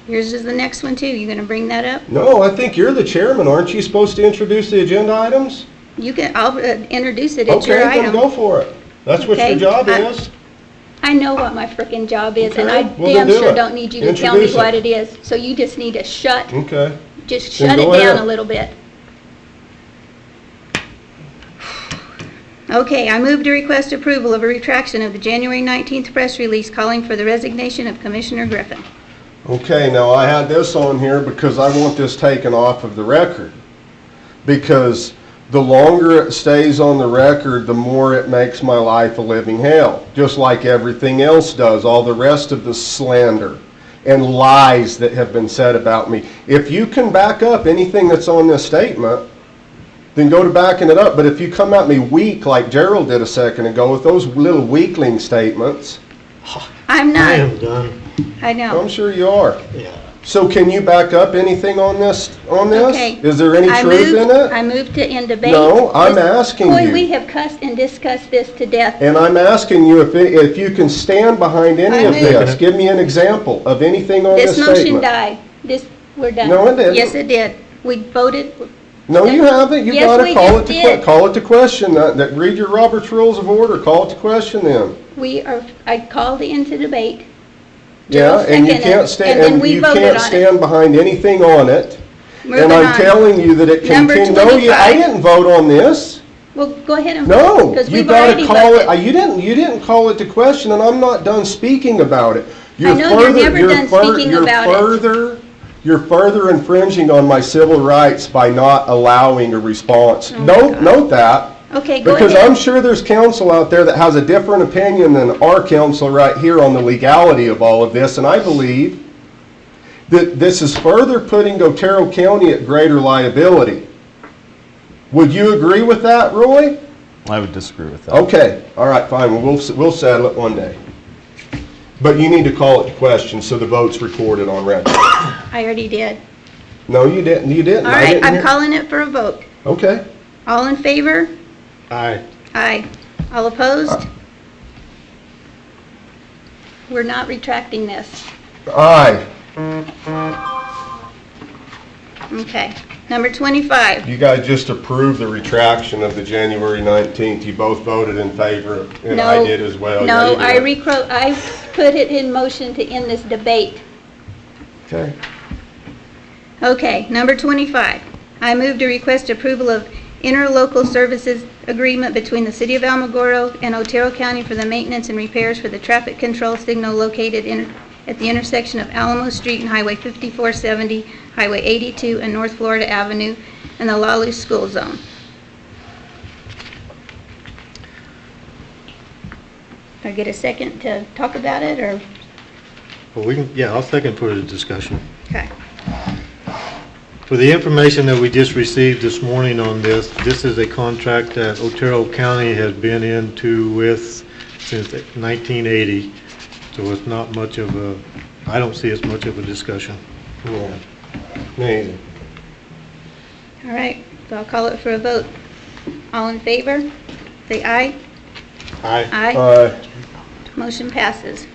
Yours is the next one too. You going to bring that up? No, I think you're the chairman. Aren't you supposed to introduce the agenda items? You can. I'll introduce it. It's your item. Okay, then go for it. That's what your job is. I know what my frickin' job is, and I well, damn sure don't need you to tell me Introduce what it is. So you just need to shut. Okay. Just Then shut it go down ahead. a little bit. Okay, I move to request approval of a retraction of the January 19th press release calling for the resignation of Commissioner Griffin. Okay, now I had this on here because I want this taken off of the record. Because the longer it stays on the record, the more it makes my life a living hell. Just like everything else does, all the rest of the slander and lies that have been said about me. If you can back up anything that's on this statement, then go to backing it up. But if you come at me weak like Gerald did a second ago with those little weakling statements. I'm not. I am done. I know. I'm sure you are. Yeah. So can you back up anything on this? Okay. Is there any truth in it? I moved to end debate. No, I'm asking Boy, you. we have cussed and discussed this to death. And I'm asking you if you can stand behind any of I this. Give me an example of anything on this This statement. motion died. We're done. No, it didn't. Yes, it did. We voted. No, you haven't. You Yes, gotta we call just it did. call it to question. Read your Robert's Rules of Order. Call it to question then. I called into debate. Yeah, Gerald and you seconded, can't stand, and then and we you voted can't on it. stand behind anything on it. Moving And I'm on. telling you that it Number continues. No, I 25. didn't vote on this. Well, go ahead and No, vote, because you we've gotta already call it, voted. you didn't call it to question, and I'm not done speaking about it. I know you're never done speaking about it. You're further infringing on my civil rights by not allowing a response. Oh, Note that. Okay, go Because ahead. I'm sure there's counsel out there that has a different opinion than our counsel right here on the legality of all of this, and I believe that this is further putting Otero County at greater liability. Would you agree with that, Roy? I would disagree with that. Okay, all right, fine, well, we'll settle it one day. But you need to call it to question so the vote's recorded on record. I already did. No, you didn't. All I right, didn't I'm hear- calling it for a vote. Okay. All in favor? Aye. Aye. All opposed? We're not retracting this. Aye. Okay. Number 25. You guys just approved the retraction of the January 19th. You both voted in favor, and I No, did as well. No, Yeah, you did. I put it in motion to end this debate. Okay. Okay, number 25. I move to request approval of interlocal services agreement between the City of Alamogordo and Otero County for the maintenance and repairs for the traffic control signal located at the intersection of Alamo Street and Highway 5470, Highway 82, and North Florida Avenue in the Lalu School Zone. Can I get a second to talk about it, or? Well, I'll second for the discussion. Okay. For the information that we just received this morning on this is a contract that Otero County has been into with since 1980. So it's not much of a, I don't see as much of a discussion. Yeah. Amazing. All right, so I'll call it for a vote. All in favor? Say aye. Aye. Aye. Motion passes.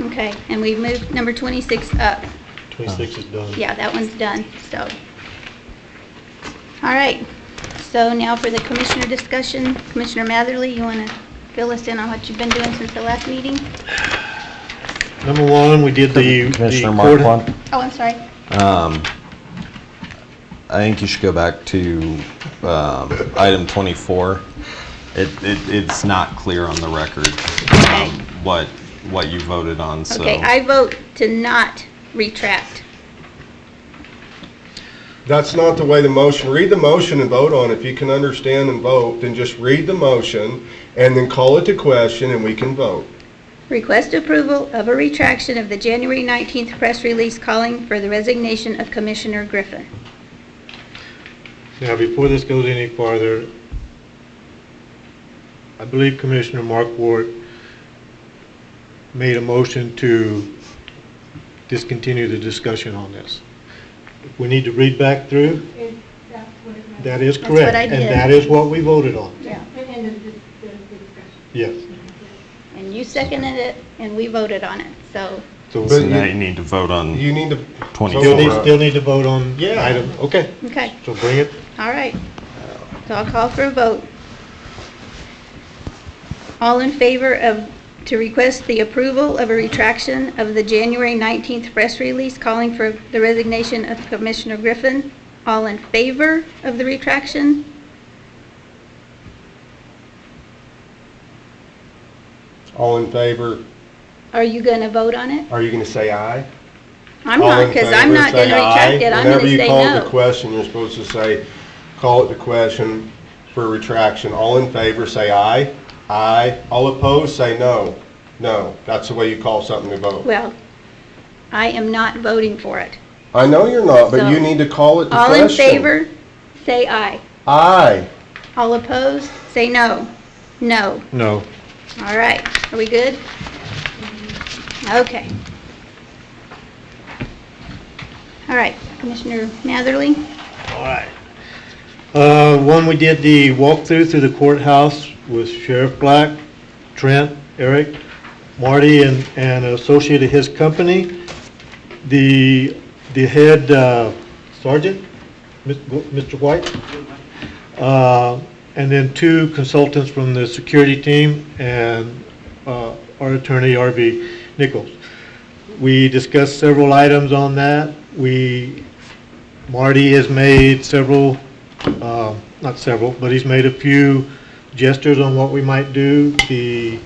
Okay, and we've moved number 26 up. 26 is done. Yeah, that one's done, so. All right, so now for the commissioner discussion. Commissioner Matherly, you want to fill us in on what you've been doing since the last meeting? Number one, we did the Commissioner court- Marquand, Oh, I'm sorry. I think you should go back to item 24. It's not clear on the record what you voted on, so. Okay, I vote to not retract. That's not the way the motion, read the motion and vote on it. If you can understand and vote, then just read the motion and then call it to question and we can vote. Request approval of a retraction of the January 19th press release calling for the resignation of Commissioner Griffin. Now, before this goes any farther, I believe Commissioner Mark Ward made a motion to discontinue the discussion on this. We need to read back through. That is That's correct. what I did. And that is what we voted on. Yeah. Yes. And you seconded it, and we voted on it, so. So now you need to vote on. You need to. 24. Still need to vote on item, okay. Okay. So bring it. All right. So I'll call for a vote. All in favor to request the approval of a retraction of the January 19th press release calling for the resignation of Commissioner Griffin? All in favor of the retraction? All in favor, Are you going to vote on it? are you going to say aye? I'm All not, in because I'm favor, not going to say aye. retract it. I'm going to say Whenever you call it to no. question, you're supposed to say, call it to question for retraction. All in favor, say aye. Aye. All opposed, say no. No. That's the way you call something to vote. Well, I am not voting for it. I know you're not, but So, you need to call it to All question. in favor, say aye. Aye. All opposed, say no. No. No. All right, are we good? Okay. All right, Commissioner Matherly? All right. One, we did the walkthrough through the courthouse with Sheriff Black, Trent, Eric, Marty, and an associate of his company. The head sergeant, Mr. White, and then 2 consultants from the security team and our attorney, R.V. Nichols. We discussed several items on that. Marty has made several, not several, but he's made a few gestures on what we might do. The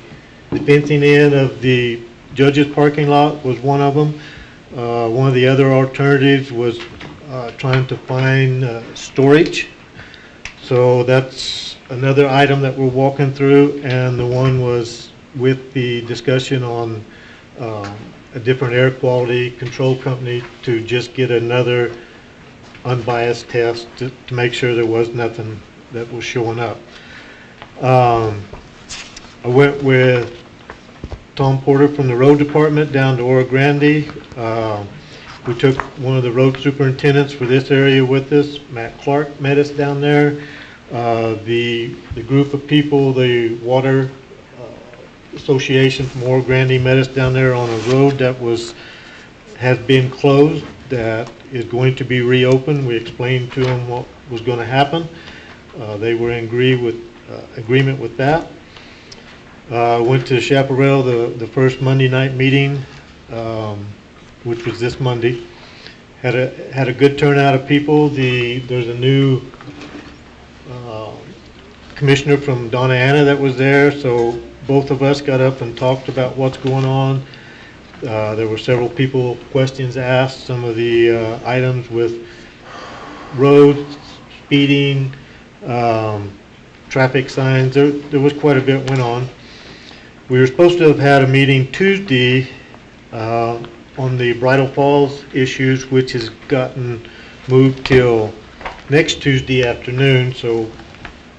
fencing in of the judge's parking lot was one of them. One of the other alternatives was trying to find storage. So that's another item that we're walking through, and the one was with the discussion on a different air quality control company to just get another unbiased test to make sure there was nothing that was showing up. I went with Tom Porter from the road department down to Oro Grande. We took one of the road superintendents for this area with us. Matt Clark met us down there. The group of people, the water association from Oro Grande met us down there on a road that has been closed, that is going to be reopened. We explained to them what was going to happen. They were in agreement with that. Went to Chaparral, the first Monday night meeting, which was this Monday. Had a good turnout of people. There's a new commissioner from Donna Ana that was there, so both of us got up and talked about what's going on. There were several questions asked, some of the items with roads, speeding, traffic signs. There was quite a bit went on. We were supposed to have had a meeting Tuesday on the Bridal Falls issues, which has gotten moved till next Tuesday afternoon, so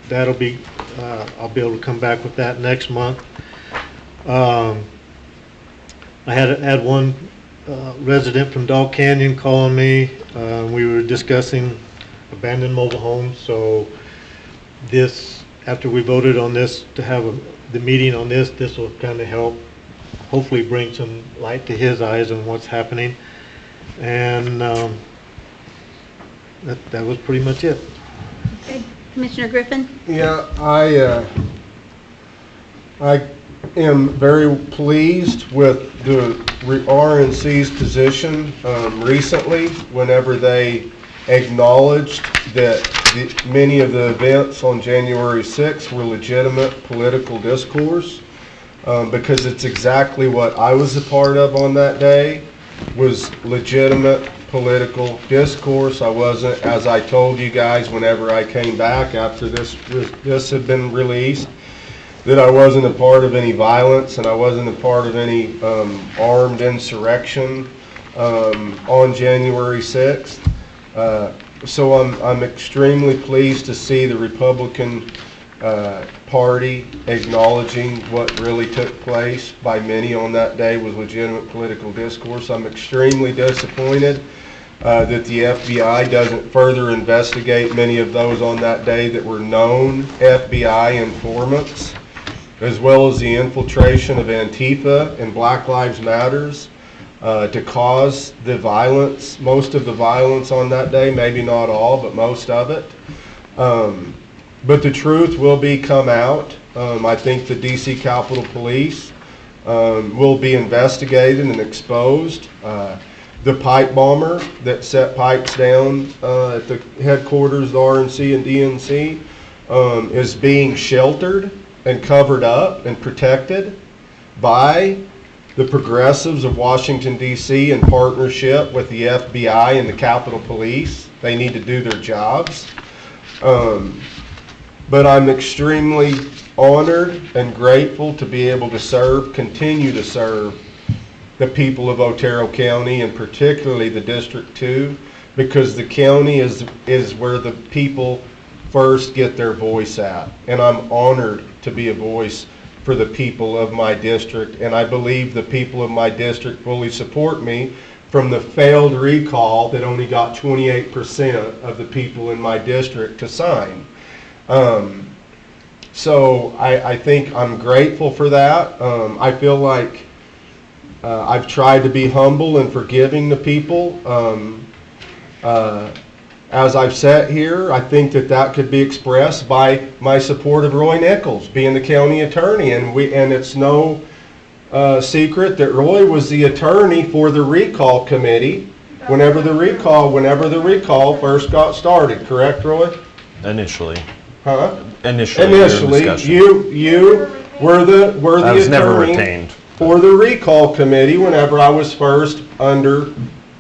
that'll be, I'll be able to come back with that next month. I had one resident from Dog Canyon calling me. We were discussing abandoned mobile homes, so after we voted on this, to have the meeting on this will kind of help hopefully bring some light to his eyes on what's happening. And that was pretty much it. Okay. Commissioner Griffin? Yeah, I am very pleased with the RNC's position recently whenever they acknowledged that many of the events on January 6th were legitimate political discourse, because it's exactly what I was a part of on that day, was legitimate political discourse. I wasn't, as I told you guys whenever I came back after this had been released, that I wasn't a part of any violence and I wasn't a part of any armed insurrection on January 6th. So I'm extremely pleased to see the Republican Party acknowledging what really took place by many on that day was legitimate political discourse. I'm extremely disappointed that the FBI doesn't further investigate many of those on that day that were known FBI informants, as well as the infiltration of Antifa and Black Lives Matters to cause the violence, most of the violence on that day, maybe not all, but most of it. But the truth will come out. I think the DC Capitol Police will be investigated and exposed. The pipe bomber that set pipes down at the headquarters of the RNC and DNC is being sheltered and covered up and protected by the progressives of Washington, D.C. in partnership with the FBI and the Capitol Police. They need to do their jobs. But I'm extremely honored and grateful to be able to continue to serve the people of Otero County, and particularly the District 2, because the county is where the people first get their voice at. And I'm honored to be a voice for the people of my district, and I believe the people of my district fully support me from the failed recall that only got 28% of the people in my district to sign. So I think I'm grateful for that. I feel like I've tried to be humble and forgiving to people. As I've sat here, I think that could be expressed by my support of Roy Nichols being the county attorney, and it's no secret that Roy was the attorney for the recall committee whenever the recall first got started. Correct, Roy? Initially. Huh? Initially, you were the I was attorney never retained for the recall committee whenever I was first under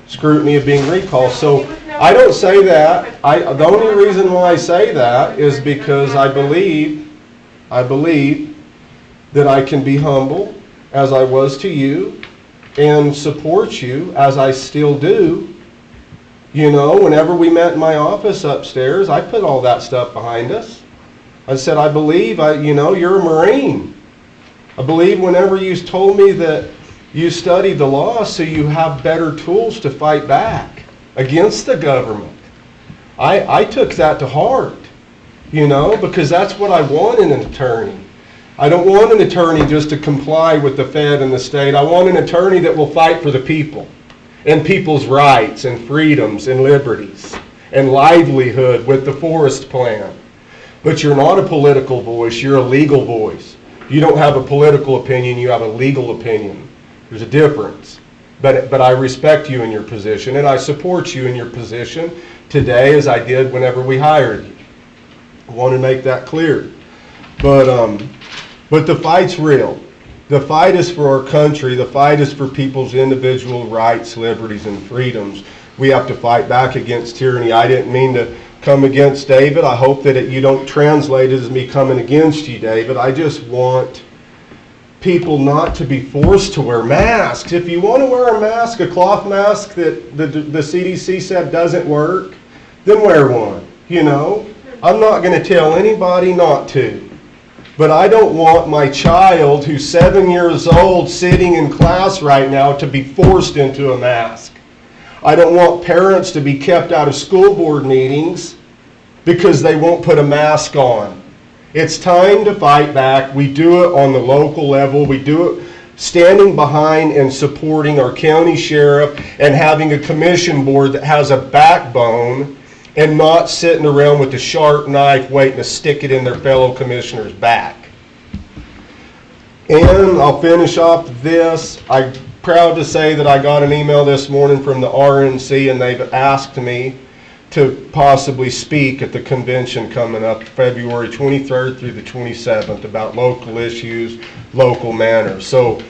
scrutiny of being recalled. So I don't say that. The only reason why I say that is because I believe that I can be humble as I was to you and support you as I still do. You know, whenever we met in my office upstairs, I put all that stuff behind us. I said, I believe, you're a Marine. I believe whenever you told me that you studied the law so you have better tools to fight back against the government. I took that to heart, because that's what I want in an attorney. I don't want an attorney just to comply with the Fed and the state. I want an attorney that will fight for the people and people's rights and freedoms and liberties and livelihood with the forest plan. But you're not a political voice, you're a legal voice. You don't have a political opinion, you have a legal opinion. There's a difference. But I respect you in your position, and I support you in your position today as I did whenever we hired you. I want to make that clear. But the fight's real. The fight is for our country. The fight is for people's individual rights, liberties, and freedoms. We have to fight back against tyranny. I didn't mean to come against David. I hope that you don't translate it as me coming against you, David. I just want people not to be forced to wear masks. If you want to wear a mask, a cloth mask that the CDC said doesn't work, then wear one. I'm not going to tell anybody not to. But I don't want my child who's 7 years old sitting in class right now to be forced into a mask. I don't want parents to be kept out of school board meetings because they won't put a mask on. It's time to fight back. We do it on the local level. We do it standing behind and supporting our county sheriff and having a commission board that has a backbone and not sitting around with a sharp knife waiting to stick it in their fellow commissioner's back. And I'll finish off this. I'm proud to say that I got an email this morning from the RNC, and they've asked me to possibly speak at the convention coming up February 23rd through the 27th about local issues, local manners. So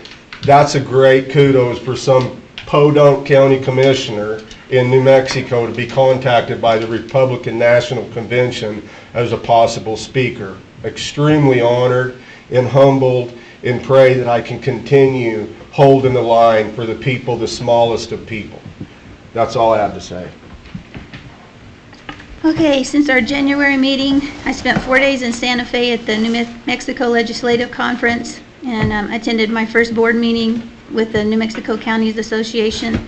that's a great kudos for some podunk county commissioner in New Mexico to be contacted by the Republican National Convention as a possible speaker. Extremely honored and humbled, and pray that I can continue holding the line for the people, the smallest of people. That's all I have to say. Okay, since our January meeting, I spent 4 days in Santa Fe at the New Mexico Legislative Conference, and attended my first board meeting with the New Mexico Counties Association.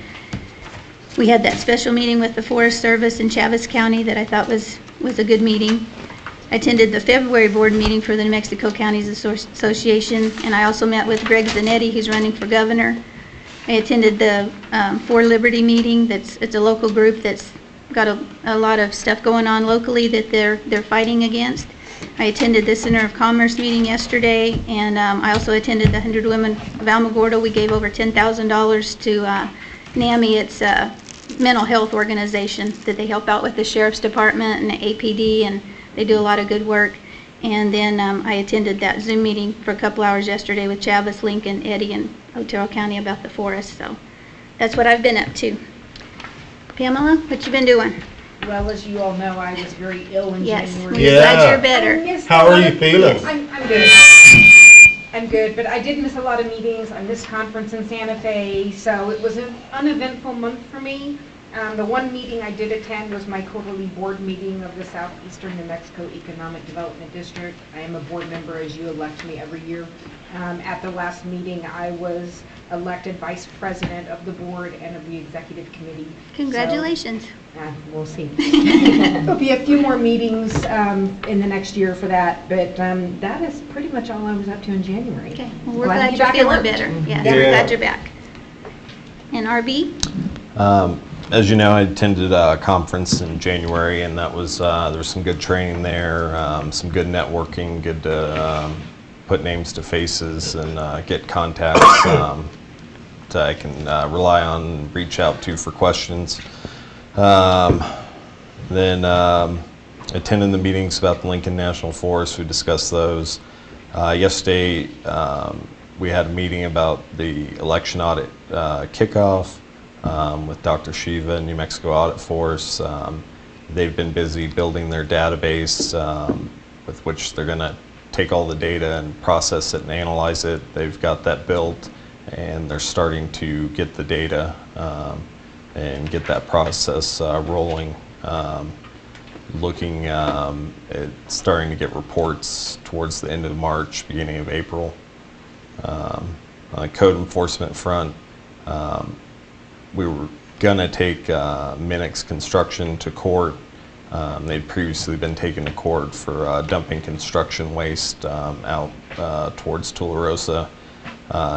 We had that special meeting with the Forest Service in Chavez County that I thought was a good meeting. I attended the February board meeting for the New Mexico Counties Association, and I also met with Greg Zanetti, who's running for governor. I attended the For Liberty meeting. It's a local group that's got a lot of stuff going on locally that they're fighting against. I attended the Center of Commerce meeting yesterday, and I also attended the 100 Women of Alamogordo. We gave over $10,000 to NAMI. It's a mental health organization that they help out with the Sheriff's Department and the APD, and they do a lot of good work. And then I attended that Zoom meeting for a couple hours yesterday with Chavez, Lincoln, Eddy, and Otero County about the forest. So that's what I've been up to. Pamela, what you been doing? Well, as you all know, I was very ill in Yes, January. we're glad you're better. How are you feeling? I'm good. I'm good, but I did miss a lot of meetings. I missed conference in Santa Fe, so it was an uneventful month for me. The one meeting I did attend was my quarterly board meeting of the Southeastern New Mexico Economic Development District. I am a board member, as you elect me every year. At the last meeting, I was elected vice president of the board and of the executive committee. Congratulations. So, we'll see. There'll be a few more meetings in the next year for that, but that is pretty much all I was up to in January. Okay, well, we're to glad be you're back at feeling work. better. Yes, Yeah. we're glad you're back. And RB? As you know, I attended a conference in January, and that was there was some good training there, some good networking, good to put names to faces and get contacts that I can rely on and reach out to for questions. Then attending the meetings about the Lincoln National Forest, we discussed those. Yesterday, we had a meeting about the election audit kickoff with Dr. Shiva, New Mexico Audit Force. They've been busy building their database with which they're going to take all the data and process it and analyze it. They've got that built, and they're starting to get the data and get that process rolling. Looking at starting to get reports towards the end of March, beginning of April. On the code enforcement front, we were going to take Minix Construction to court. They'd previously been taken to court for dumping construction waste out towards Tularosa.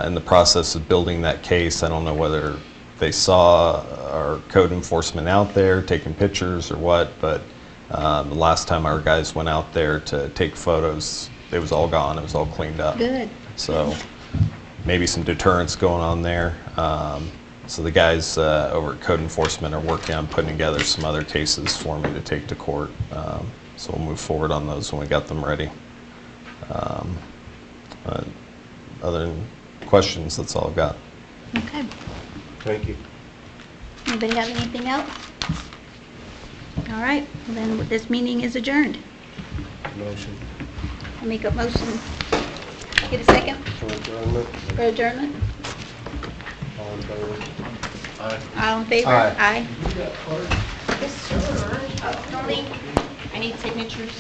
In the process of building that case, I don't know whether they saw our code enforcement out there taking pictures or what, but the last time our guys went out there to take photos, it was all gone. It was all cleaned up. Good. So maybe some deterrence going on there. So the guys over at Code Enforcement are working on putting together some other cases for me to take to court. So we'll move forward on those when we got them ready. Other than questions, that's all I've got. Okay. Thank you. Anybody have anything else? All right, well, then this meeting is adjourned. Motion I make a motion. Get a second for adjournment. for adjournment? All in favor? Aye. All in favor? Aye. Aye. Yes, sir. Normally, I need signatures.